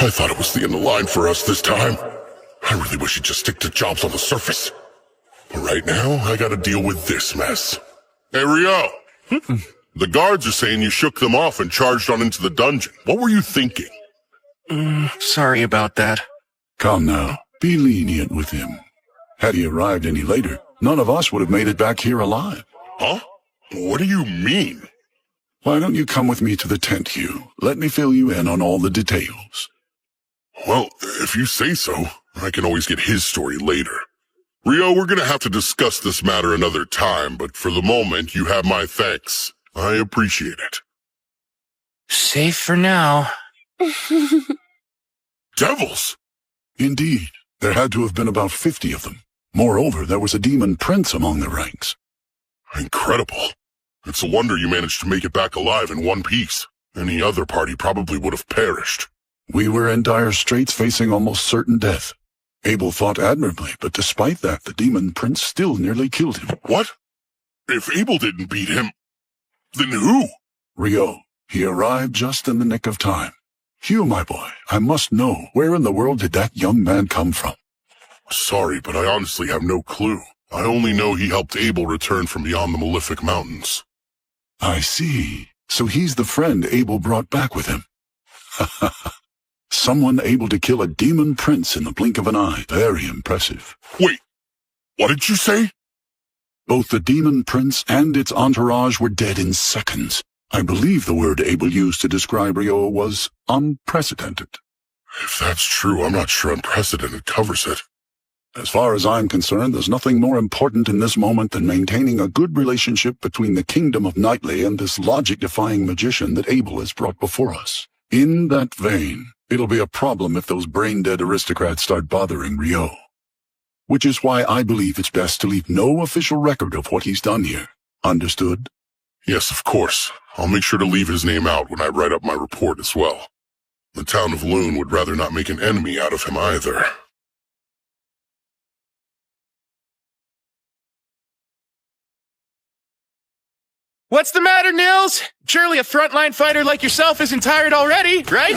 I thought it was the end of the line for us this time. I really wish he'd just stick to jobs on the surface. But right now, I gotta deal with this mess. Hey, Rio! The guards are saying you shook them off and charged on into the dungeon. What were you thinking? Sorry about that. Come now. Be lenient with him. Had he arrived any later, none of us would have made it back here alive. Huh? What do you mean? Why don't you come with me to the tent, Hugh? Let me fill you in on all the details. Well, if you say so, I can always get his story later. Rio, we're gonna have to discuss this matter another time, but for the moment, you have my thanks. I appreciate it. Safe for now. Devils! Indeed. There had to have been about 50 of them. Moreover, there was a demon prince among the ranks. Incredible. It's a wonder you managed to make it back alive in one piece. Any other party probably would have perished. We were in dire straits, facing almost certain death. Abel fought admirably, but despite that, the demon prince still nearly killed him. What? If Abel didn't beat him, then who? Rio. He arrived just in the nick of time. Hugh, my boy, I must know, where in the world did that young man come from? Sorry, but I honestly have no clue. I only know he helped Abel return from beyond the Malefic Mountains. I see. So he's the friend Abel brought back with him. Someone able to kill a demon prince in the blink of an eye. Very impressive. Wait, what did you say? Both the demon prince and its entourage were dead in seconds. I believe the word Abel used to describe Rio was unprecedented. If that's true, I'm not sure unprecedented covers it. As far as I'm concerned, there's nothing more important in this moment than maintaining a good relationship between the kingdom of Knightley and this logic-defying magician that Abel has brought before us. In that vein, it'll be a problem if those brain-dead aristocrats start bothering Rio. Which is why I believe it's best to leave no official record of what he's done here. Understood? Yes, of course. I'll make sure to leave his name out when I write up my report as well. The town of Loon would rather not make an enemy out of him either. What's the matter, Nils? Surely a frontline fighter like yourself isn't tired already, right?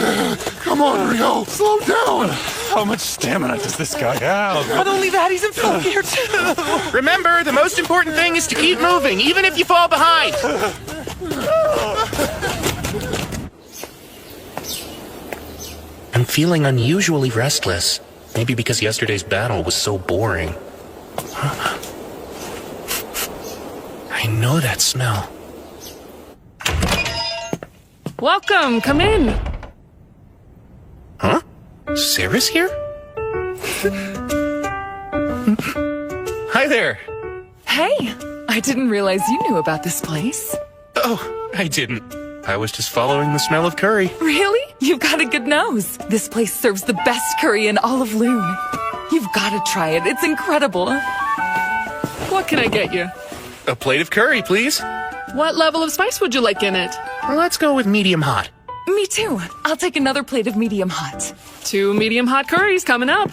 Come on, Rio, slow down! How much stamina does this guy have? Not only that, he's in full gear too! Remember, the most important thing is to keep moving, even if you fall behind! I'm feeling unusually restless. Maybe because yesterday's battle was so boring. I know that smell. Welcome, come in. Huh? Sarah's here? Hi there. Hey, I didn't realize you knew about this place. Oh, I didn't. I was just following the smell of curry. Really? You've got a good nose. This place serves the best curry in all of Loon. You've got to try it. It's incredible. What can I get you? A plate of curry, please. What level of spice would you like in it? Well, let's go with medium hot. Me too. I'll take another plate of medium hot. 2 medium hot curries coming up.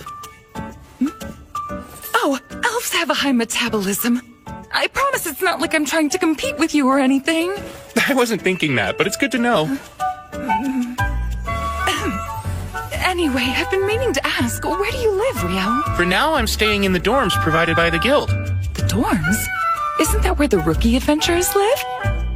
Oh, elves have a high metabolism. I promise it's not like I'm trying to compete with you or anything. I wasn't thinking that, but it's good to know. Anyway, I've been meaning to ask, where do you live, Rio? For now, I'm staying in the dorms provided by the guild. The dorms? Isn't that where the rookie adventurers live?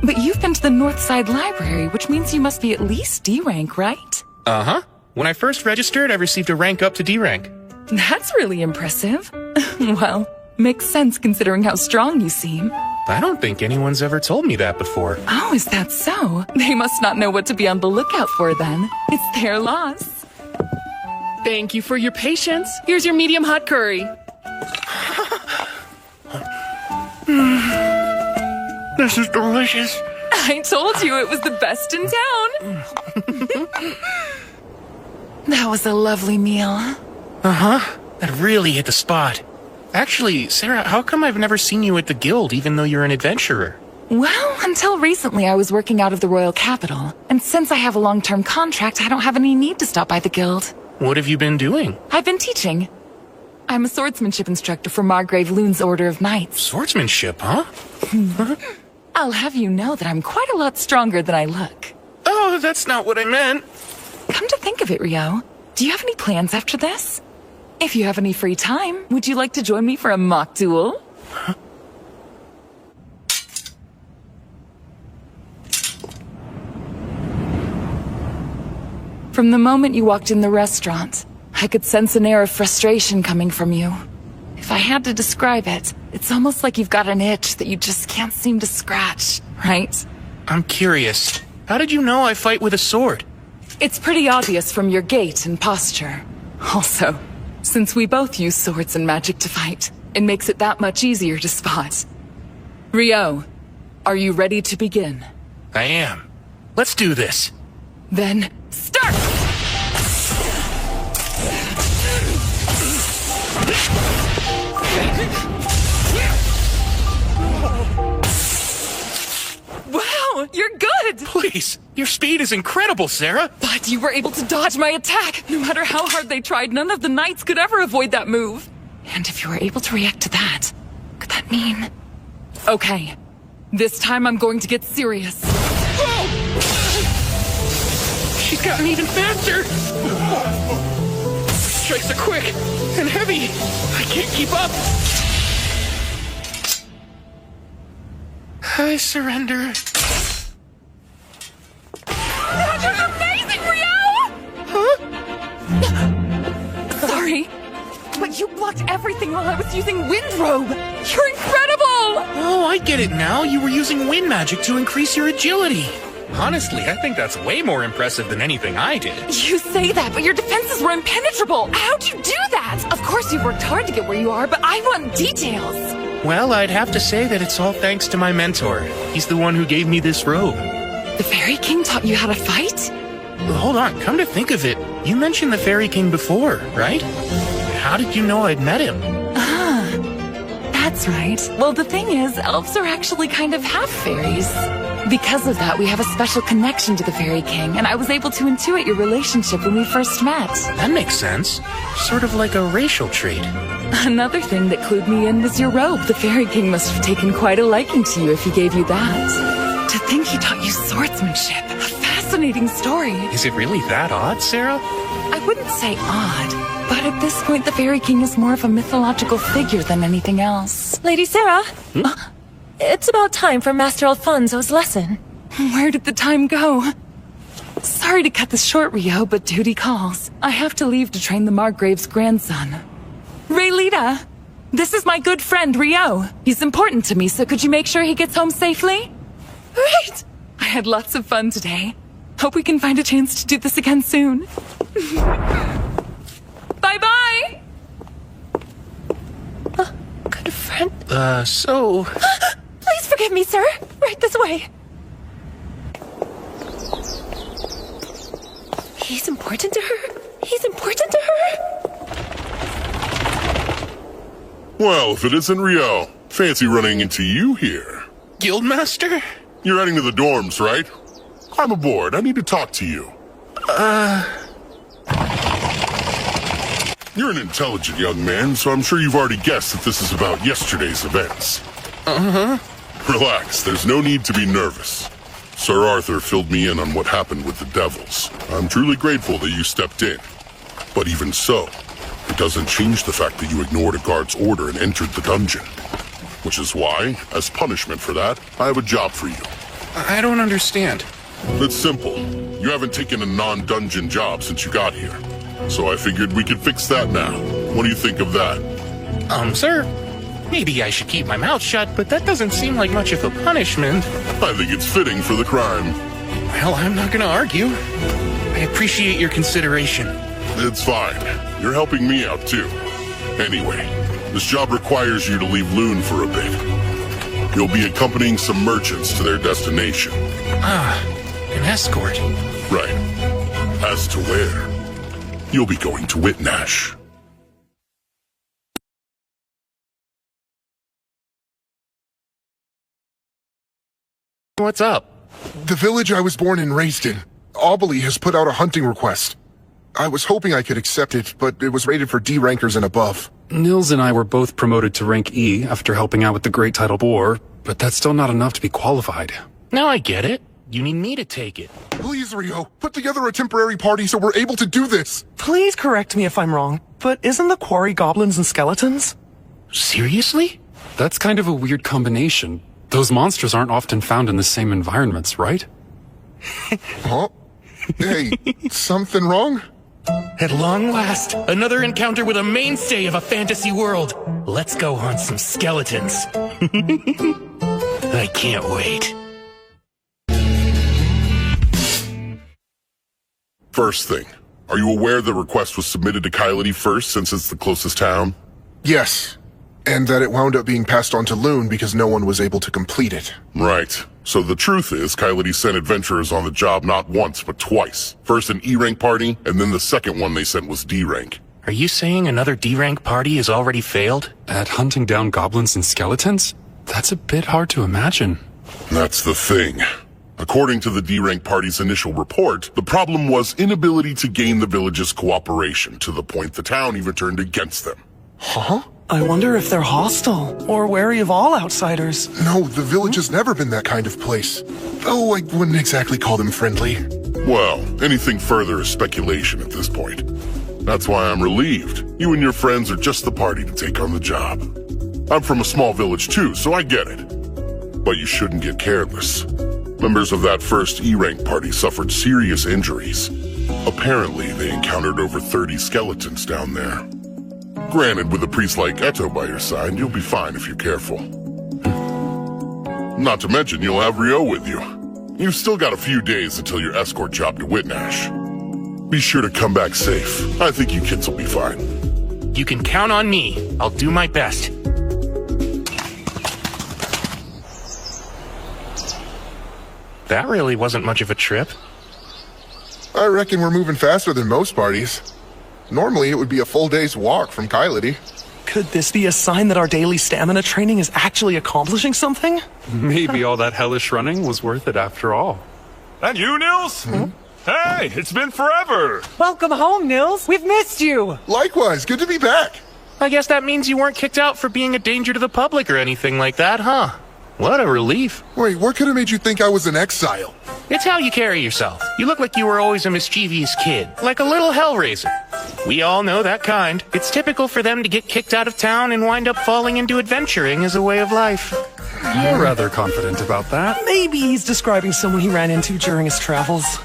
But you've been to the Northside Library, which means you must be at least D rank, right? Uh-huh. When I first registered, I received a rank up to D rank. That's really impressive. Well, makes sense considering how strong you seem. I don't think anyone's ever told me that before. Oh, is that so? They must not know what to be on the lookout for then. It's their loss. Thank you for your patience. Here's your medium hot curry. This is delicious. I told you it was the best in town. That was a lovely meal. Uh-huh. That really hit the spot. Actually, Sarah, how come I've never seen you at the guild even though you're an adventurer? Well, until recently I was working out of the royal capital. And since I have a long-term contract, I don't have any need to stop by the guild. What have you been doing? I've been teaching. I'm a swordsmanship instructor for Margrave Loon's Order of Knights. Swordsmanship, huh? I'll have you know that I'm quite a lot stronger than I look. Oh, that's not what I meant. Come to think of it, Rio, do you have any plans after this? If you have any free time, would you like to join me for a mock duel? Huh? From the moment you walked in the restaurant, I could sense an air of frustration coming from you. If I had to describe it, it's almost like you've got an itch that you just can't seem to scratch, right? I'm curious. How did you know I fight with a sword? It's pretty obvious from your gait and posture. Also, since we both use swords and magic to fight, it makes it that much easier to spot. Rio, are you ready to begin? I am. Let's do this. Then, start! Wow, you're good! Please, your speed is incredible, Sarah! But you were able to dodge my attack! No matter how hard they tried, none of the knights could ever avoid that move! And if you were able to react to that, could that mean... Okay, this time I'm going to get serious. Oh! She's gotten even faster! Strikes are quick and heavy! I can't keep up! I surrender. That was amazing, Rio! Huh? Sorry, but you blocked everything while I was using Wind Robe! You're incredible! Oh, I get it now. You were using wind magic to increase your agility. Honestly, I think that's way more impressive than anything I did. You say that, but your defenses were impenetrable! How'd you do that? Of course you worked hard to get where you are, but I want details! Well, I'd have to say that it's all thanks to my mentor. He's the one who gave me this robe. The Fairy King taught you how to fight? Hold on, come to think of it, you mentioned the Fairy King before, right? How did you know I'd met him? Ah, that's right. Well, the thing is, elves are actually kind of half fairies. Because of that, we have a special connection to the Fairy King, and I was able to intuit your relationship when we first met. That makes sense. Sort of like a racial trait. Another thing that clued me in was your robe. The Fairy King must have taken quite a liking to you if he gave you that. To think he taught you swordsmanship. A fascinating story. Is it really that odd, Sarah? I wouldn't say odd, but at this point the Fairy King is more of a mythological figure than anything else. Lady Sarah? It's about time for Master Alfonso's lesson. Where did the time go? Sorry to cut this short, Rio, but duty calls. I have to leave to train the Margrave's grandson. Raylita, this is my good friend, Rio. He's important to me, so could you make sure he gets home safely? Right! I had lots of fun today. Hope we can find a chance to do this again soon. Bye-bye! Good friend. So... Please forgive me, sir. Right this way. He's important to her? He's important to her? Well, if it isn't Rio, fancy running into you here. Guildmaster? You're heading to the dorms, right? I'm aboard. I need to talk to you. You're an intelligent young man, so I'm sure you've already guessed that this is about yesterday's events. Uh-huh. Relax, there's no need to be nervous. Sir Arthur filled me in on what happened with the Devils. I'm truly grateful that you stepped in. But even so, it doesn't change the fact that you ignored a guard's order and entered the dungeon. Which is why, as punishment for that, I have a job for you. I don't understand. It's simple. You haven't taken a non-dungeon job since you got here. So I figured we could fix that now. What do you think of that? Sir, maybe I should keep my mouth shut, but that doesn't seem like much of a punishment. I think it's fitting for the crime. Well, I'm not gonna argue. I appreciate your consideration. It's fine. You're helping me out, too. Anyway, this job requires you to leave Loon for a bit. You'll be accompanying some merchants to their destination. Ah, an escort. Right. As to where? You'll be going to Whitnash. What's up? The village I was born and raised in. Aubely has put out a hunting request. I was hoping I could accept it, but it was rated for D rankers and above. Nils and I were both promoted to rank E after helping out with the Great Tidal Boar, but that's still not enough to be qualified. Now I get it. You need me to take it. Please, Rio, put together a temporary party so we're able to do this. Please correct me if I'm wrong, but isn't the quarry goblins and skeletons? Seriously? That's kind of a weird combination. Those monsters aren't often found in the same environments, right? Huh? Hey, something wrong? At long last, another encounter with a mainstay of a fantasy world. Let's go hunt some skeletons. I can't wait. First thing, are you aware the request was submitted to Kylity first since it's the closest town? Yes. And that it wound up being passed on to Loon because no one was able to complete it. Right. So the truth is, Kylity sent adventurers on the job not once, but twice. First an E-rank party, and then the second one they sent was D-rank. Are you saying another D-rank party has already failed? At hunting down goblins and skeletons? That's a bit hard to imagine. That's the thing. According to the D-rank party's initial report, the problem was inability to gain the village's cooperation, to the point the town even turned against them. Huh? I wonder if they're hostile, or wary of all outsiders. No, the village has never been that kind of place. Though I wouldn't exactly call them friendly. Well, anything further is speculation at this point. That's why I'm relieved. You and your friends are just the party to take on the job. I'm from a small village too, so I get it. But you shouldn't get careless. Members of that first E-rank party suffered serious injuries. Apparently, they encountered over 30 skeletons down there. Granted, with a priest like Eto by your side, you'll be fine if you're careful. Not to mention, you'll have Rio with you. You've still got a few days until your escort job to Whitnash. Be sure to come back safe. I think you kids will be fine. You can count on me. I'll do my best. That really wasn't much of a trip. I reckon we're moving faster than most parties. Normally, it would be a full day's walk from Kylity. Could this be a sign that our daily stamina training is actually accomplishing something? Maybe all that hellish running was worth it after all. And you, Nils? Hey, it's been forever! Welcome home, Nils. We've missed you. Likewise, good to be back. I guess that means you weren't kicked out for being a danger to the public or anything like that, huh? What a relief. Wait, what could have made you think I was an exile? It's how you carry yourself. You look like you were always a mischievous kid, like a little hellraiser. We all know that kind. It's typical for them to get kicked out of town and wind up falling into adventuring as a way of life. You're rather confident about that. Maybe he's describing someone he ran into during his travels.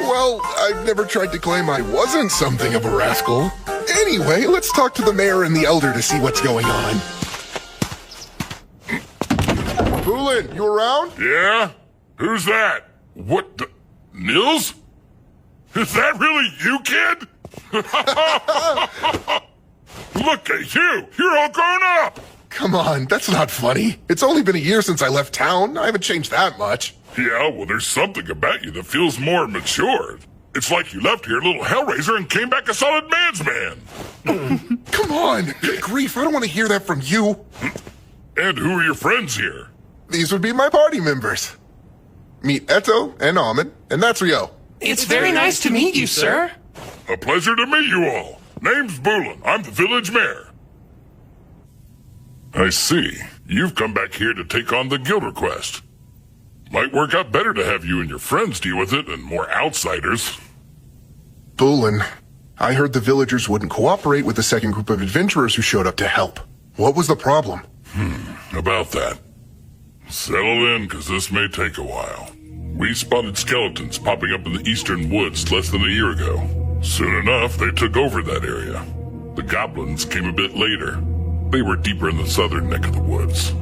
Well, I've never tried to claim I wasn't something of a rascal. Anyway, let's talk to the mayor and the elder to see what's going on. Bulin, you around? Yeah? Who's that? What the... Nils? Is that really you, kid? Look at you! You're all grown up! Come on, that's not funny. It's only been a year since I left town. I haven't changed that much. Yeah, well, there's something about you that feels more matured. It's like you left here a little Hellraiser and came back a solid man's man. Come on! Good grief, I don't want to hear that from you. And who are your friends here? These would be my party members. Meet Eto and Almond, and that's Rio. It's very nice to meet you, sir. A pleasure to meet you all. Name's Bulin. I'm the village mayor. I see. You've come back here to take on the guild request. Might work out better to have you and your friends deal with it than more outsiders. Bulin, I heard the villagers wouldn't cooperate with the second group of adventurers who showed up to help. What was the problem? About that. Settle in, because this may take a while. We spotted skeletons popping up in the eastern woods less than a year ago. Soon enough, they took over that area. The goblins came a bit later. They were deeper in the southern neck of the woods.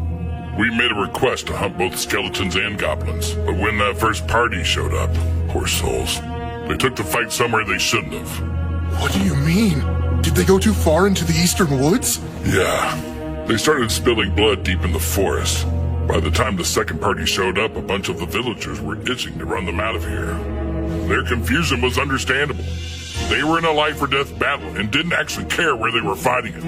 We made a request to hunt both skeletons and goblins, but when that first party showed up, poor souls, they took the fight somewhere they shouldn't have. What do you mean? Did they go too far into the eastern woods? Yeah. They started spilling blood deep in the forest. By the time the second party showed up, a bunch of the villagers were itching to run them out of here. Their confusion was understandable. They were in a life-or-death battle and didn't actually care where they were fighting it.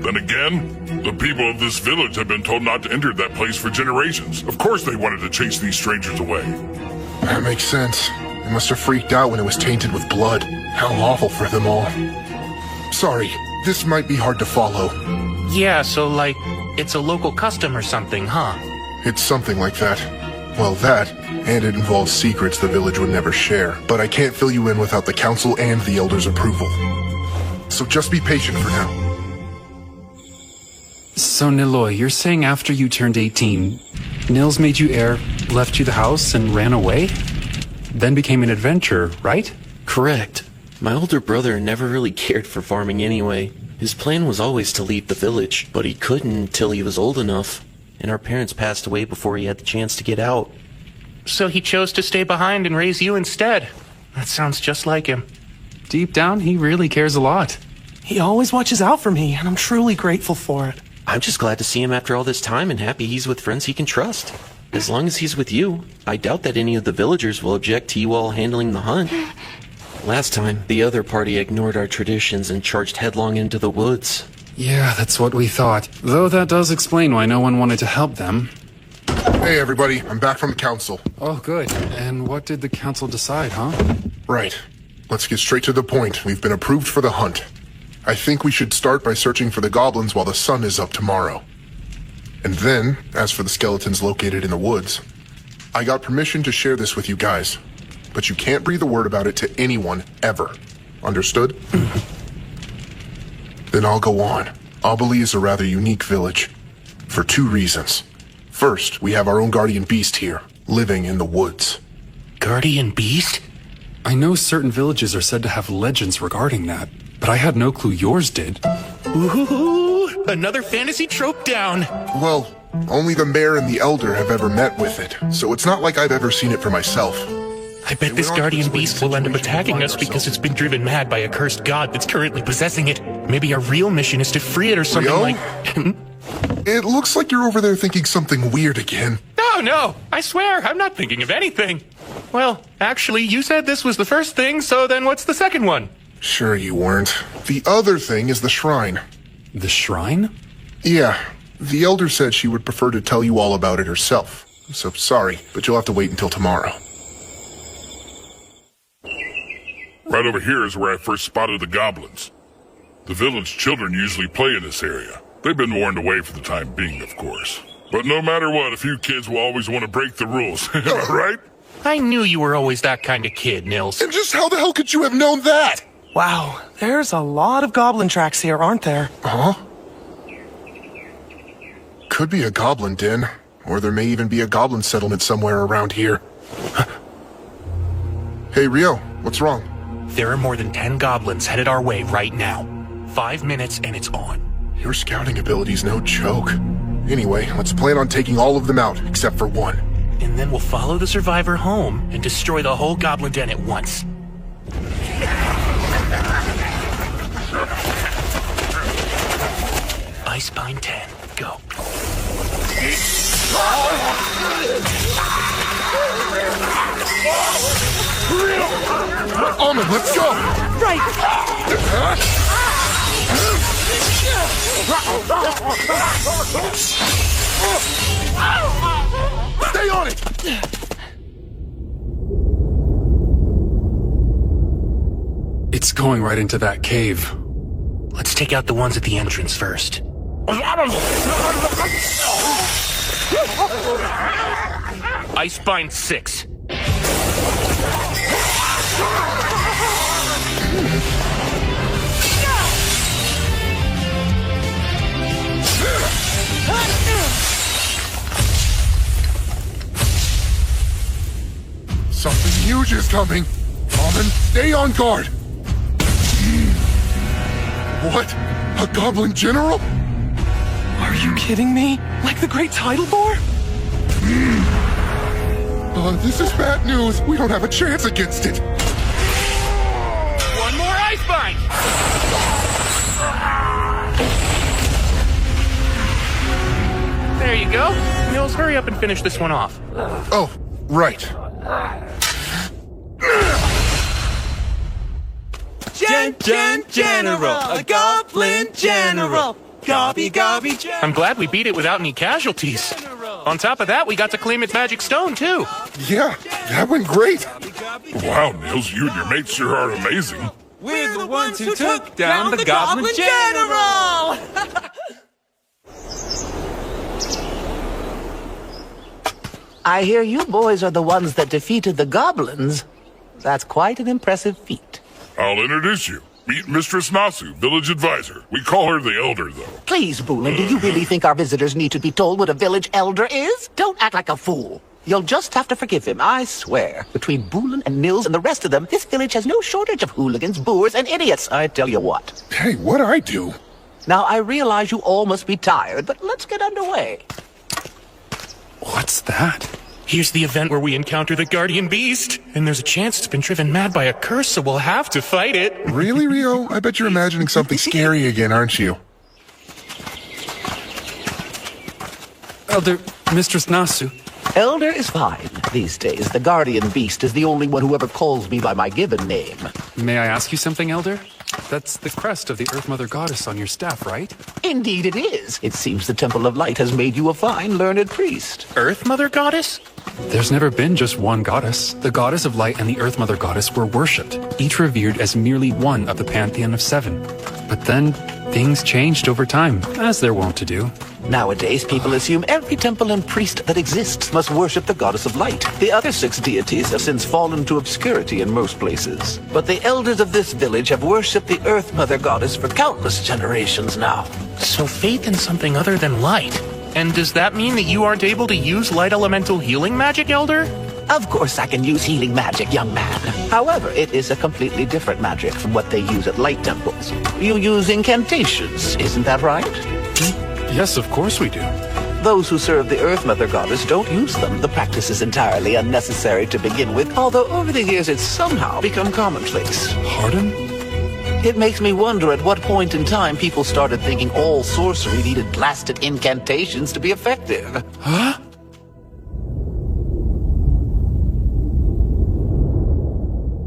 Then again, the people of this village have been told not to enter that place for generations. Of course they wanted to chase these strangers away. That makes sense. They must have freaked out when it was tainted with blood. How awful for them all. Sorry, this might be hard to follow. Yeah, so like, it's a local custom or something, huh? It's something like that. Well, that, and it involves secrets the village would never share. But I can't fill you in without the council and the elders' approval. So just be patient for now. So, Niloy, you're saying after you turned 18, Nils made you heir, left you the house, and ran away? Then became an adventurer, right? Correct. My older brother never really cared for farming anyway. His plan was always to leave the village, but he couldn't until he was old enough, and our parents passed away before he had the chance to get out. So he chose to stay behind and raise you instead. That sounds just like him. Deep down, he really cares a lot. He always watches out for me, and I'm truly grateful for it. I'm just glad to see him after all this time and happy he's with friends he can trust. As long as he's with you, I doubt that any of the villagers will object to you all handling the hunt. Last time, the other party ignored our traditions and charged headlong into the woods. Yeah, that's what we thought. Though that does explain why no one wanted to help them. Hey everybody, I'm back from the council. Oh, good. And what did the council decide, huh? Right. Let's get straight to the point. We've been approved for the hunt. I think we should start by searching for the goblins while the sun is up tomorrow. And then, as for the skeletons located in the woods, I got permission to share this with you guys. But you can't breathe a word about it to anyone, ever. Understood? Then I'll go on. Aubeli is a rather unique village. For two reasons. First, we have our own guardian beast here, living in the woods. Guardian beast? I know certain villages are said to have legends regarding that, but I had no clue yours did. Ooh, another fantasy trope down. Well, only the mayor and the elder have ever met with it, so it's not like I've ever seen it for myself. I bet this guardian beast will end up attacking us because it's been driven mad by a cursed god that's currently possessing it. Maybe our real mission is to free it or something Rio? like... It looks like you're over there thinking something weird again. No, I swear, I'm not thinking of anything. Well, actually, you said this was the first thing, so then what's the second one? Sure you weren't. The other thing is the shrine. The shrine? Yeah. The elder said she would prefer to tell you all about it herself. So sorry, but you'll have to wait until tomorrow. Right over here is where I first spotted the goblins. The village children usually play in this area. They've been warned away for the time being, of course. But no matter what, a few kids will always want to break the rules. Am I right? I knew you were always that kind of kid, Nils. And just how the hell could you have known that? Wow, there's a lot of goblin tracks here, aren't there? Huh? Could be a goblin den, or there may even be a goblin settlement somewhere around here. Hey, Rio, what's wrong? There are more than 10 goblins headed our way right now. 5 minutes and it's on. Your scouting ability's no joke. Anyway, let's plan on taking all of them out, except for one. And then we'll follow the survivor home and destroy the whole goblin den at once. Icepine 10, go. Almond, let's go! Right! Stay on it! It's going right into that cave. Let's take out the ones at the entrance first. Icepine 6. Something huge is coming. Almond, stay on guard. What? A goblin general? Are you kidding me? Like the Great Tidal Bore? This is bad news. We don't have a chance against it. One more Icepine! There you go. Nils, hurry up and finish this one off. Oh, right. General, a goblin general. Gobby, I'm glad we beat it without any casualties. On top of that, we got to claim its magic stone, too. Yeah, that went great. Wow, Nils, you and your mates sure are amazing. We're the ones who took down the goblin general! I hear you boys are the ones that defeated the goblins. That's quite an impressive feat. I'll introduce you. Meet Mistress Nasu, village advisor. We call her the Elder, though. Please, Boolin, do you really think our visitors need to be told what a village elder is? Don't act like a fool. You'll just have to forgive him, I swear. Between Boolin and Nils and the rest of them, this village has no shortage of hooligans, boors, and idiots, I tell you what. Hey, what'd I do? Now, I realize you all must be tired, but let's get underway. What's that? Here's the event where we encounter the Guardian Beast. And there's a chance it's been driven mad by a curse, so we'll have to fight it. Really, Rio? I bet you're imagining something scary again, aren't you? Elder, Mistress Nasu. Elder is fine. These days, the Guardian Beast is the only one who ever calls me by my given name. May I ask you something, Elder? That's the crest of the Earth Mother Goddess on your staff, right? Indeed it is. It seems the Temple of Light has made you a fine, learned priest. Earth Mother Goddess? There's never been just one goddess. The Goddess of Light and the Earth Mother Goddess were worshipped, each revered as merely one of the pantheon of 7. But then, things changed over time, as they're wont to do. Nowadays, people assume every temple and priest that exists must worship the Goddess of Light. The other 6 deities have since fallen to obscurity in most places. But the elders of this village have worshipped the Earth Mother Goddess for countless generations now. So faith in something other than light. And does that mean that you aren't able to use light elemental healing magic, Elder? Of course I can use healing magic, young man. However, it is a completely different magic from what they use at light temples. You use incantations, isn't that right? Yes, of course we do. Those who serve the Earth Mother Goddess don't use them. The practice is entirely unnecessary to begin with, although over the years it's somehow become commonplace. Pardon? It makes me wonder at what point in time people started thinking all sorcery needed blasted incantations to be effective. Huh?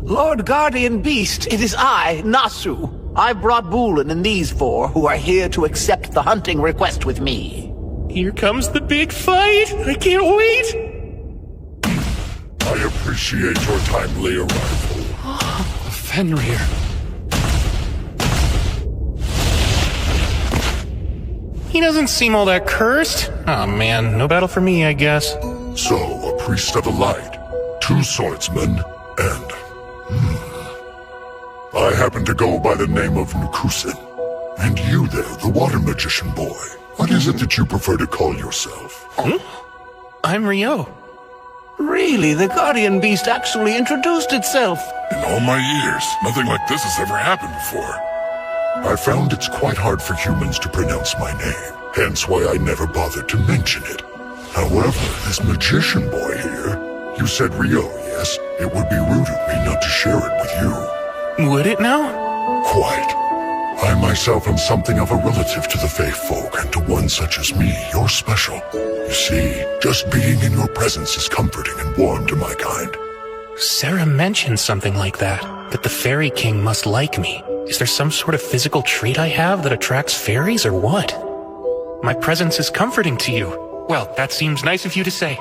Lord Guardian Beast, it is I, Nasu. I brought Boolin and these 4 who are here to accept the hunting request with me. Here comes the big fight! I can't wait! I appreciate your timely arrival. Fenrir. He doesn't seem all that cursed. Oh man, no battle for me, I guess. So, a priest of the light, 2 swordsmen, and... I happen to go by the name of Nukusin. And you there, the water magician boy. What is it that you prefer to call yourself? I'm Rio. Really, the Guardian Beast actually introduced itself. In all my years, nothing like this has ever happened before. I found it's quite hard for humans to pronounce my name, hence why I never bothered to mention it. However, this magician boy here, you said Rio, yes? It would be rude of me not to share it with you. Would it now? Quite. I myself am something of a relative to the Fae folk, and to one such as me, you're special. You see, just being in your presence is comforting and warm to my kind. Sarah mentioned something like that the Fairy King must like me. Is there some sort of physical trait I have that attracts fairies, or what? My presence is comforting to you. Well, that seems nice of you to say.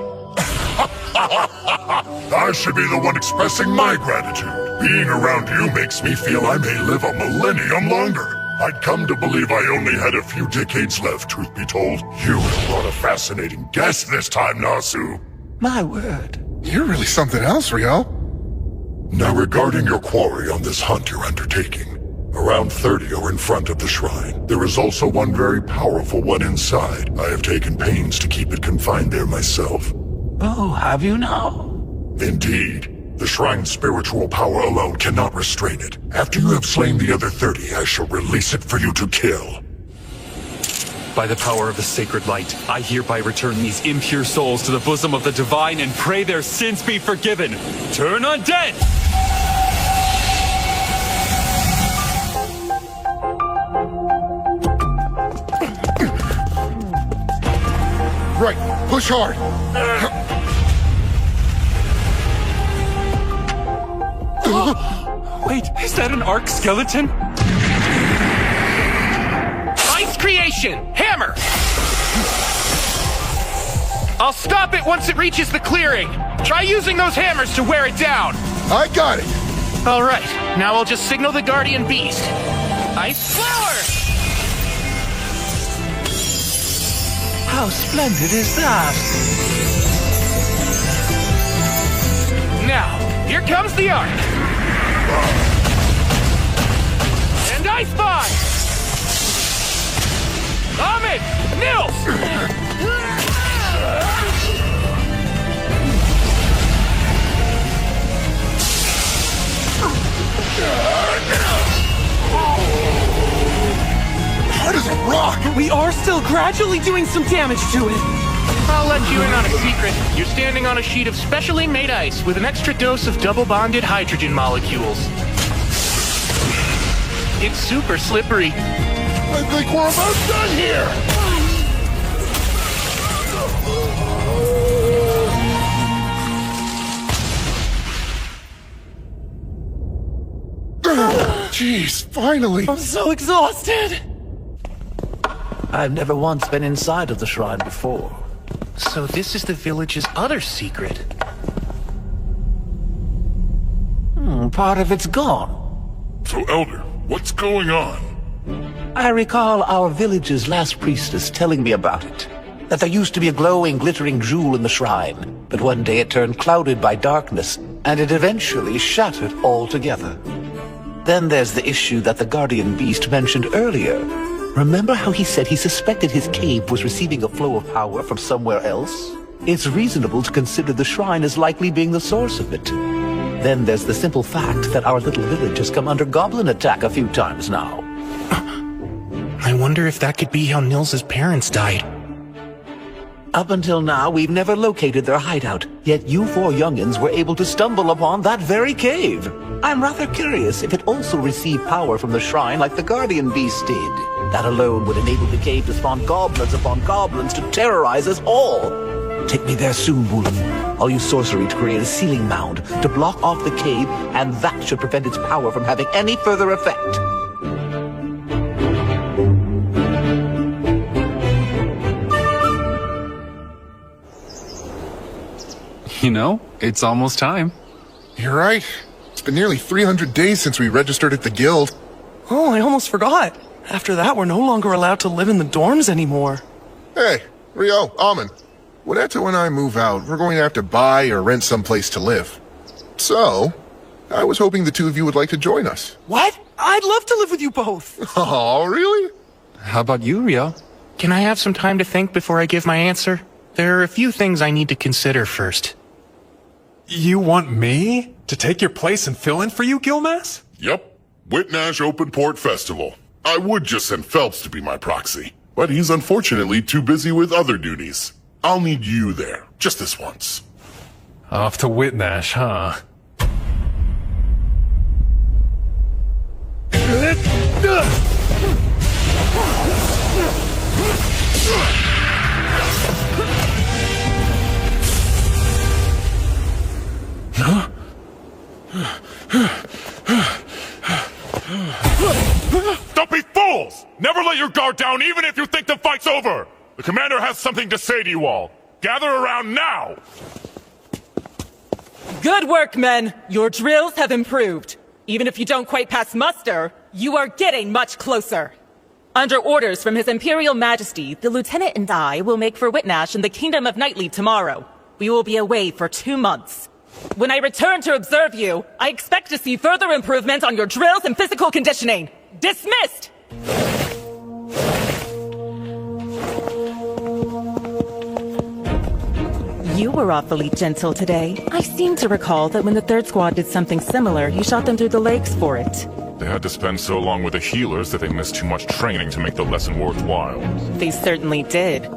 I should be the one expressing my gratitude. Being around you makes me feel I may live a millennium longer. I'd come to believe I only had a few decades left, truth be told. You have brought a fascinating guest this time, Nasu. My word. You're really something else, Rio. Now regarding your quarry on this hunt you're undertaking, around 30 are in front of the shrine. There is also one very powerful one inside. I have taken pains to keep it confined there myself. Oh, have you now? Indeed. The shrine's spiritual power alone cannot restrain it. After you have slain the other 30, I shall release it for you to kill. By the power of the sacred light, I hereby return these impure souls to the bosom of the divine and pray their sins be forgiven. Turn undead! Right, push hard. Wait, is that an arc skeleton? Ice creation! Hammer! I'll stop it once it reaches the clearing. Try using those hammers to wear it down. I got it. All right, now I'll just signal the Guardian Beast. Ice Flower! How splendid is that? Now, here comes the arc. And I spy! Ahmed! Nils! Hard as a rock! We are still gradually doing some damage to it. I'll let you in on a secret. You're standing on a sheet of specially made ice with an extra dose of double-bonded hydrogen molecules. It's super slippery. I think we're about done here! Jeez, finally! I'm so exhausted! I've never once been inside of the shrine before. So this is the village's other secret. Part of it's gone. So, Elder, what's going on? I recall our village's last priestess telling me about it. That there used to be a glowing, glittering jewel in the shrine, but one day it turned clouded by darkness, and it eventually shattered altogether. Then there's the issue that the Guardian Beast mentioned earlier. Remember how he said he suspected his cave was receiving a flow of power from somewhere else? It's reasonable to consider the shrine as likely being the source of it. Then there's the simple fact that our little village has come under goblin attack a few times now. I wonder if that could be how Nils's parents died. Up until now, we've never located their hideout, yet you four youngins were able to stumble upon that very cave. I'm rather curious if it also received power from the shrine like the Guardian Beast did. That alone would enable the cave to spawn goblins upon goblins to terrorize us all. Take me there soon, Woolen. I'll use sorcery to create a sealing mound to block off the cave, and that should prevent its power from having any further effect. You know, it's almost time. You're right. It's been nearly 300 days since we registered at the guild. Oh, I almost forgot. After that, we're no longer allowed to live in the dorms anymore. Hey, Rio, Amen. When Eto and I move out, we're going to have to buy or rent someplace to live. So, I was hoping the two of you would like to join us. What? I'd love to live with you both. Oh, really? How about you, Rio? Can I have some time to think before I give my answer? There are a few things I need to consider first. You want me to take your place and fill in for you, Gilmas? Yep. Whitnash Open Port Festival. I would just send Phelps to be my proxy, but he's unfortunately too busy with other duties. I'll need you there, just this once. Off to Whitnash, huh? Don't be fools! Never let your guard down even if you think the fight's over! The commander has something to say to you all. Gather around now! Good work, men! Your drills have improved. Even if you don't quite pass muster, you are getting much closer. Under orders from His Imperial Majesty, the Lieutenant and I will make for Whitnash in the Kingdom of Knightly tomorrow. We will be away for 2 months. When I return to observe you, I expect to see further improvement on your drills and physical conditioning. Dismissed! You were awfully gentle today. I seem to recall that when the 3rd Squad did something similar, you shot them through the legs for it. They had to spend so long with the healers that they missed too much training to make the lesson worthwhile. They certainly did.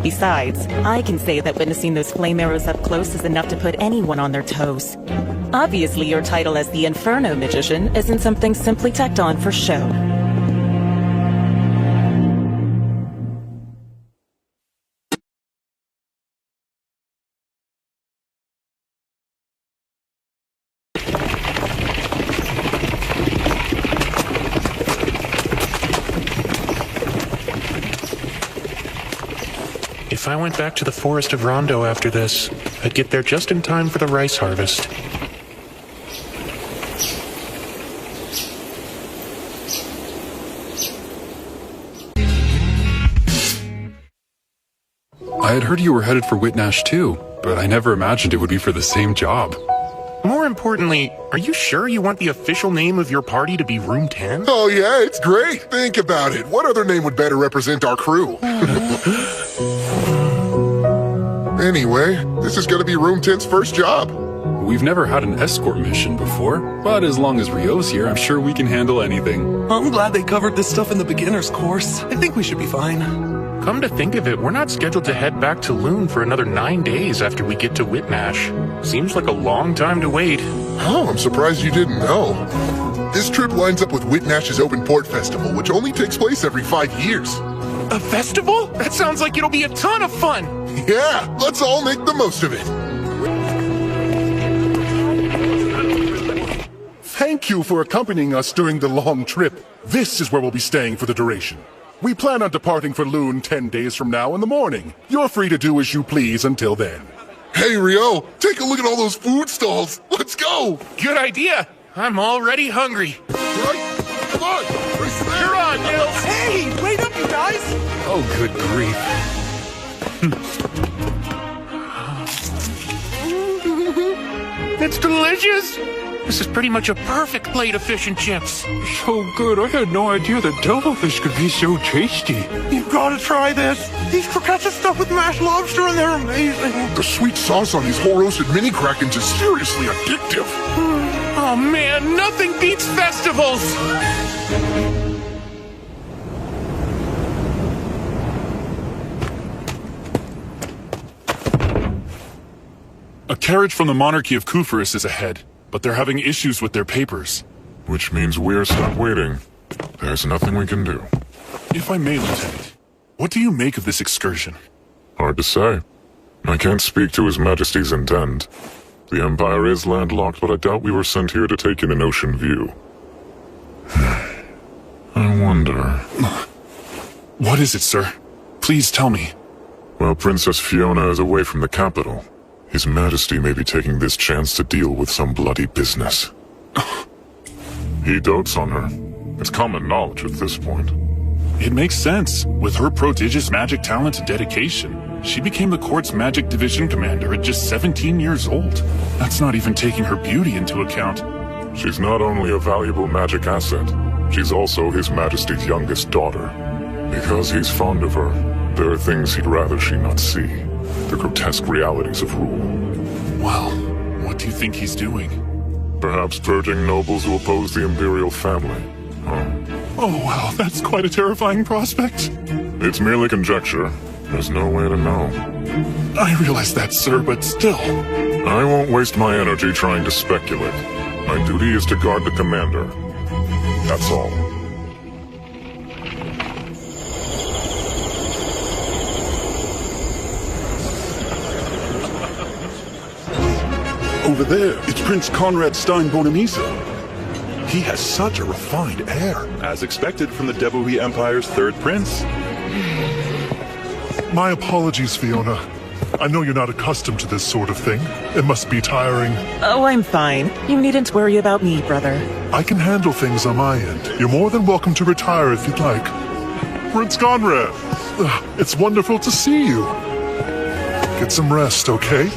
Besides, I can say that witnessing those flame arrows up close is enough to put anyone on their toes. Obviously, your title as the Inferno Magician isn't something simply tacked on for show. If I went back to the Forest of Rondo after this, I'd get there just in time for the rice harvest. I had heard you were headed for Whitnash too, but I never imagined it would be for the same job. More importantly, are you sure you want the official name of your party to be Room 10? Oh yeah, it's great. Think about it. What other name would better represent our crew? Anyway, this is gonna be Room 10's first job. We've never had an escort mission before, but as long as Rio's here, I'm sure we can handle anything. I'm glad they covered this stuff in the beginner's course. I think we should be fine. Come to think of it, we're not scheduled to head back to Loon for another 9 days after we get to Whitnash. Seems like a long time to wait. Oh, I'm surprised you didn't know. This trip lines up with Whitnash's Open Port Festival, which only takes place every 5 years. A festival? That sounds like it'll be a ton of fun! Yeah, let's all make the most of it. Thank you for accompanying us during the long trip. This is where we'll be staying for the duration. We plan on departing for Loon 10 days from now in the morning. You're free to do as you please until then. Hey, Rio, take a look at all those food stalls. Let's go. Good idea. I'm already hungry. Right? Come on. Race there. You're on, Nils. Hey, wait up, you guys. Oh, good grief. It's delicious. This is pretty much a perfect plate of fish and chips. So good, I had no idea that devilfish could be so tasty. You've got to try this. These croquettes are stuffed with mashed lobster and they're amazing. The sweet sauce on these whole roasted mini Krakens is seriously addictive. Oh man, nothing beats festivals! A carriage from the monarchy of Kufaris is ahead, but they're having issues with their papers. Which means we're stuck waiting. There's nothing we can do. If I may, Lieutenant, what do you make of this excursion? Hard to say. I can't speak to His Majesty's intent. The Empire is landlocked, but I doubt we were sent here to take in an ocean view. I wonder... What is it, sir? Please tell me. While Princess Fiona is away from the capital, His Majesty may be taking this chance to deal with some bloody business. He dotes on her. It's common knowledge at this point. It makes sense. With her prodigious magic talent and dedication, she became the court's magic division commander at just 17 years old. That's not even taking her beauty into account. She's not only a valuable magic asset, she's also His Majesty's youngest daughter. Because he's fond of her, there are things he'd rather she not see. The grotesque realities of rule. Well, what do you think he's doing? Perhaps purging nobles who oppose the Imperial family. Oh, wow, that's quite a terrifying prospect. It's merely conjecture. There's no way to know. I realize that, sir, but still. I won't waste my energy trying to speculate. My duty is to guard the commander. That's all. Over there, it's Prince Conrad Stein Bonamisa. He has such a refined air. As expected from the Debuhi Empire's third prince. My apologies, Fiona. I know you're not accustomed to this sort of thing. It must be tiring. Oh, I'm fine. You needn't worry about me, brother. I can handle things on my end. You're more than welcome to retire if you'd like. Prince Conrad, it's wonderful to see you. Get some rest, okay?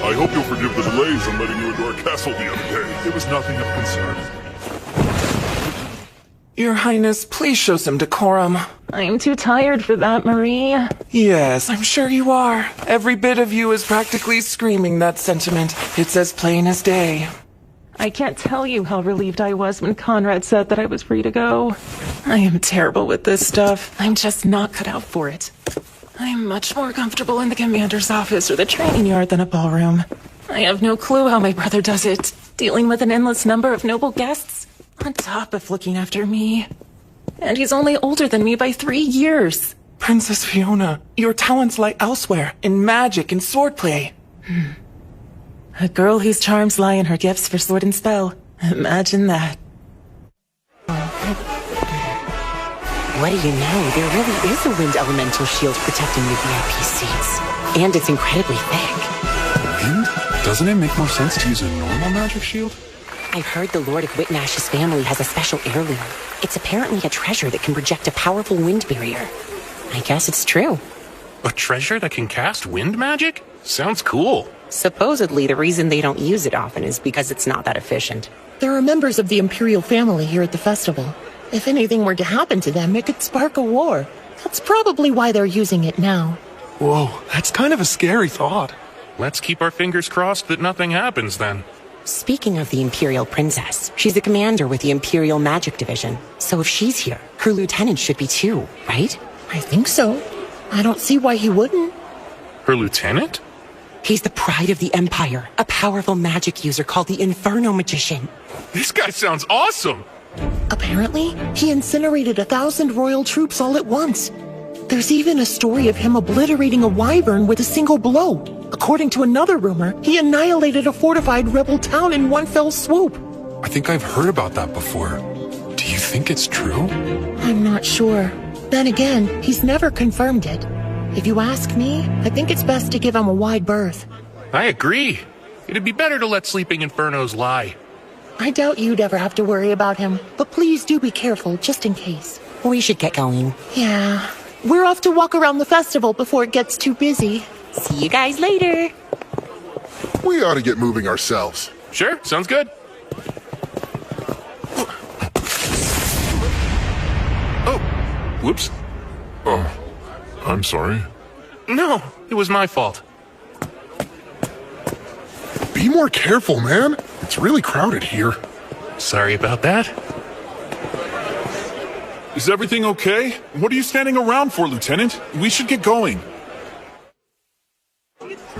I hope you'll forgive the delays in letting you into our castle the other day. It was nothing of concern. Your Highness, please show some decorum. I'm too tired for that, Marie. Yes, I'm sure you are. Every bit of you is practically screaming that sentiment. It's as plain as day. I can't tell you how relieved I was when Conrad said that I was free to go. I am terrible with this stuff. I'm just not cut out for it. I'm much more comfortable in the commander's office or the training yard than a ballroom. I have no clue how my brother does it, dealing with an endless number of noble guests, on top of looking after me. And he's only older than me by 3 years. Princess Fiona, your talents lie elsewhere, in magic and swordplay. A girl whose charms lie in her gifts for sword and spell. Imagine that. What do you know? There really is a wind elemental shield protecting your VIP seats. And it's incredibly thick. Wind? Doesn't it make more sense to use a normal magic shield? I've heard the Lord of Whitnash's family has a special heirloom. It's apparently a treasure that can project a powerful wind barrier. I guess it's true. A treasure that can cast wind magic? Sounds cool. Supposedly, the reason they don't use it often is because it's not that efficient. There are members of the Imperial family here at the festival. If anything were to happen to them, it could spark a war. That's probably why they're using it now. Whoa, that's kind of a scary thought. Let's keep our fingers crossed that nothing happens then. Speaking of the Imperial Princess, she's the commander with the Imperial Magic Division. So if she's here, her lieutenant should be too, right? I think so. I don't see why he wouldn't. Her lieutenant? He's the pride of the Empire, a powerful magic user called the Inferno Magician. This guy sounds awesome! Apparently, he incinerated 1,000 royal troops all at once. There's even a story of him obliterating a wyvern with a single blow. According to another rumor, he annihilated a fortified rebel town in one fell swoop. I think I've heard about that before. Do you think it's true? I'm not sure. Then again, he's never confirmed it. If you ask me, I think it's best to give him a wide berth. I agree. It'd be better to let sleeping infernos lie. I doubt you'd ever have to worry about him, but please do be careful, just in case. We should get going. Yeah. We're off to walk around the festival before it gets too busy. See you guys later. We ought to get moving ourselves. Sure, sounds good. Oh, whoops. Oh, I'm sorry. No, it was my fault. Be more careful, man. It's really crowded here. Sorry about that. Is everything okay? What are you standing around for, Lieutenant? We should get going.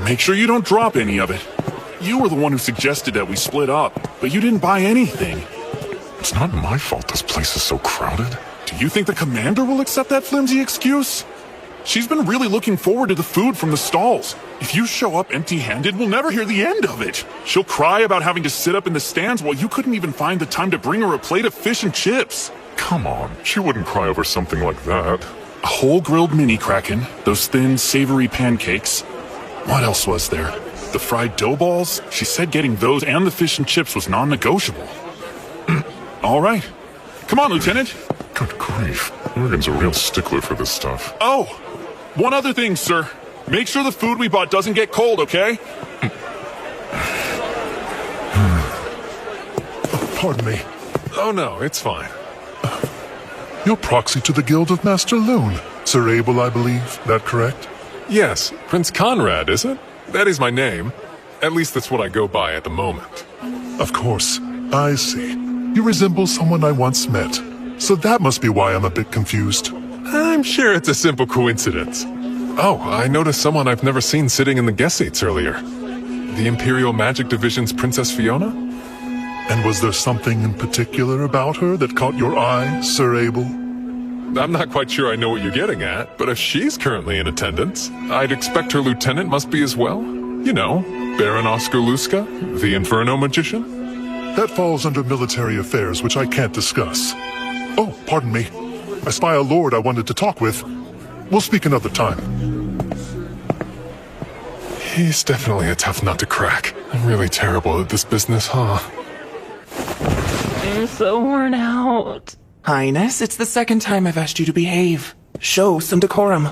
Make sure you don't drop any of it. You were the one who suggested that we split up, but you didn't buy anything. It's not my fault this place is so crowded. Do you think the commander will accept that flimsy excuse? She's been really looking forward to the food from the stalls. If you show up empty-handed, we'll never hear the end of it. She'll cry about having to sit up in the stands while you couldn't even find the time to bring her a plate of fish and chips. Come on, she wouldn't cry over something like that. A whole grilled mini kraken, those thin, savory pancakes. What else was there? The fried dough balls? She said getting those and the fish and chips was non-negotiable. All right. Come on, Lieutenant. Good grief. Morgan's a real stickler for this stuff. Oh, one other thing, sir. Make sure the food we bought doesn't get cold, okay? Pardon me. Oh no, it's fine. You're proxy to the Guild of Master Loon. Sir Abel, I believe. That correct? Yes, Prince Conrad, is it? That is my name. At least that's what I go by at the moment. Of course. I see. You resemble someone I once met. So that must be why I'm a bit confused. I'm sure it's a simple coincidence. Oh, I noticed someone I've never seen sitting in the guest seats earlier. The Imperial Magic Division's Princess Fiona? And was there something in particular about her that caught your eye, Sir Abel? I'm not quite sure I know what you're getting at, but if she's currently in attendance, I'd expect her lieutenant must be as well. You know, Baron Oscar Luska, the Inferno Magician? That falls under military affairs, which I can't discuss. Oh, pardon me. I spy a lord I wanted to talk with. We'll speak another time. He's definitely a tough nut to crack. I'm really terrible at this business, huh? I'm so worn out. Highness, it's the second time I've asked you to behave. Show some decorum.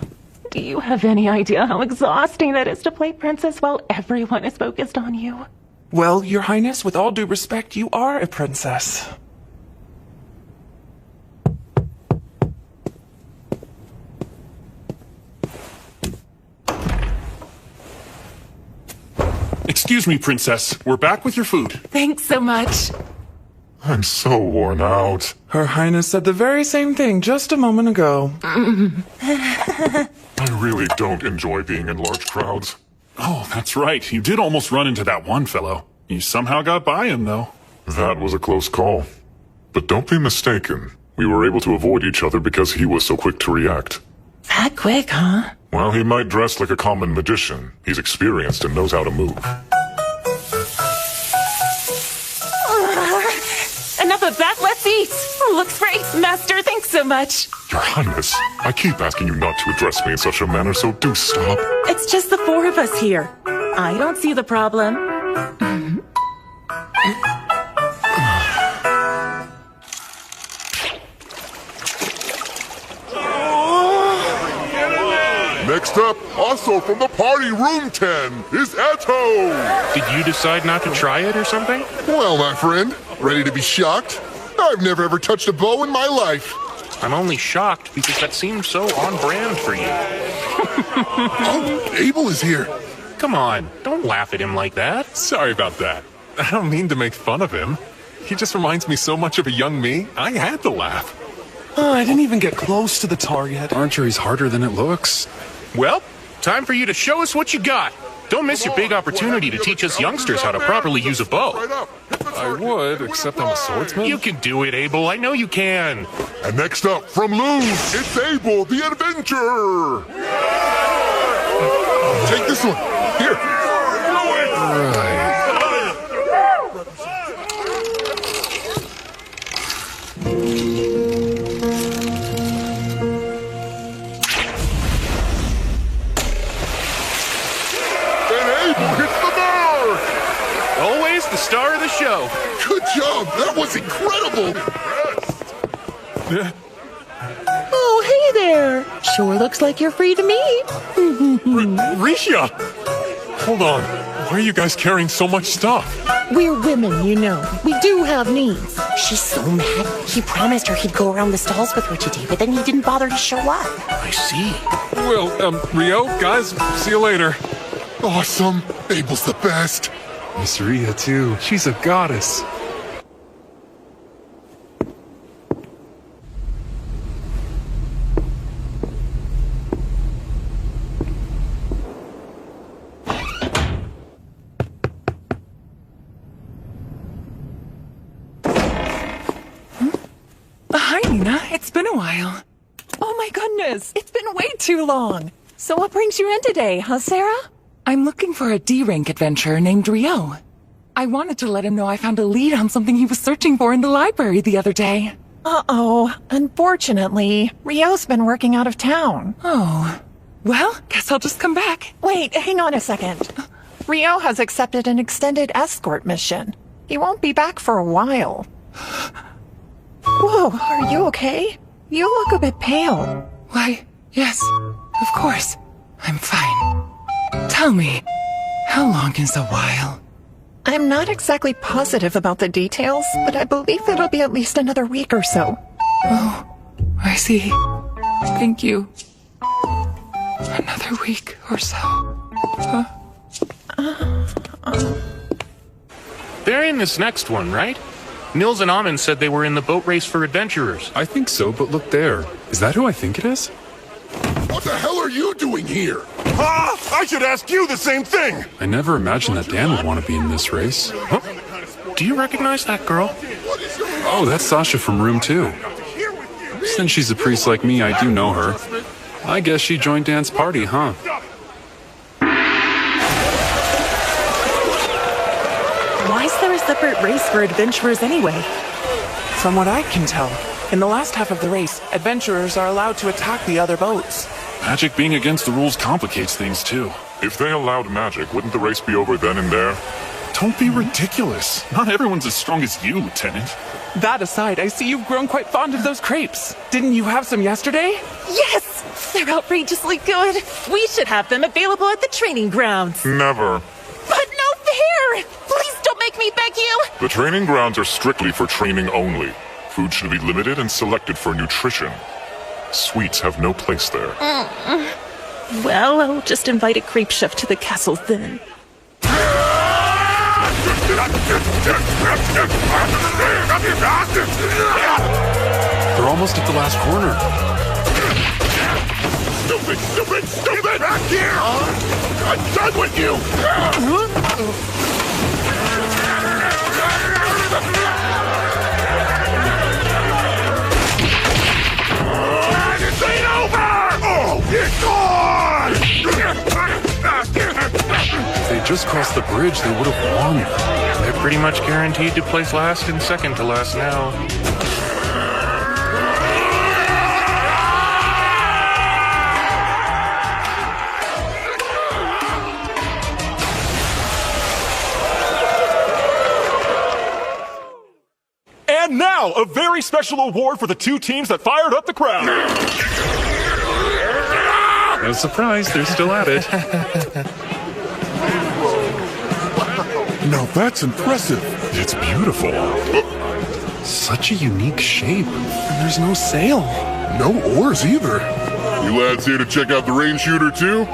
Do you have any idea how exhausting it is to play princess while everyone is focused on you? Well, Your Highness, with all due respect, you are a princess. Excuse me, Princess. We're back with your food. Thanks so much. I'm so worn out. Her Highness said the very same thing just a moment ago. I really don't enjoy being in large crowds. Oh, that's right. You did almost run into that one fellow. You somehow got by him, though. That was a close call. But don't be mistaken. We were able to avoid each other because he was so quick to react. That quick, huh? While he might dress like a common magician, he's experienced and knows how to move. Enough of that, let's eat! Looks great, Master, thanks so much. Your Highness, I keep asking you not to address me in such a manner, so do stop. It's just the four of us here. I don't see the problem. Next up, also from the party room 10, is Eto! Did you decide not to try it or something? Well, my friend, ready to be shocked? I've never ever touched a bow in my life. I'm only shocked because that seemed so on brand for you. Oh, Abel is here. Come on, don't laugh at him like that. Sorry about that. I don't mean to make fun of him. He just reminds me so much of a young me, I had to laugh. Oh, I didn't even get close to the target. Archery's harder than it looks. Well, time for you to show us what you got. Don't miss your big opportunity to teach us youngsters how to properly use a bow. I would, except I'm a swordsman. You can do it, Abel. I know you can. And next up, from Loon, it's Abel the Adventurer! Take this one. Here. Right. Always the star of the show. Good job. That was incredible. Oh, hey there. Sure looks like you're free to meet. Risha! Hold on. Why are you guys carrying so much stuff? We're women, you know. We do have needs. She's so mad. He promised her he'd go around the stalls with her today, but then he didn't bother to show up. I see. Well, Rio, guys, see you later. Awesome. Abel's the best. Miss Rhea, too. She's a goddess. Hi, Nina. It's been a while. Oh my goodness, it's been way too long. So what brings you in today, huh, Sarah? I'm looking for a D-rank adventurer named Rio. I wanted to let him know I found a lead on something he was searching for in the library the other day. Uh-oh. Unfortunately, Rio's been working out of town. Oh. Well, guess I'll just come back. Wait, hang on a second. Rio has accepted an extended escort mission. He won't be back for a while. Whoa, are you okay? You look a bit pale. Why, yes, of course. I'm fine. Tell me, how long is a while? I'm not exactly positive about the details, but I believe it'll be at least another week or so. Oh, I see. Thank you. Another week or so. Huh? They're in this next one, right? Nils and Amon said they were in the boat race for adventurers. I think so, but look there. Is that who I think it is? What the hell are you doing here? I should ask you the same thing! I never imagined that Dan would want to be in this race. Huh? Do you recognize that girl? Oh, that's Sasha from Room 2. Since she's a priest like me, I do know her. I guess she joined Dan's party, huh? Why is there a separate race for adventurers anyway? From what I can tell, in the last half of the race, adventurers are allowed to attack the other boats. Magic being against the rules complicates things too. If they allowed magic, wouldn't the race be over then and there? Don't be ridiculous. Not everyone's as strong as you, Lieutenant. That aside, I see you've grown quite fond of those crepes. Didn't you have some yesterday? Yes! They're outrageously good. We should have them available at the training grounds. Never. But no fair! Please don't make me beg you! The training grounds are strictly for training only. Food should be limited and selected for nutrition. Sweets have no place there. Well, I'll just invite a crepe chef to the castle then. They're almost at the last corner. Stupid! Back here! I'm done with you! This ain't over! Oh, it's on! If they just crossed the bridge, they would have won. They're pretty much guaranteed to place last and second to last now. And now, a very special award for the two teams that fired up the crowd. No surprise, they're still at it. Now that's impressive. It's beautiful. Such a unique shape. And there's no sail. No oars either. You lads here to check out the rain shooter too?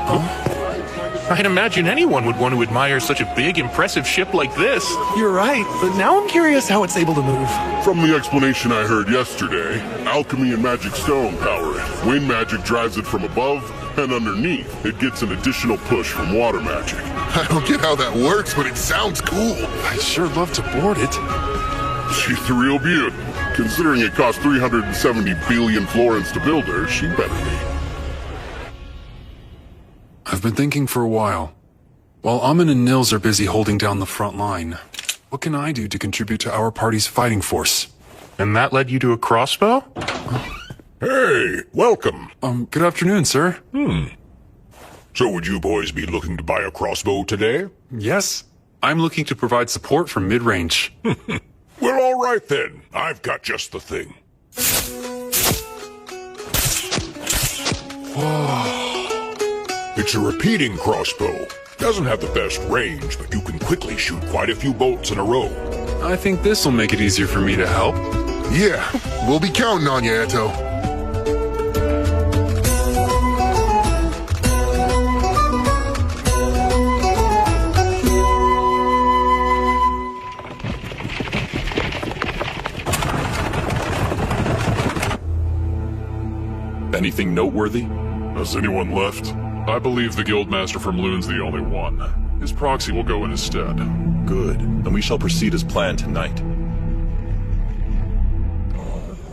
I'd imagine anyone would want to admire such a big, impressive ship like this. You're right, but now I'm curious how it's able to move. From the explanation I heard yesterday, alchemy and magic stone power it. Wind magic drives it from above, and underneath, it gets an additional push from water magic. I don't get how that works, but it sounds cool. I'd sure love to board it. She's the real beaut. Considering it cost 370 billion florins to build her, she better be. I've been thinking for a while. While Amon and Nils are busy holding down the front line, what can I do to contribute to our party's fighting force? And that led you to a crossbow? Hey, welcome. Good afternoon, sir. So would you boys be looking to buy a crossbow today? Yes. I'm looking to provide support from mid-range. Well, all right then. I've got just the thing. Whoa. It's a repeating crossbow. Doesn't have the best range, but you can quickly shoot quite a few bolts in a row. I think this will make it easier for me to help. Yeah, we'll be counting on you, Eto. Anything noteworthy? Has anyone left? I believe the Guildmaster from Loon's the only one. His proxy will go in his stead. Good. Then we shall proceed as planned tonight.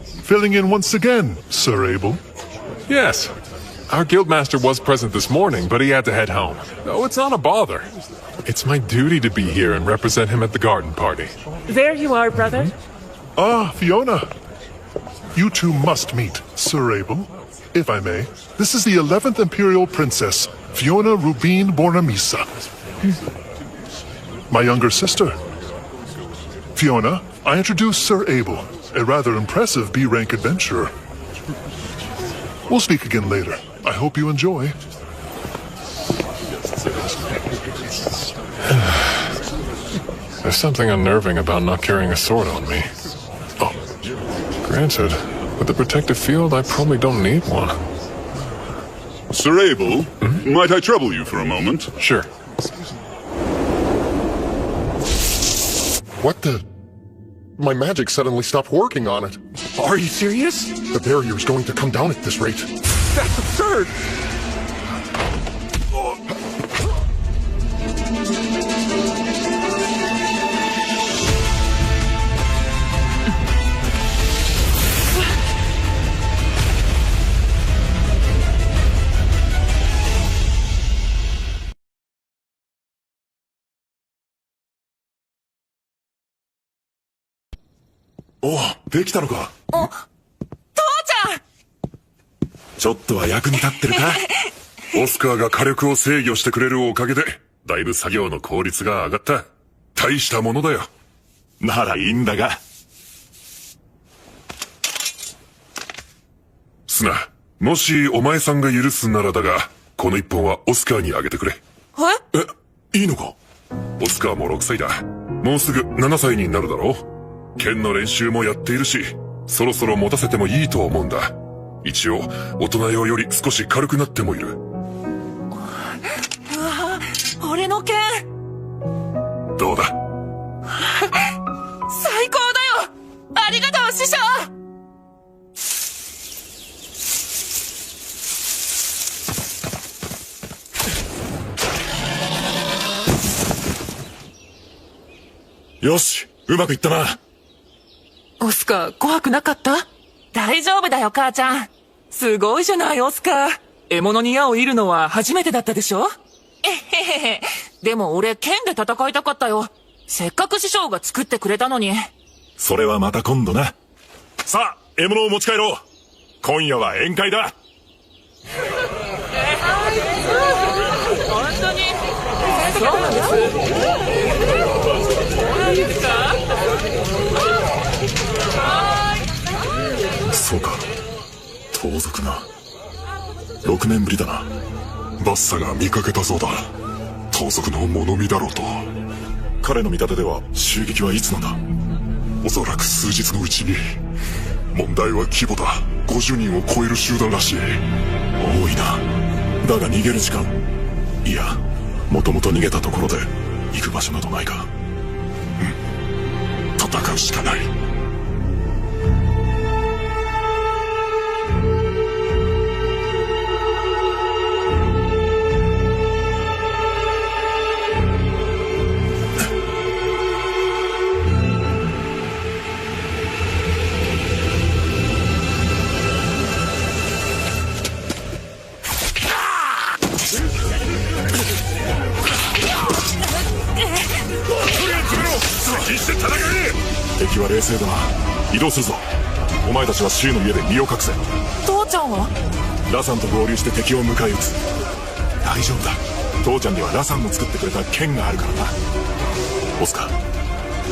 Filling in once again, Sir Abel. Yes. Our Guildmaster was present this morning, but he had to head home. No, it's not a bother. It's my duty to be here and represent him at the garden party. There you are, brother. Ah, Fiona. You two must meet, Sir Abel, if I may. This is the 11th Imperial Princess, Fiona Rubin Bornamisa. My younger sister. Fiona, I introduce Sir Abel, a rather impressive B-rank adventurer. We'll speak again later. I hope you enjoy. There's something unnerving about not carrying a sword on me. Oh, granted, with the protective field, I probably don't need one. Sir Abel, might I trouble you for a moment? Sure. What the? My magic suddenly stopped working on it. Are you serious? The barrier's going to come down at this rate. That's absurd!おう、できたのか。父ちゃん！ちょっとは役に立ってるか？オスカーが火力を制御してくれるおかげで、だいぶ作業の効率が上がった。大したものだよ。ならいいんだが。スナ、もしお前さんが許すならだが、この一本はオスカーにあげてくれ。いいのか？オスカーも6歳だ。もうすぐ7歳になるだろう。剣の練習もやっているし、そろそろ持たせてもいいと思うんだ。一応、大人用より少し軽くなってもいる。俺の剣どうだ？最高だよ！ありがとう、師匠！よし、うまくいったな。オスカー、怖くなかった？大丈夫だよ、母ちゃん。すごいじゃない、オスカー。獲物に矢を射るのは初めてだったでしょ？えへへへ。でも俺、剣で戦いたかったよ。せっかく師匠が作ってくれたのに。それはまた今度な。さあ、獲物を持ち帰ろう。今夜は宴会だ。本当に？そうなんです。そうか、盗賊な。6年ぶりだな。バッサが見かけたそうだ。盗賊の物見だろうと。彼の見立てでは襲撃はいつなんだ？おそらく数日のうちに。問題は規模だ。50人を超える集団らしい。多いな。だが逃げる時間、いや、もともと逃げたところで行く場所などないか。戦うしかない。敵は冷静だな。移動するぞ。お前たちはシーの家で身を隠せ。父ちゃんは？ラサンと合流して敵を迎え撃つ。大丈夫だ。父ちゃんにはラサンの作ってくれた剣があるからな。オスカー、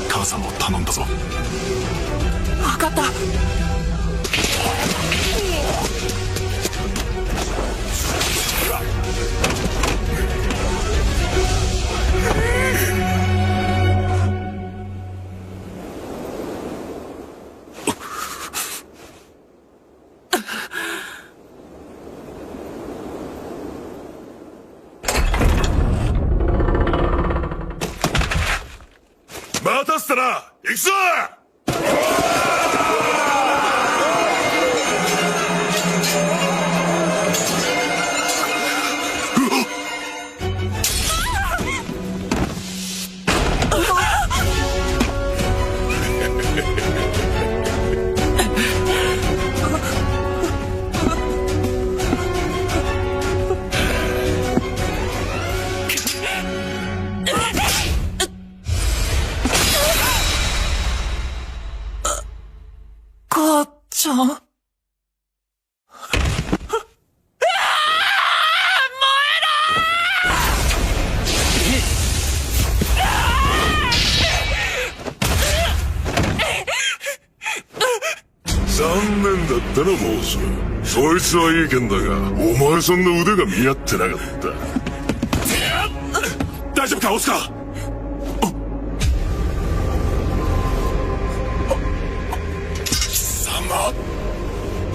母さんを頼んだぞ。分かった。待たせたな。行くぞ。母ちゃん？残念だったな、坊主。そいつはいい剣だが、お前さんの腕が見合ってなかった。大丈夫か、オスカー？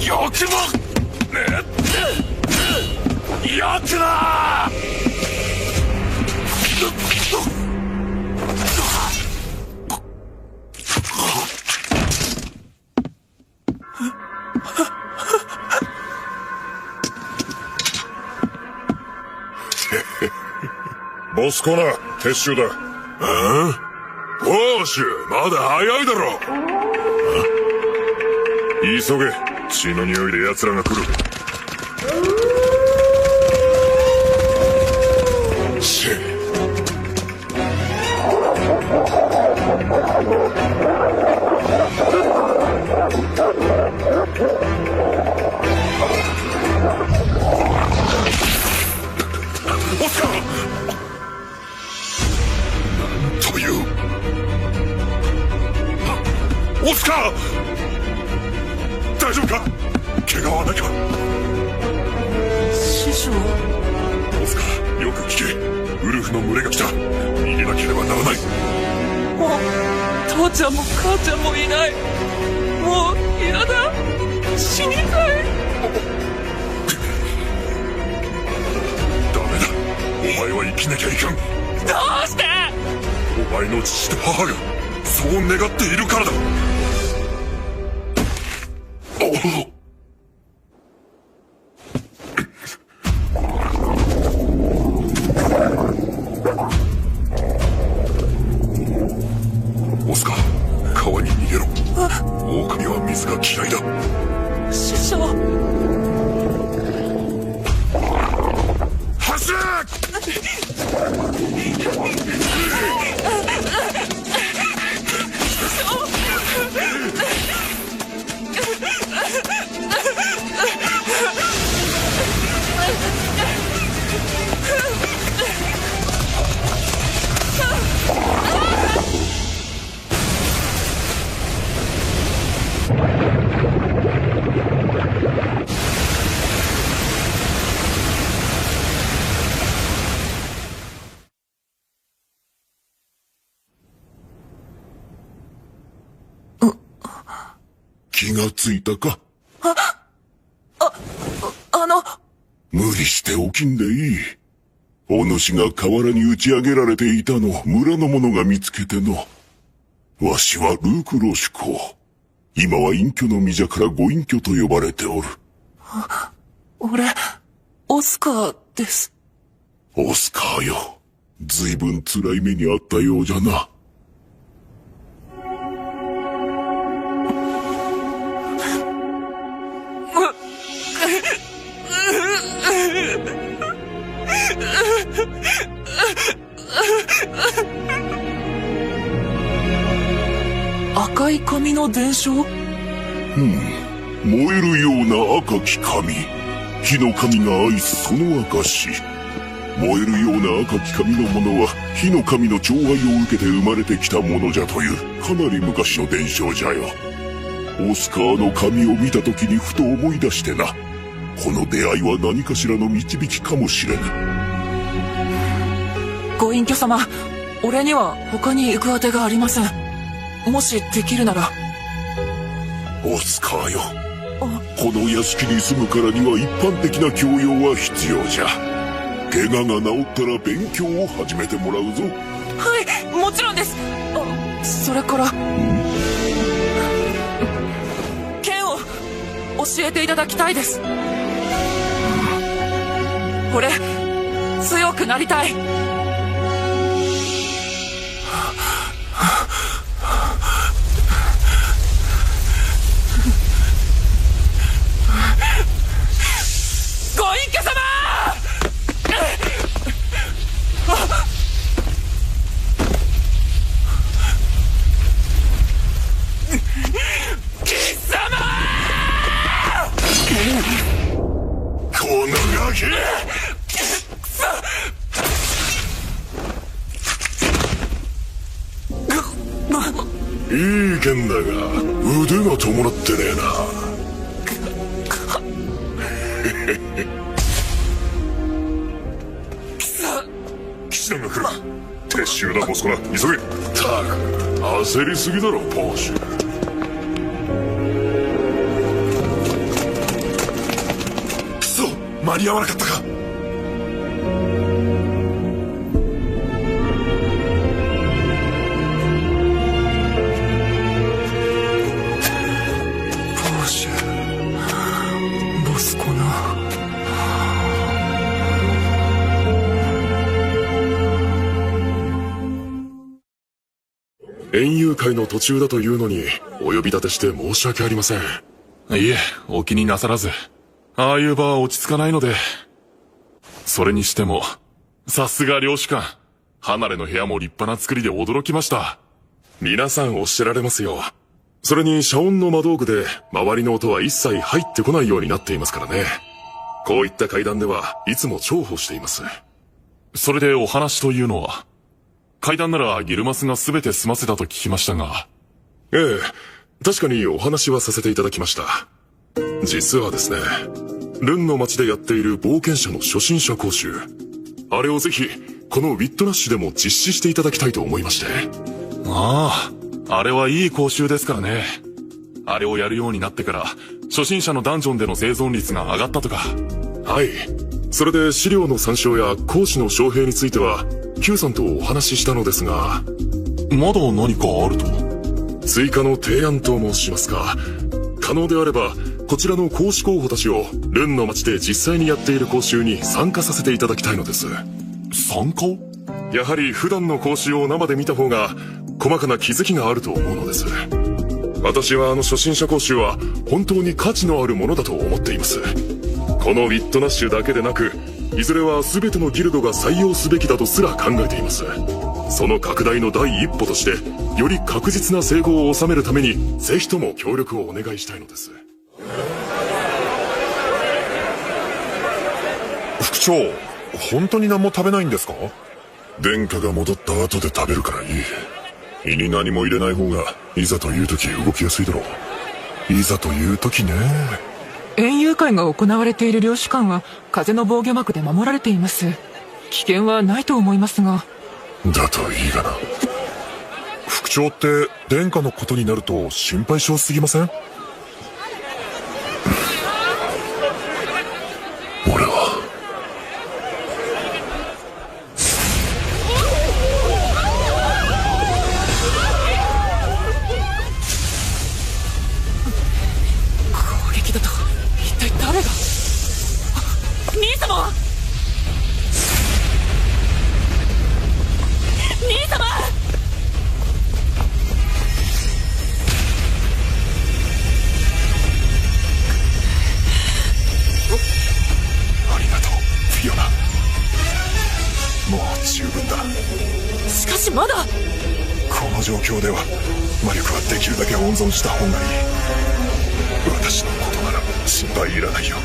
よくもよくな。ボスコナ撤収だ。ポーシュ、まだ早いだろ。急げ、血の匂いで奴らが来る。シェ。オスカー！なんという。オスカー！大丈夫か？怪我はないか？師匠。オスカー、よく聞け。ウルフの群れが来た。逃げなければならない。もう父ちゃんも母ちゃんもいない。もう嫌だ。死にたい。ダメだ。お前は生きなきゃいかん。どうして？お前の父と母がそう願っているからだ。オスカー、川に逃げろ。狼は水が嫌いだ。師匠。走れ！気がついたか？無理して起きんでいい。お主が河原に打ち上げられていたの村の者が見つけての。わしはルーク・ロシュコ。今は隠居の身じゃからご隠居と呼ばれておる。俺、オスカーです。オスカーよ。ずいぶん辛い目にあったようじゃな。赤い髪の伝承？燃えるような赤き髪。火の神が愛すその証。燃えるような赤き髪の者は火の神の寵愛を受けて生まれてきたものじゃというかなり昔の伝承じゃよ。オスカーの髪を見た時にふと思い出してな。この出会いは何かしらの導きかもしれぬ。ご隠居様、俺には他に行くあてがありません。もしできるなら。オスカーよ。この屋敷に住むからには一般的な教養は必要じゃ。怪我が治ったら勉強を始めてもらうぞ。はい、もちろんです。それから剣を教えていただきたいです。俺、強くなりたい。ご隠居様！貴様！このガキ！いい剣だが腕が伴ってねえな。騎士団が来る。撤収だボスコナ、急げ。たく焦りすぎだろポーシュ。くそ、間に合わなかったか。ボスコナ。園遊会の途中だというのに、お呼び立てして申し訳ありません。いえ、お気になさらず。ああいう場は落ち着かないので。それにしても、さすが領主官。離れの部屋も立派な作りで驚きました。皆さんおっしゃられますよ。それに遮音の魔道具で周りの音は一切入ってこないようになっていますからね。こういった階段ではいつも重宝しています。それでお話というのは、階段ならギルマスが全て済ませたと聞きましたが。ええ、確かにお話はさせていただきました。実はですね、ルンの町でやっている冒険者の初心者講習、あれをぜひこのウィットナッシュでも実施していただきたいと思いまして。ああ、あれはいい講習ですからね。あれをやるようになってから初心者のダンジョンでの生存率が上がったとか。はい。それで資料の参照や講師の招聘については Q さんとお話ししたのですが、まだ何かあると？追加の提案と申しますか、可能であればこちらの講師候補たちをルンの町で実際にやっている講習に参加させていただきたいのです。参加？やはり普段の講習を生で見た方が細かな気づきがあると思うのです。私は初心者講習は本当に価値のあるものだと思っています。このウィットナッシュだけでなく、いずれは全てのギルドが採用すべきだとすら考えています。その拡大の第一歩として、より確実な成功を収めるために、ぜひとも協力をお願いしたいのです。副長、本当に何も食べないんですか？殿下が戻った後で食べるからいい。胃に何も入れない方が、いざという時動きやすいだろう。いざという時ね。園遊会が行われている領主館は風の防御膜で守られています。危険はないと思いますが。だといいがな。副長って殿下のことになると心配性すぎません？俺は攻撃だと一体誰が？兄様！兄様！ありがとう、フィオナ。もう十分だ。しかしまだ。この状況では魔力はできるだけ温存した方がいい。私のことなら心配いらないよ。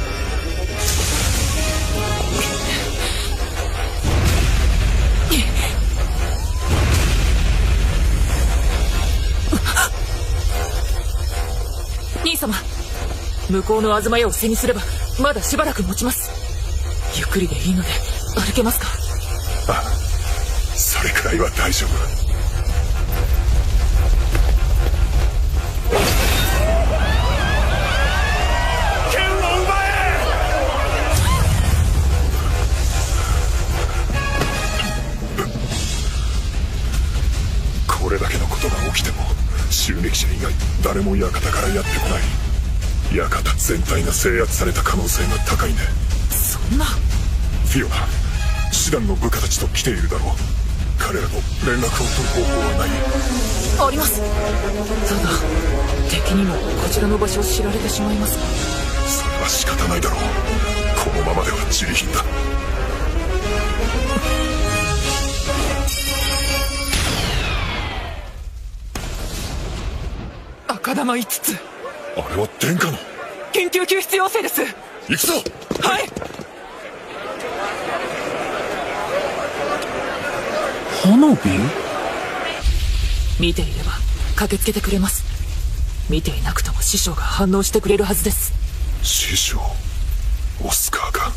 兄様、向こうの東屋を背にすればまだしばらく持ちます。ゆっくりでいいので歩けますか？ああ、それくらいは大丈夫。これだけのことが起きても襲撃者以外誰も館からやってこない。館全体が制圧された可能性が高いね。そんな。フィオナ、師団の部下たちと来ているだろう。彼らと連絡を取る方法はない？あります。ただ敵にもこちらの場所を知られてしまいます。それは仕方ないだろう。このままでは自利品だ。赤玉5つ。あれは殿下の緊急救出要請です。行くぞ。はい。花火？見ていれば駆けつけてくれます。見ていなくとも師匠が反応してくれるはずです。師匠、オスカーか。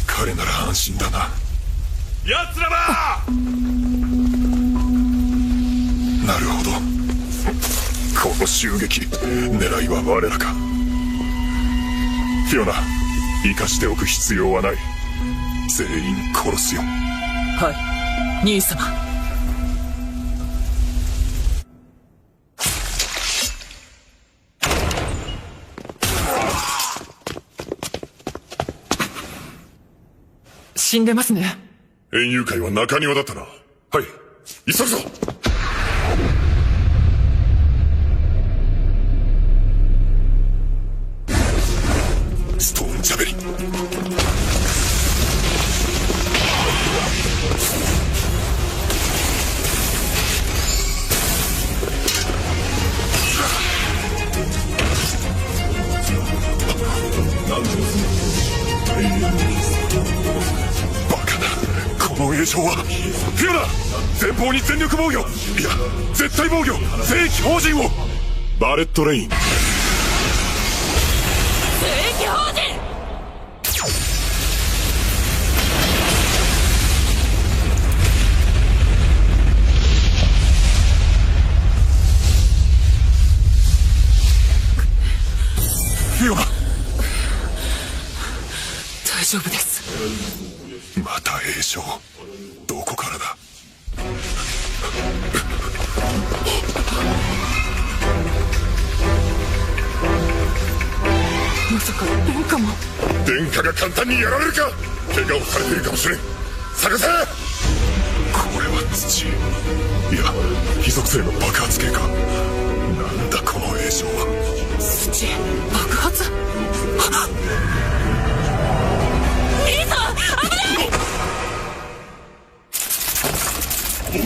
彼なら安心だな。奴らだ！なるほど。この襲撃、狙いは我らか。フィオナ、生かしておく必要はない。全員殺すよ。はい、兄様。死んでますね。園遊会は中庭だったな。はい、急ぐぞ。ストーンジャベリン。バカな、この映像は。フィオナ、前方に全力防御、いや絶対防御、正規法人を。バレットレイン。正規法人。フィオナ、大丈夫です。また映像。どこからだ。まさか殿下も。殿下が簡単にやられるか。怪我をされているかもしれん。探せ。これは土、いや非属性の爆発系か。なんだこの映像は。土爆発。兄さん危ない。恩恵。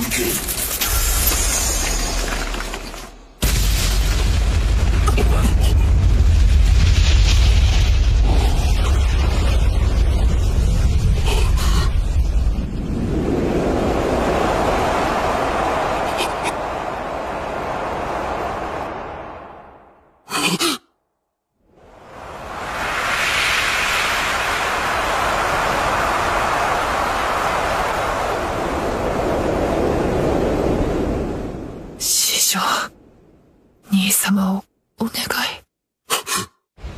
兄様をお願い。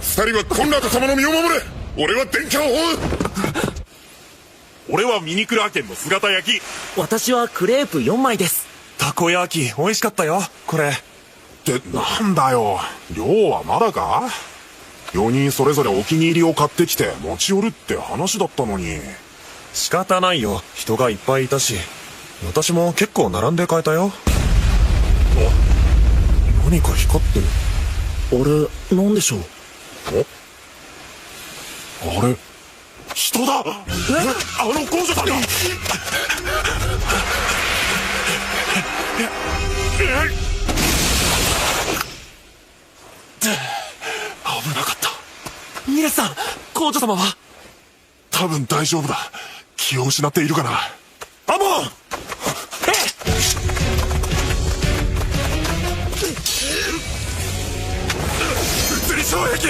二人はコンラード様の身を守れ。俺は殿下を追う。俺はミニクラーケンの姿焼き。私はクレープ4枚です。たこ焼き美味しかったよこれ。ってなんだよ、量はまだか。4人それぞれお気に入りを買ってきて持ち寄るって話だったのに。仕方ないよ、人がいっぱいいたし。私も結構並んで買えたよ。何か光ってる。あれなんでしょう。あれ人だ。あのゴージョさんが。危なかった。ミレスさん、皇女様は。多分大丈夫だ。気を失っているかな。アモン。物理衝撃。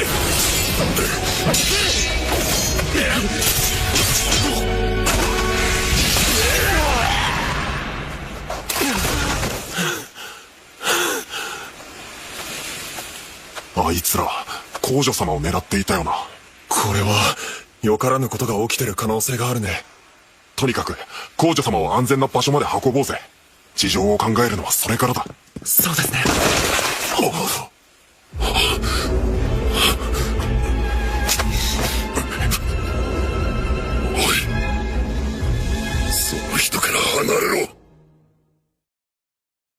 あいつら皇女様を狙っていたよな。これはよからぬことが起きてる可能性があるね。とにかく皇女様を安全な場所まで運ぼうぜ。事情を考えるのはそれからだ。そうですね。